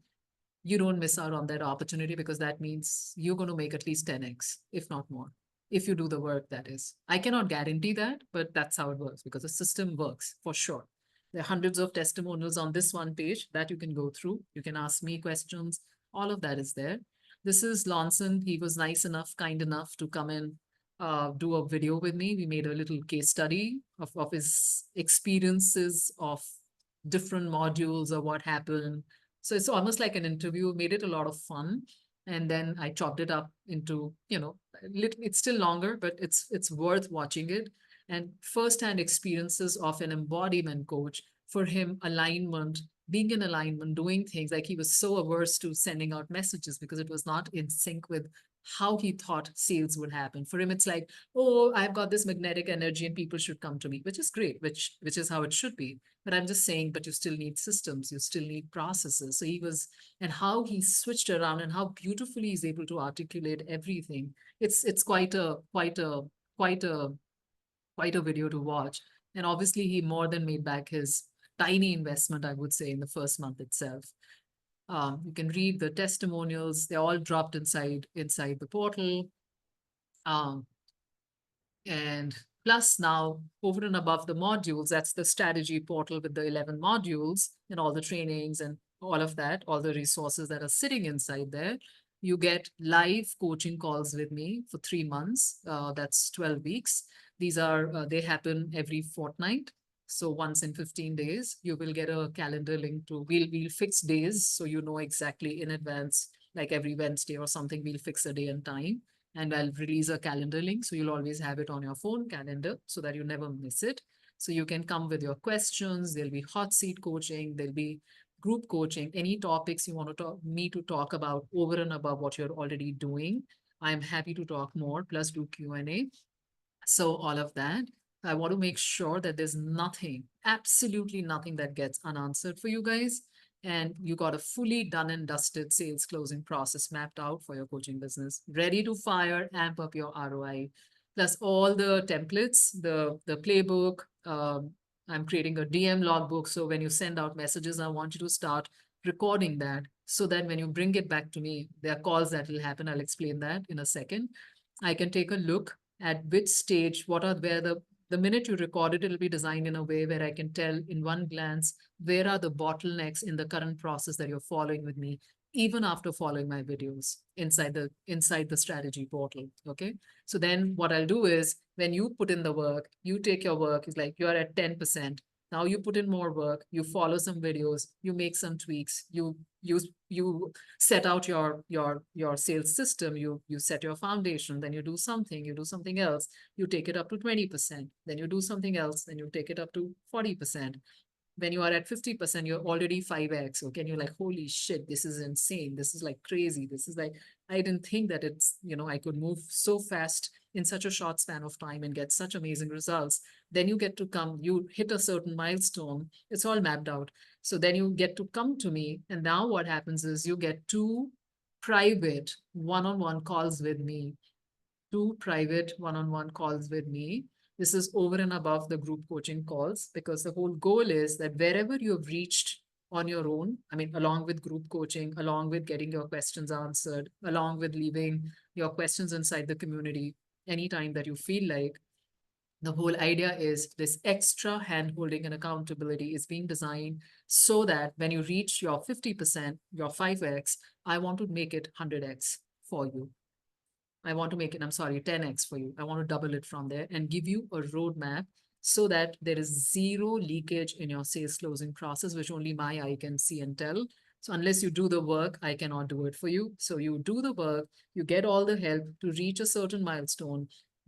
you don't miss out on that opportunity, because that means you're going to make at least 10x, if not more, if you do the work, that is. I cannot guarantee that, but that's how it works, because the system works for sure. There are hundreds of testimonials on this one page that you can go through. You can ask me questions. All of that is there. This is Lawson. He was nice enough, kind enough to come in, do a video with me. We made a little case study of his experiences of different modules or what happened. So it's almost like an interview, made it a lot of fun. And then I chopped it up into, it's still longer, but it's worth watching it. And firsthand experiences of an embodiment coach. For him, alignment, being in alignment, doing things, like he was so averse to sending out messages because it was not in sync with how he thought sales would happen. For him, it's like, oh, I've got this magnetic energy and people should come to me, which is great, which is how it should be. But I'm just saying, but you still need systems, you still need processes. So he was, and how he switched around and how beautifully he's able to articulate everything. It's quite a video to watch. And obviously he more than made back his tiny investment, I would say, in the first month itself. You can read the testimonials. They're all dropped inside the portal. And plus now, over and above the modules, that's the strategy portal with the 11 modules and all the trainings and all of that, all the resources that are sitting inside there. You get live coaching calls with me for 3 months. That's 12 weeks. These are, they happen every fortnight. So once in 15 days, you will get a calendar link to, we'll fix days. So you know exactly in advance, like every Wednesday or something, we'll fix a day and time. And I'll release a calendar link. So you'll always have it on your phone calendar so that you never miss it. So you can come with your questions. There'll be hot seat coaching. There'll be group coaching, any topics you want to talk about over and above what you're already doing. I'm happy to talk more, plus do Q&A. So all of that. I want to make sure that there's nothing, absolutely nothing that gets unanswered for you guys. And you got a fully done and dusted sales closing process mapped out for your coaching business, ready to fire, amp up your ROI, plus all the templates, the playbook. I'm creating a DM logbook. So when you send out messages, I want you to start recording that so that when you bring it back to me, there are calls that will happen. I'll explain that in a second. I can take a look at which stage, where the minute you record it, it'll be designed in a way where I can tell in one glance, where are the bottlenecks in the current process that you're following with me, even after following my videos inside the strategy portal. Okay. So then what I'll do is, when you put in the work, you take your work, it's like you're at 10%. Now you put in more work, you follow some videos, you make some tweaks, you set out your sales system, you set your foundation, then you do something else, you take it up to 20%, then you do something else, then you take it up to 40%. When you are at 50%, you're already 5x. Okay. And you're like, holy shit, this is insane. This is like crazy. This is like, I didn't think that it's, I could move so fast in such a short span of time and get such amazing results. Then you get to come, you hit a certain milestone. It's all mapped out. So then you get to come to me. And now what happens is you get 2 private one-on-one calls with me. 2 private one-on-one calls with me. This is over and above the group coaching calls, because the whole goal is that wherever you've reached on your own. I mean, along with group coaching, along with getting your questions answered, along with leaving your questions inside the community anytime that you feel like. The whole idea is this extra hand holding and accountability is being designed so that when you reach your 50%, your 5x, I want to make it 100x for you. I want to make it, I'm sorry, 10x for you. I want to double it from there and give you a roadmap so that there is zero leakage in your sales closing process, which only my eye can see and tell. So unless you do the work, I cannot do it for you. So you do the work, you get all the help to reach a certain milestone,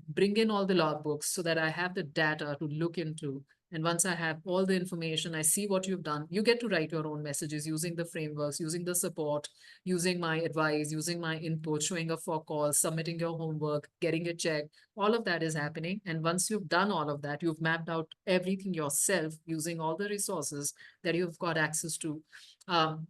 bring in all the logbooks so that I have the data to look into. And once I have all the information, I see what you've done. You get to write your own messages using the frameworks, using the support, using my advice, using my input, showing up for calls, submitting your homework, getting it checked. All of that is happening. And once you've done all of that, you've mapped out everything yourself using all the resources that you've got access to.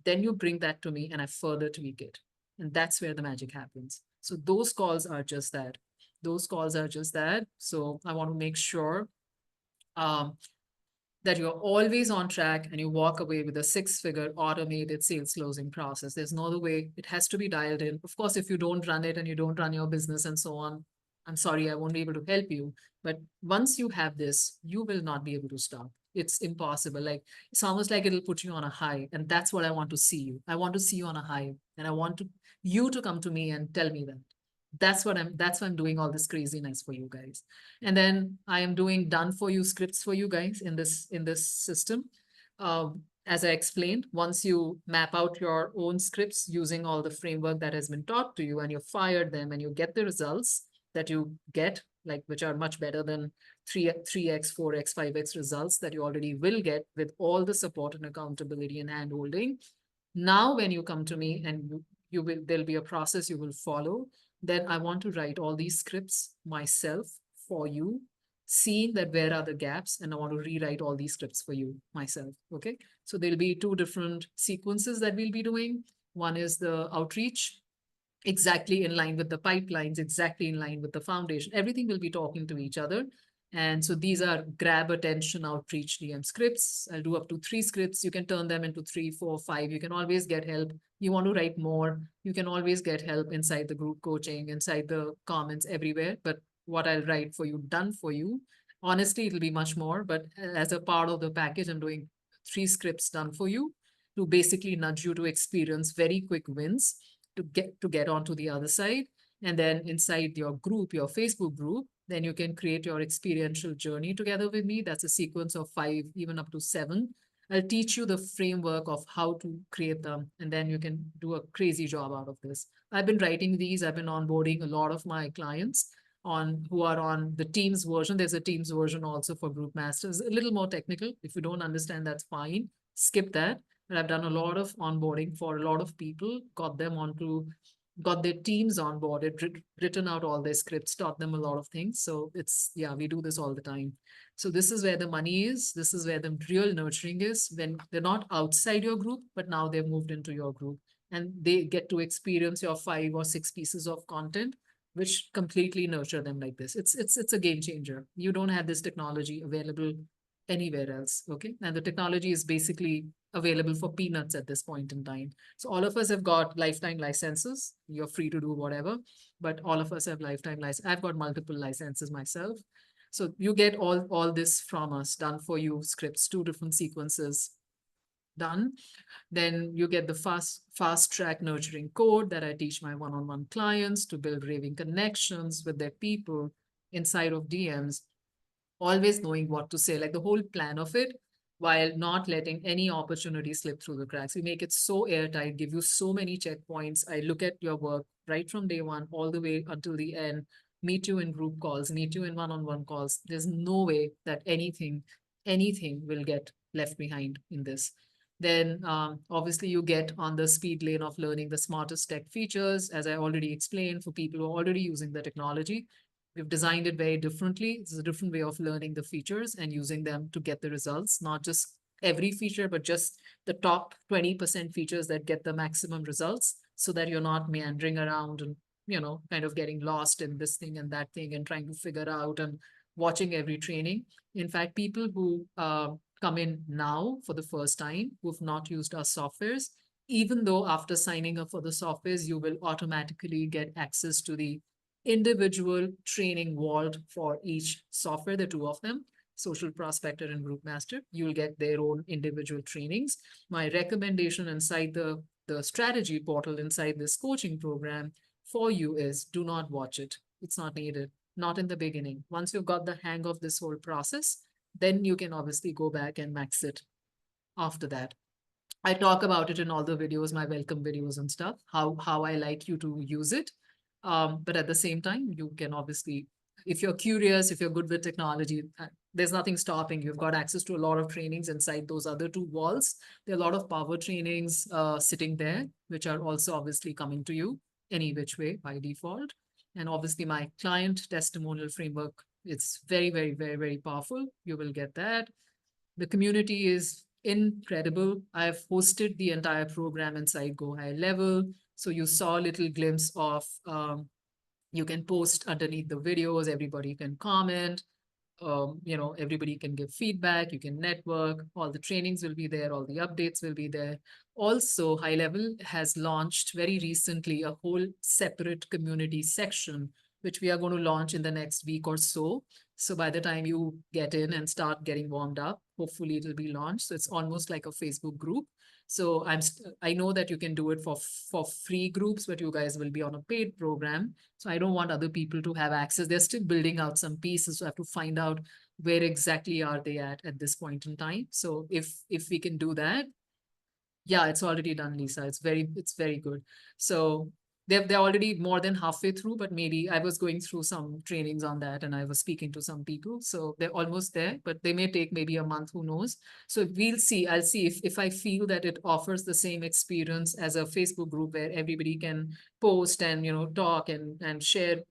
Then you bring that to me and I further tweak it. And that's where the magic happens. So those calls are just that. Those calls are just that. So I want to make sure that you're always on track and you walk away with a 6-figure automated sales closing process. There's no other way. It has to be dialed in. Of course, if you don't run it and you don't run your business and so on, I'm sorry, I won't be able to help you. But once you have this, you will not be able to stop. It's impossible. Like, it's almost like it'll put you on a high. And that's what I want to see you. I want to see you on a high. And I want you to come to me and tell me that. That's why I'm doing all this craziness for you guys. And then I am doing done for you scripts for you guys in this system. As I explained, once you map out your own scripts using all the framework that has been taught to you and you fired them and you get the results that you get, like which are much better than 3x, 4x, 5x results that you already will get with all the support and accountability and handholding. Now, when you come to me and there'll be a process you will follow. Then I want to write all these scripts myself for you, seeing that where are the gaps, and I want to rewrite all these scripts for you myself, okay? So there'll be 2 different sequences that we'll be doing. One is the outreach, exactly in line with the pipelines, exactly in line with the foundation. Everything will be talking to each other. And so these are grab attention outreach DM scripts. I'll do up to 3 scripts. You can turn them into 3, 4, 5. You can always get help. You want to write more, you can always get help inside the group coaching, inside the comments, everywhere. But what I'll write for you, done for you, honestly, it'll be much more. But as a part of the package, I'm doing 3 scripts done for you to basically nudge you to experience very quick wins to get onto the other side. And then inside your group, your Facebook group, then you can create your experiential journey together with me. That's a sequence of 5, even up to 7. I'll teach you the framework of how to create them, and then you can do a crazy job out of this. I've been writing these. I've been onboarding a lot of my clients who are on the Teams version. There's a Teams version also for Group Masters, a little more technical. If you don't understand, that's fine. Skip that. But I've done a lot of onboarding for a lot of people, got their teams onboarded, written out all their scripts, taught them a lot of things. So we do this all the time. So this is where the money is. This is where the real nurturing is, when they're not outside your group, but now they've moved into your group and they get to experience your 5 or 6 pieces of content, which completely nurture them like this. It's a game changer. You don't have this technology available anywhere else. Okay. And the technology is basically available for peanuts at this point in time. So all of us have got lifetime licenses. You're free to do whatever, but all of us have lifetime license. I've got multiple licenses myself. So you get all this from us, done for you scripts, 2 different sequences done. Then you get the fast track nurturing code that I teach my one-on-one clients to build raving connections with their people inside of DMs, always knowing what to say, like the whole plan of it, while not letting any opportunity slip through the cracks. We make it so airtight, give you so many checkpoints. I look at your work right from day 1 all the way until the end, meet you in group calls, meet you in one-on-one calls. There's no way that anything will get left behind in this. Then obviously you get on the speed lane of learning the smartest tech features, as I already explained, for people who are already using the technology. We've designed it very differently. It's a different way of learning the features and using them to get the results, not just every feature, but just the top 20% features that get the maximum results, so that you're not meandering around and, kind of getting lost in this thing and that thing and trying to figure out and watching every training. In fact, people who come in now for the first time who've not used our softwares, even though after signing up for the softwares, you will automatically get access to the individual training vault for each software, the two of them, Social Prospector and Group Master. You'll get their own individual trainings. My recommendation inside the strategy portal inside this coaching program for you is do not watch it. It's not needed, not in the beginning. Once you've got the hang of this whole process, then you can obviously go back and max it after that. I talk about it in all the videos, my welcome videos and stuff, how I like you to use it. But at the same time, you can obviously, if you're curious, if you're good with technology, there's nothing stopping. You've got access to a lot of trainings inside those other two walls. There are a lot of power trainings sitting there, which are also obviously coming to you any which way by default. And obviously my client testimonial framework, it's very, very, very, very powerful. You will get that. The community is incredible. I've hosted the entire program inside Go High Level. So you saw a little glimpse of, you can post underneath the videos, everybody can comment, everybody can give feedback, you can network, all the trainings will be there, all the updates will be there. Also, High Level has launched very recently a whole separate community section, which we are going to launch in the next week or so. So by the time you get in and start getting warmed up, hopefully it will be launched. So it's almost like a Facebook group. So I know that you can do it for free groups, but you guys will be on a paid program. So I don't want other people to have access. They're still building out some pieces. So I have to find out where exactly are they at this point in time. So if we can do that, yeah, it's already done, Lisa. It's very good. So they're already more than halfway through, but maybe I was going through some trainings on that and I was speaking to some people. So they're almost there, but they may take maybe a month, who knows? So we'll see. I'll see if I feel that it offers the same experience as a Facebook group where everybody can post and, talk and share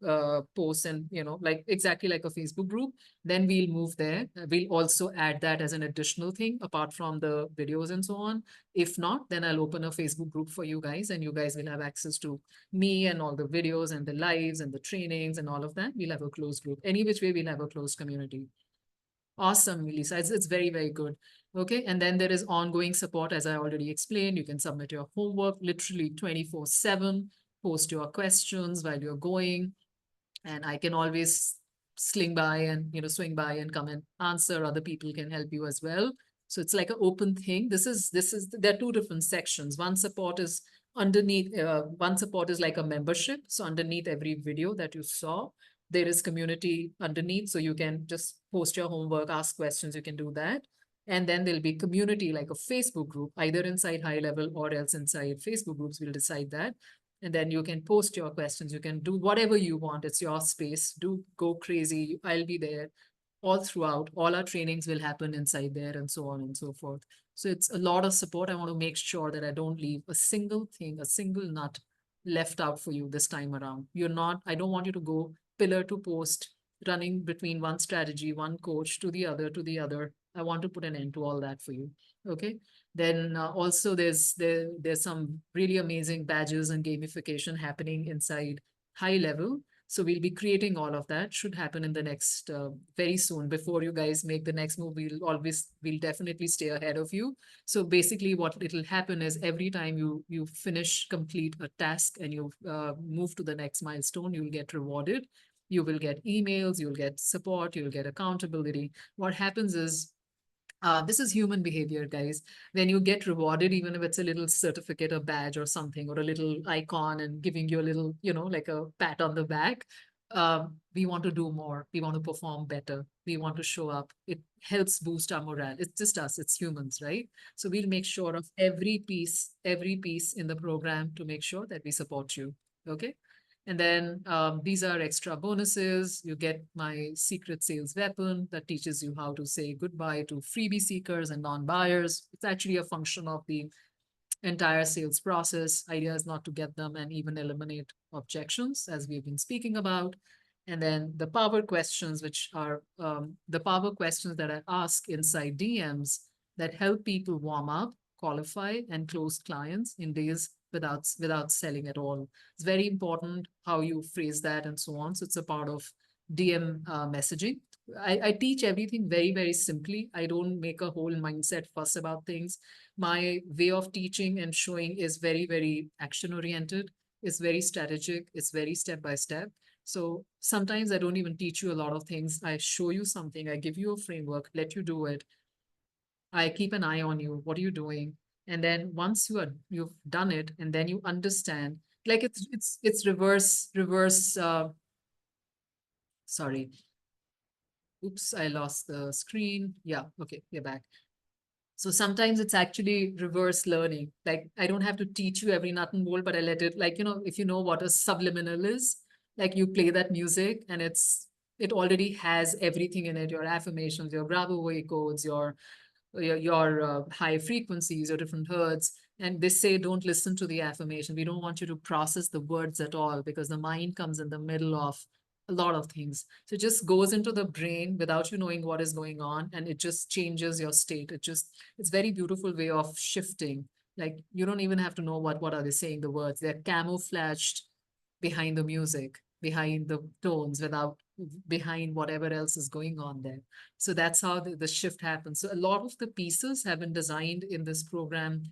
posts and, like exactly like a Facebook group, then we'll move there. We'll also add that as an additional thing apart from the videos and so on. If not, then I'll open a Facebook group for you guys and you guys will have access to me and all the videos and the lives and the trainings and all of that. We'll have a closed group. Any which way, we'll have a closed community. Awesome, Lisa. It's very, very good. Okay. And then there is ongoing support, as I already explained. You can submit your homework literally 24/7, post your questions while you're going. And I can always swing by and come and answer. Other people can help you as well. So it's like an open thing. There are two different sections. One support is underneath, one support is like a membership. So underneath every video that you saw, there is community underneath. So you can just post your homework, ask questions, you can do that. And then there'll be community like a Facebook group, either inside High Level or else inside Facebook groups. We'll decide that. And then you can post your questions. You can do whatever you want. It's your space. Go crazy. I'll be there all throughout. All our trainings will happen inside there and so on and so forth. So it's a lot of support. I want to make sure that I don't leave a single thing, a single nut left out for you this time around. I don't want you to go pillar to post, running between one strategy, one coach to the other. I want to put an end to all that for you. Okay. Then also there's some really amazing badges and gamification happening inside High Level. So we'll be creating all of that. Should happen in the next very soon. Before you guys make the next move, we'll definitely stay ahead of you. So basically what it'll happen is every time you complete a task and you move to the next milestone, you'll get rewarded. You will get emails, you'll get support, you'll get accountability. What happens is, this is human behavior, guys. When you get rewarded, even if it's a little certificate or badge or something, or a little icon and giving you a little, like a pat on the back, we want to do more. We want to perform better. We want to show up. It helps boost our morale. It's just us. It's humans, right? So we'll make sure of every piece in the program to make sure that we support you. Okay. And then these are extra bonuses. You get my secret sales weapon that teaches you how to say goodbye to freebie seekers and non-buyers. It's actually a function of the entire sales process. Idea is not to get them and even eliminate objections, as we've been speaking about. And then the power questions, which are the power questions that I ask inside DMs that help people warm up, qualify, and close clients in days without selling at all. It's very important how you phrase that and so on. So it's a part of DM messaging. I teach everything very, very simply. I don't make a whole mindset fuss about things. My way of teaching and showing is very, very action oriented. It's very strategic. It's very step by step. So sometimes I don't even teach you a lot of things. I show you something. I give you a framework, let you do it. I keep an eye on you. What are you doing? And then once you've done it, and then you understand, like it's reverse. Sorry. Oops, I lost the screen. Yeah, okay, we're back. So sometimes it's actually reverse learning. Like I don't have to teach you every nut and bolt, but I let it, like, if you know what a subliminal is, like you play that music and it already has everything in it, your affirmations, your Bravo wave codes, your high frequencies or different hertz. And they say, don't listen to the affirmation. We don't want you to process the words at all because the mind comes in the middle of a lot of things. So it just goes into the brain without you knowing what is going on. And it just changes your state. It's very beautiful way of shifting. Like you don't even have to know what are they saying, the words. They're camouflaged behind the music, behind the tones, behind whatever else is going on there. So that's how the shift happens. So a lot of the pieces have been designed in this program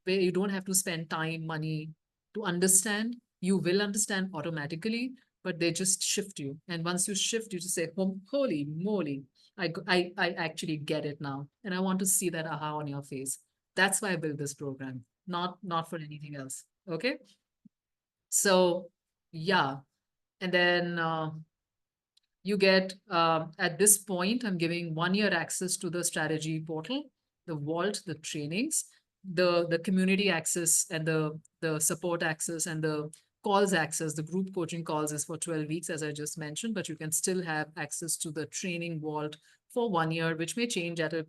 where you don't have to spend time, money to understand. You will understand automatically, but they just shift you. And once you shift, you just say, holy moly, I actually get it now. And I want to see that aha on your face. That's why I built this program, not for anything else. Okay. So yeah. And then you get, at this point, I'm giving 1 year access to the strategy portal, the vault, the trainings, the community access and the support access and the calls access. The group coaching calls is for 12 weeks, as I just mentioned, but you can still have access to the training vault for 1 year, which may change at a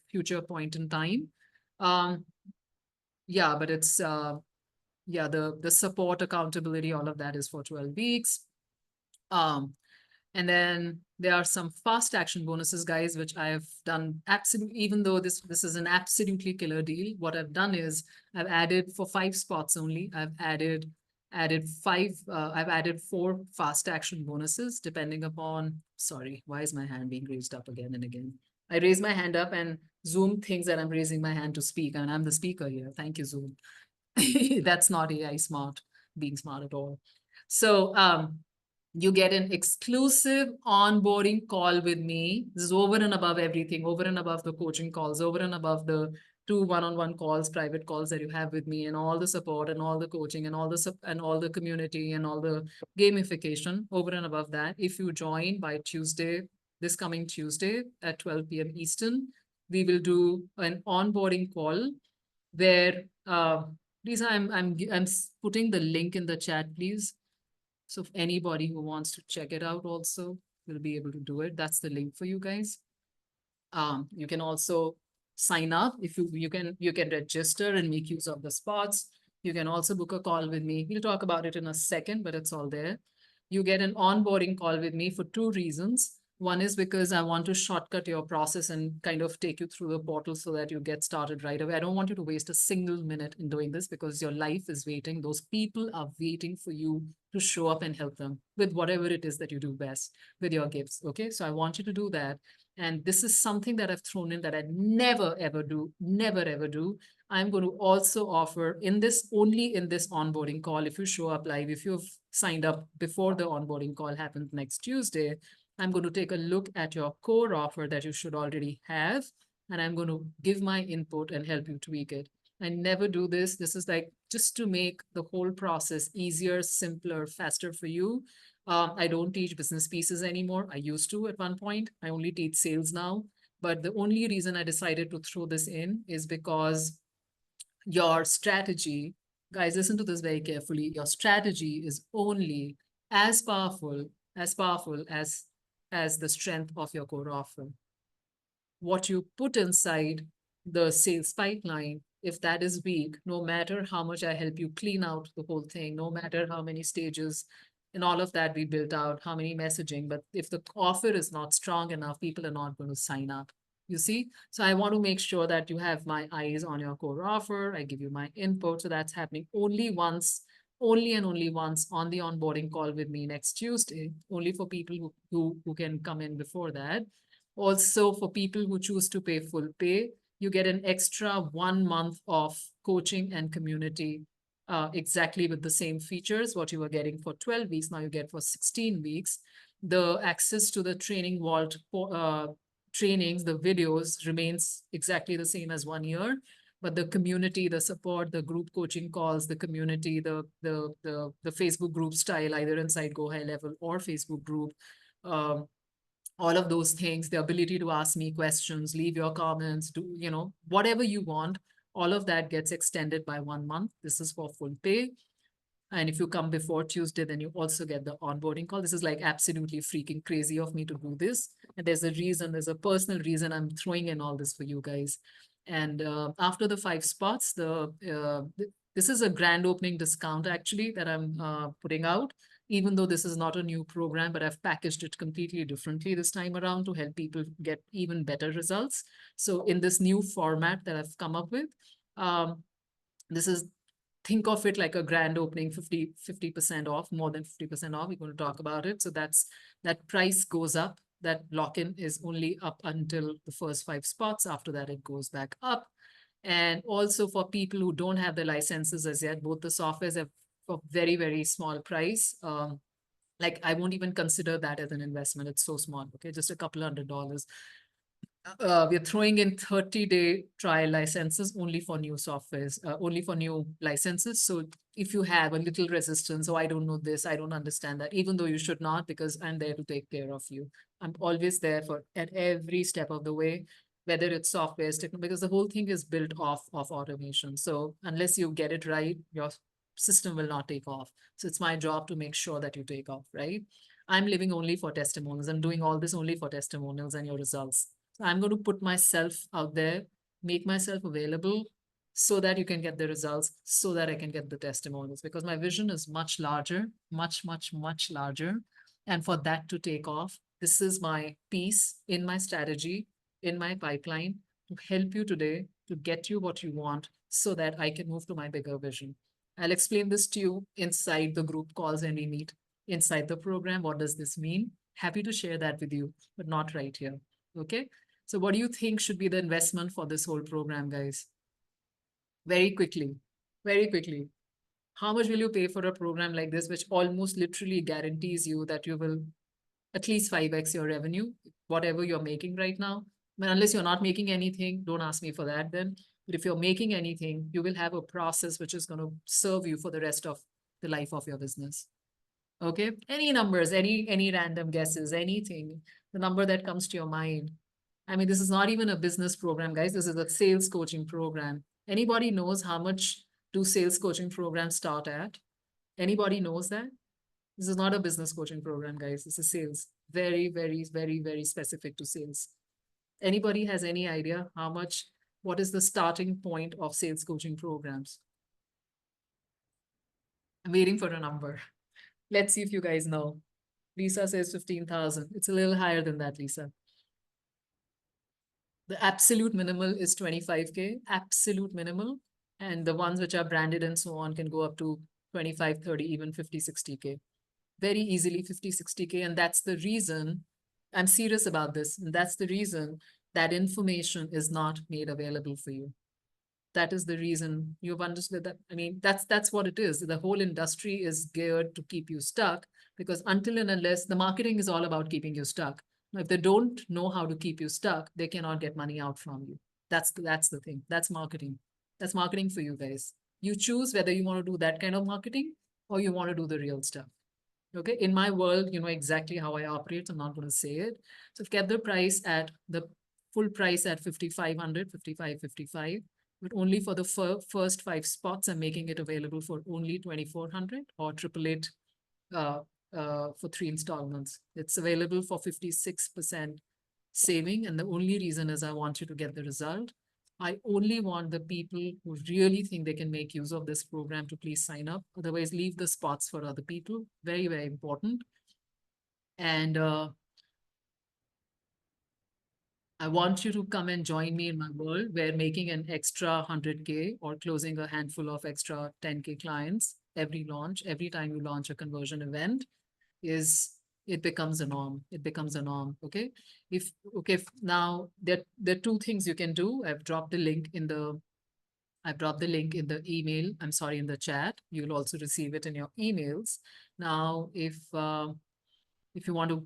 future point in time. Yeah, but it's, yeah, the support, accountability, all of that is for 12 weeks. And then there are some fast action bonuses, guys, which I've done absolutely, even though this is an absolutely killer deal. What I've done is I've added for 5 spots only. I've added 4 fast action bonuses depending upon, sorry, why is my hand being raised up again and again? I raise my hand up and Zoom thinks that I'm raising my hand to speak and I'm the speaker here. Thank you, Zoom. That's not AI smart, being smart at all. So, you get an exclusive onboarding call with me. This is over and above everything, over and above the coaching calls, over and above the 2 one-on-one calls, private calls that you have with me, and all the support and all the coaching and all the community and all the gamification. Over and above that, if you join by Tuesday, this coming Tuesday at 12 p.m. Eastern, we will do an onboarding call where, Lisa, I'm putting the link in the chat, please. So if anybody who wants to check it out also will be able to do it. That's the link for you guys. You can also sign up if you can register and make use of the spots. You can also book a call with me. We'll talk about it in a second, but it's all there. You get an onboarding call with me for 2 reasons. One is because I want to shortcut your process and kind of take you through the portal so that you get started right away. I don't want you to waste a single minute in doing this because your life is waiting. Those people are waiting for you to show up and help them with whatever it is that you do best with your gifts. Okay, so I want you to do that. And this is something that I've thrown in that I never, ever do. I'm going to also offer only in this onboarding call. If you show up live, if you've signed up before the onboarding call happens next Tuesday, I'm going to take a look at your core offer that you should already have. And I'm going to give my input and help you tweak it. I never do this. This is like just to make the whole process easier, simpler, faster for you. I don't teach business pieces anymore. I used to at one point. I only teach sales now. But the only reason I decided to throw this in is because your strategy, guys, listen to this very carefully. Your strategy is only as powerful as the strength of your core offer. What you put inside the sales pipeline, if that is weak, no matter how much I help you clean out the whole thing, no matter how many stages and all of that we built out, how many messaging, but if the offer is not strong enough, people are not going to sign up. You see? So I want to make sure that you have my eyes on your core offer. I give you my input. So that's happening only once only and only once on the onboarding call with me next Tuesday, only for people who can come in before that. Also, for people who choose to pay full pay, you get an extra 1 month of coaching and community, exactly with the same features, what you were getting for 12 weeks, now you get for 16 weeks. The access to the training vault trainings, the videos remains exactly the same as 1 year, but the community, the support, the group coaching calls, the community, the Facebook group style, either inside Go High Level or Facebook group, all of those things, the ability to ask me questions, leave your comments, do, you know, whatever you want, all of that gets extended by 1 month. This is for full pay. And if you come before Tuesday, then you also get the onboarding call. This is like absolutely freaking crazy of me to do this. And there's a reason, there's a personal reason I'm throwing in all this for you guys. And after the 5 spots, this is a grand opening discount actually that I'm putting out, even though this is not a new program, but I've packaged it completely differently this time around to help people get even better results. So in this new format that I've come up with, this is, think of it like a grand opening, 50% off, more than 50% off. We're going to talk about it. So that price goes up. That lock-in is only up until the first 5 spots. After that, it goes back up. And also for people who don't have the licenses as yet, both the softwares have a very, very small price. Like I won't even consider that as an investment. It's so small. Okay, just a couple $100. We're throwing in 30-day trial licenses only for new softwares, only for new licenses. So if you have a little resistance, oh, I don't know this, I don't understand that, even though you should not, because I'm there to take care of you. I'm always there for at every step of the way, whether it's softwares, because the whole thing is built off of automation. So unless you get it right, your system will not take off. So it's my job to make sure that you take off, right? I'm living only for testimonials. I'm doing all this only for testimonials and your results. So I'm going to put myself out there, make myself available so that you can get the results, so that I can get the testimonials, because my vision is much larger, much, much, much larger. And for that to take off, this is my piece in my strategy, in my pipeline to help you today, to get you what you want so that I can move to my bigger vision. I'll explain this to you inside the group calls and we meet inside the program. What does this mean? Happy to share that with you, but not right here. Okay. So what do you think should be the investment for this whole program, guys? Very quickly, very quickly. How much will you pay for a program like this, which almost literally guarantees you that you will at least 5x your revenue, whatever you're making right now? I mean, unless you're not making anything, don't ask me for that then. But if you're making anything, you will have a process which is going to serve you for the rest of the life of your business. Okay, any numbers, any random guesses, anything, the number that comes to your mind. I mean, this is not even a business program, guys. This is a sales coaching program. Anybody knows how much do sales coaching programs start at? Anybody knows that? This is not a business coaching program, guys. This is sales. Very, very, very, very specific to sales. Anybody has any idea how much, what is the starting point of sales coaching programs? I'm waiting for a number. Let's see if you guys know. Lisa says 15,000. It's a little higher than that, Lisa. The absolute minimal is 25K, absolute minimal. And the ones which are branded and so on can go up to 25, 30, even 50, 60K. Very easily 50, 60K. And that's the reason I'm serious about this. And that's the reason that information is not made available for you. That is the reason you've understood that. I mean, that's what it is. The whole industry is geared to keep you stuck, because until and unless the marketing is all about keeping you stuck. Now, if they don't know how to keep you stuck, they cannot get money out from you. That's the thing. That's marketing. That's marketing for you guys. You choose whether you want to do that kind of marketing or you want to do the real stuff. Okay. In my world, you know exactly how I operate. I'm not going to say it. So get the price at the full price at 5,500, 55, but only for the first 5 spots. I'm making it available for only 2,400 or 888 for 3 installments. It's available for 56% saving. And the only reason is I want you to get the result. I only want the people who really think they can make use of this program to please sign up. Otherwise, leave the spots for other people. Very, very important. And I want you to come and join me in my world where making an extra 100K or closing a handful of extra 10K clients every launch, every time you launch a conversion event, it becomes a norm. It becomes a norm. Okay. Now there are two things you can do. I've dropped the link in the email. I'm sorry, in the chat. You'll also receive it in your emails. Now, if you want to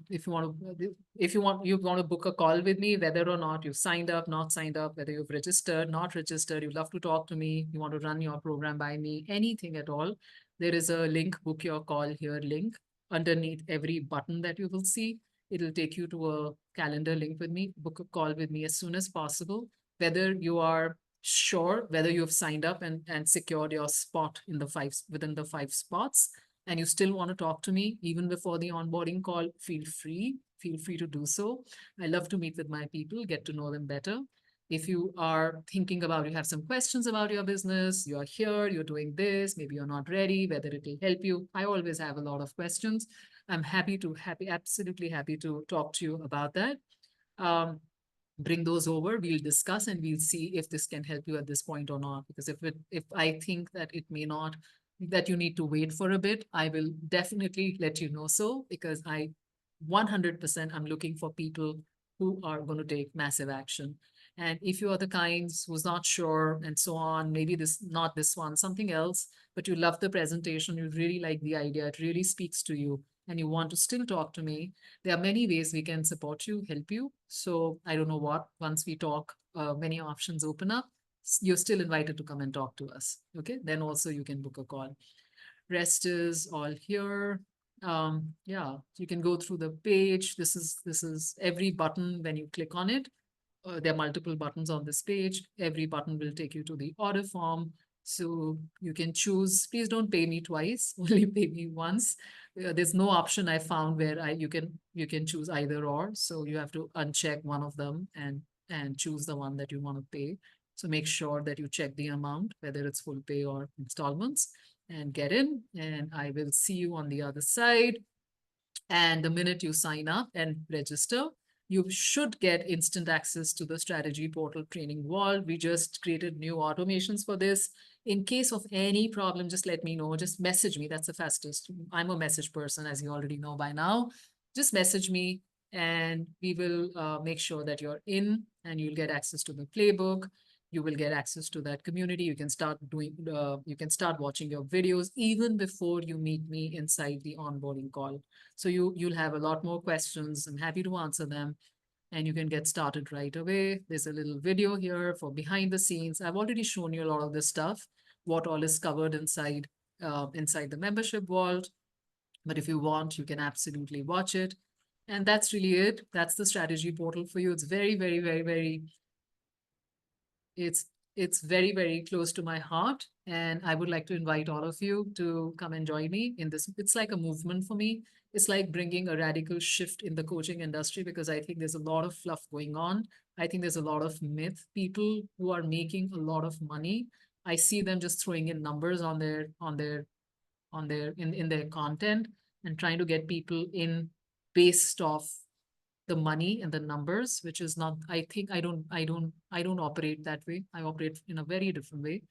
book a call with me, whether or not you've signed up, not signed up, whether you've registered, not registered, you love to talk to me, you want to run your program by me, anything at all, there is a link, book your call here link underneath every button that you will see. It'll take you to a calendar link with me. Book a call with me as soon as possible, whether you are sure whether you've signed up and secured your spot within the 5 spots, and you still want to talk to me even before the onboarding call, feel free to do so. I love to meet with my people, get to know them better. If you are thinking about, you have some questions about your business, you are here, you're doing this, maybe you're not ready, whether it will help you. I always have a lot of questions. I'm absolutely happy to talk to you about that. Bring those over, we'll discuss, and we'll see if this can help you at this point or not. Because if I think that it may not, that you need to wait for a bit, I will definitely let you know so, because 100% I'm looking for people who are going to take massive action. And if you are the kinds who's not sure and so on, maybe not this one, something else, but you love the presentation, you really like the idea, it really speaks to you, and you want to still talk to me, there are many ways we can support you, help you. So I don't know what, once we talk, many options open up. You're still invited to come and talk to us. Okay, then also you can book a call. Rest is all here. Yeah, you can go through the page. This is every button. When you click on it, there are multiple buttons on this page. Every button will take you to the order form. So you can choose, please don't pay me twice, only pay me once. There's no option I found where you can choose either or. So you have to uncheck one of them and choose the one that you want to pay. So make sure that you check the amount, whether it's full pay or installments, and get in, and I will see you on the other side. And the minute you sign up and register, you should get instant access to the strategy portal training wall. We just created new automations for this. In case of any problem, just let me know. Just message me. That's the fastest. I'm a message person, as you already know by now. Just message me and we will make sure that you're in, and you'll get access to the playbook. You will get access to that community. You can start watching your videos even before you meet me inside the onboarding call. So you'll have a lot more questions. I'm happy to answer them, and you can get started right away. There's a little video here for behind the scenes. I've already shown you a lot of this stuff, what all is covered inside the membership vault. But if you want, you can absolutely watch it. And that's really it. That's the strategy portal for you. It's very, very, very, very, it's very, very close to my heart. And I would like to invite all of you to come and join me in this. It's like a movement for me. It's like bringing a radical shift in the coaching industry, because I think there's a lot of fluff going on. I think there's a lot of myth. People who are making a lot of money, I see them just throwing in numbers in their content and trying to get people in based off the money and the numbers, which is not, I think I don't operate that way. I operate in a very different way.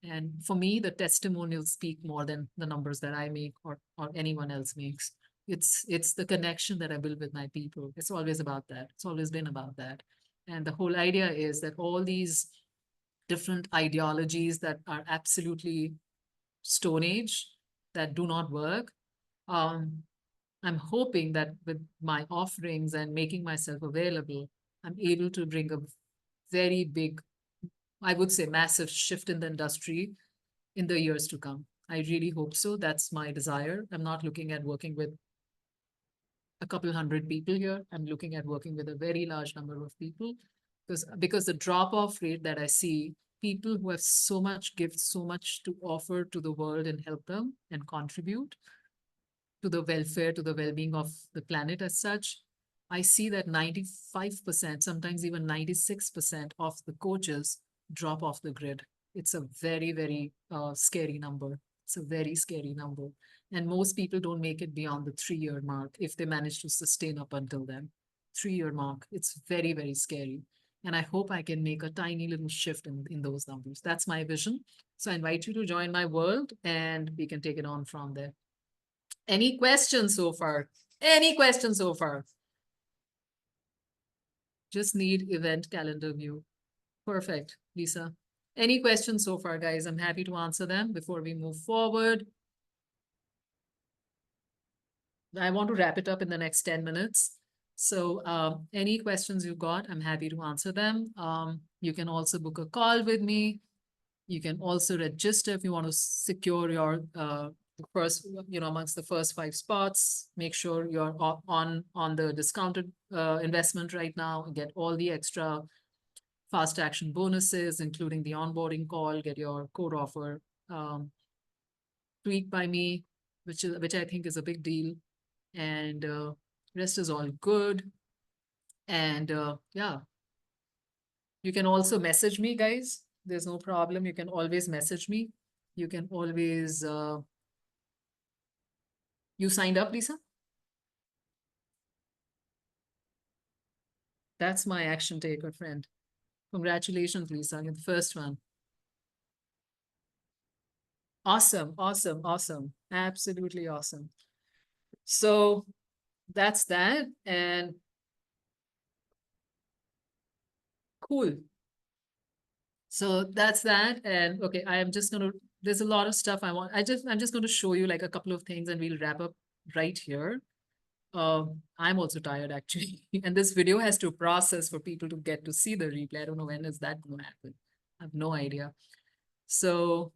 And for me, the testimonials speak more than the numbers that I make or anyone else makes. It's the connection that I build with my people. It's always about that. It's always been about that. And the whole idea is that all these different ideologies that are absolutely Stone Age, that do not work, I'm hoping that with my offerings and making myself available, I'm able to bring a very big, I would say massive shift in the industry in the years to come. I really hope so. That's my desire. I'm not looking at working with a couple hundred people here. I'm looking at working with a very large number of people, because the drop-off rate that I see, people who have so much gift, so much to offer to the world and help them and contribute to the welfare, to the well-being of the planet as such, I see that 95%, sometimes even 96% of the coaches drop off the grid. It's a very, very scary number. It's a very scary number. And most people don't make it beyond the 3-year mark if they manage to sustain up until then. 3-year mark, it's very, very scary. And I hope I can make a tiny little shift in those numbers. That's my vision. So I invite you to join my world and we can take it on from there. Any questions so far? Any questions so far? Just need event calendar view. Perfect, Lisa. Any questions so far, guys? I'm happy to answer them before we move forward. I want to wrap it up in the next 10 minutes. So any questions you got, I'm happy to answer them. You can also book a call with me. You can also register if you want to secure your first, amongst the first 5 spots. Make sure you're on the discounted investment right now and get all the extra fast action bonuses, including the onboarding call, get your code offer tweaked by me, which I think is a big deal. And rest is all good. And yeah, you can also message me, guys. There's no problem. You can always message me. You can always, you signed up, Lisa? That's my action taker, friend. Congratulations, Lisa. You're the first one. Awesome, awesome, awesome. Absolutely awesome. So that's that. And cool. So that's that. And okay, I am just going to, there's a lot of stuff I'm just going to show you like a couple of things and we'll wrap up right here. I'm also tired actually. And this video has to process for people to get to see the replay. I don't know when is that going to happen. I have no idea. So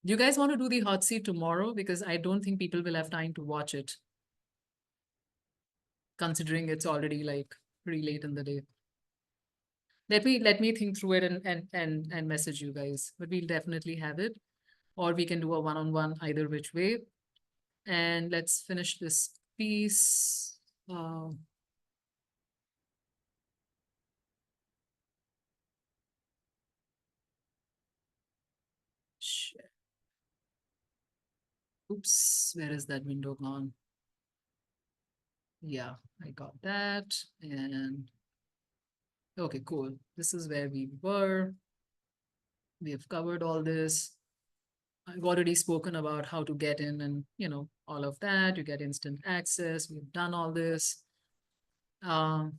do you guys want to do the hot seat tomorrow? Because I don't think people will have time to watch it, considering it's already like pretty late in the day. Let me think through it and message you guys, but we'll definitely have it, or we can do a one-on-one either which way. And let's finish this piece. Shit. Oops, where is that window gone? Yeah, I got that. And okay, cool. This is where we were. We have covered all this. I've already spoken about how to get in and, all of that. You get instant access. We've done all this. I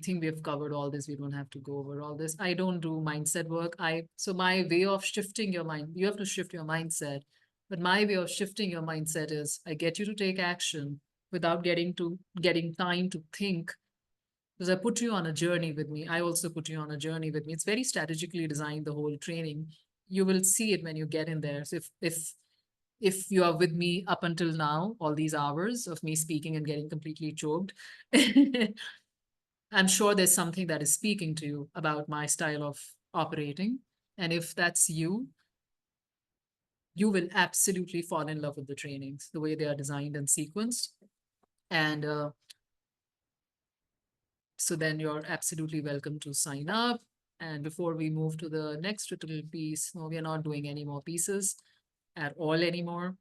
think we have covered all this. We don't have to go over all this. I don't do mindset work. So my way of shifting your mind, you have to shift your mindset. But my way of shifting your mindset is I get you to take action without getting time to think. Because I put you on a journey with me. I also put you on a journey with me. It's very strategically designed, the whole training. You will see it when you get in there. So if you are with me up until now, all these hours of me speaking and getting completely choked, I'm sure there's something that is speaking to you about my style of operating. And if that's you, you will absolutely fall in love with the trainings, the way they are designed and sequenced. And so then you're absolutely welcome to sign up. And before we move to the next little piece, no, we are not doing any more pieces at all anymore.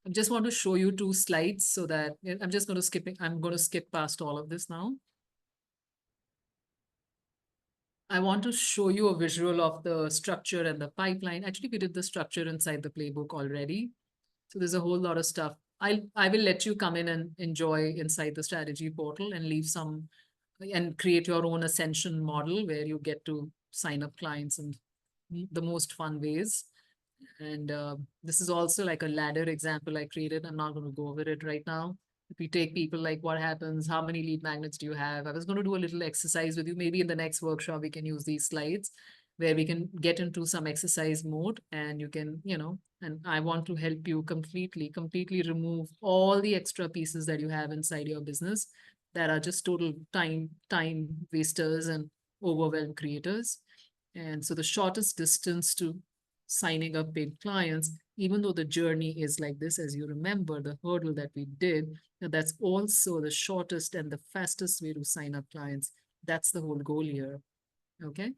I just want to show you 2 slides so that I'm going to skip past all of this now. I want to show you a visual of the structure and the pipeline. Actually, we did the structure inside the playbook already. So there's a whole lot of stuff. I will let you come in and enjoy inside the strategy portal and leave some and create your own ascension model where you get to sign up clients in the most fun ways. And this is also like a ladder example I created. I'm not going to go over it right now. If we take people like what happens, how many lead magnets do you have? I was going to do a little exercise with you. Maybe in the next workshop, we can use these slides where we can get into some exercise mode and you can, and I want to help you completely remove all the extra pieces that you have inside your business that are just total time wasters and overwhelmed creators. And so the shortest distance to signing up paid clients, even though the journey is like this, as you remember, the hurdle that we did, that's also the shortest and the fastest way to sign up clients. That's the whole goal here. Okay.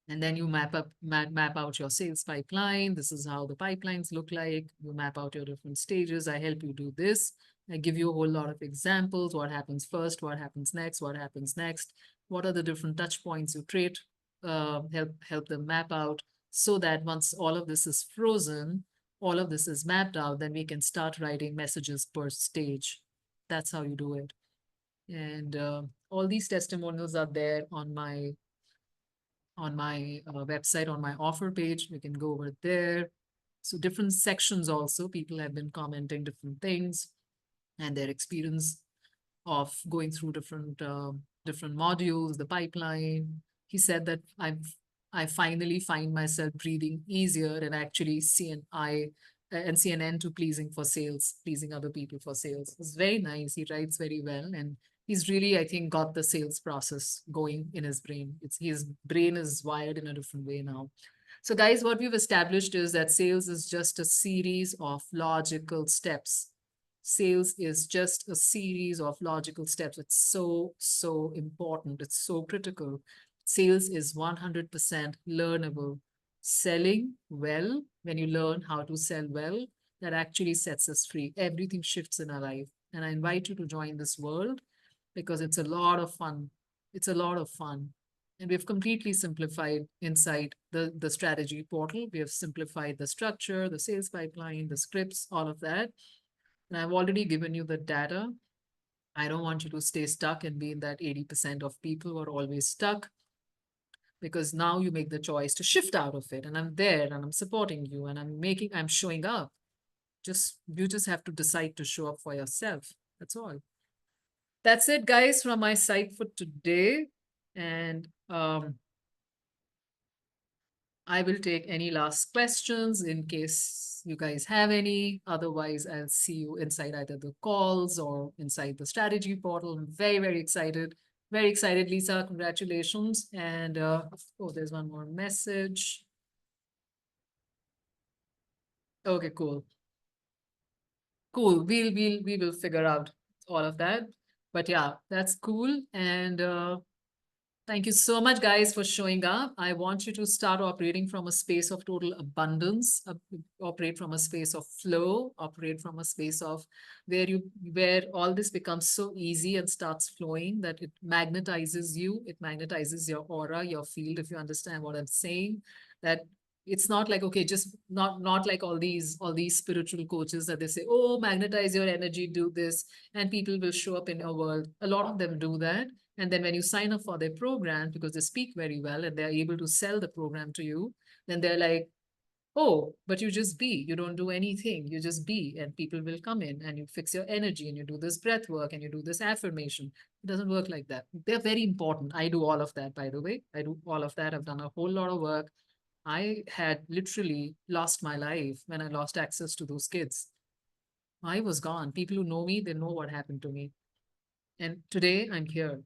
And then you map out your sales pipeline. This is how the pipelines look like. You map out your different stages. I help you do this. I give you a whole lot of examples. What happens first? What happens next? What happens next? What are the different touch points you create? Help them map out, so that once all of this is frozen, all of this is mapped out, then we can start writing messages per stage. That's how you do it. And all these testimonials are there on my website, on my offer page. We can go over there. So different sections also, people have been commenting different things and their experience of going through different modules, the pipeline. He said that I finally find myself breathing easier and actually see an end to pleasing for sales, pleasing other people for sales. It's very nice. He writes very well, and he's really, I think, got the sales process going in his brain. His brain is wired in a different way now. So guys, what we've established is that sales is just a series of logical steps. Sales is just a series of logical steps. It's so, so important. It's so critical. Sales is 100% learnable. Selling well, when you learn how to sell well, that actually sets us free. Everything shifts in our life. And I invite you to join this world, because it's a lot of fun. It's a lot of fun. And we've completely simplified inside the strategy portal. We have simplified the structure, the sales pipeline, the scripts, all of that. And I've already given you the data. I don't want you to stay stuck and be in that 80% of people who are always stuck, because now you make the choice to shift out of it. And I'm there and I'm supporting you and I'm showing up. You just have to decide to show up for yourself. That's all. That's it, guys, from my side for today. And I will take any last questions in case you guys have any. Otherwise, I'll see you inside either the calls or inside the strategy portal. I'm very, very excited. Very excited, Lisa. Congratulations. And oh, there's one more message. Okay, cool. Cool. We will figure out all of that. But yeah, that's cool. And thank you so much, guys, for showing up. I want you to start operating from a space of total abundance, operate from a space of flow, operate from a space of where all this becomes so easy and starts flowing that it magnetizes you, it magnetizes your aura, your field, if you understand what I'm saying. That it's not like, okay, just not like all these spiritual coaches that they say, oh, magnetize your energy, do this, and people will show up in your world. A lot of them do that. And then when you sign up for their program, because they speak very well and they're able to sell the program to you, then they're like, oh, but you just be, you don't do anything, you just be, and people will come in and you fix your energy and you do this breath work and you do this affirmation. It doesn't work like that. They're very important. I do all of that, by the way. I do all of that. I've done a whole lot of work. I had literally lost my life when I lost access to those kids. I was gone. People who know me, they know what happened to me. And today I'm here.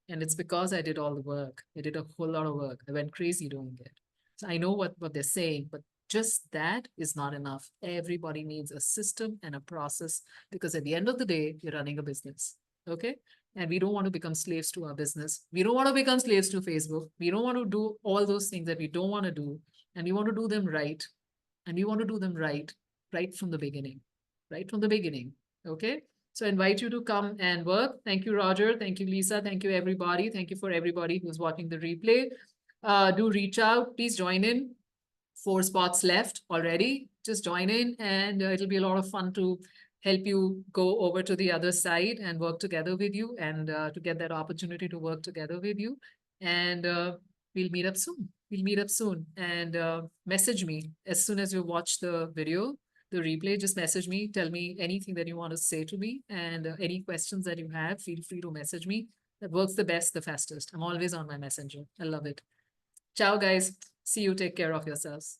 And it's because I did all the work. I did a whole lot of work. I went crazy doing it. So I know what they're saying, but just that is not enough. Everybody needs a system and a process, because at the end of the day, you're running a business. Okay? And we don't want to become slaves to our business. We don't want to become slaves to Facebook. We don't want to do all those things that we don't want to do. And we want to do them right. And we want to do them right from the beginning. Right from the beginning. Okay? So I invite you to come and work. Thank you, Roger. Thank you, Lisa. Thank you, everybody. Thank you for everybody who's watching the replay. Do reach out. Please join in. 4 spots left already. Just join in, and it'll be a lot of fun to help you go over to the other side and work together with you, and to get that opportunity to work together with you. And we'll meet up soon. We'll meet up soon. And message me as soon as you watch the video, the replay. Just message me, tell me anything that you want to say to me, and any questions that you have, feel free to message me. That works the best, the fastest. I'm always on my messenger. I love it. Ciao, guys. See you. Take care of yourselves.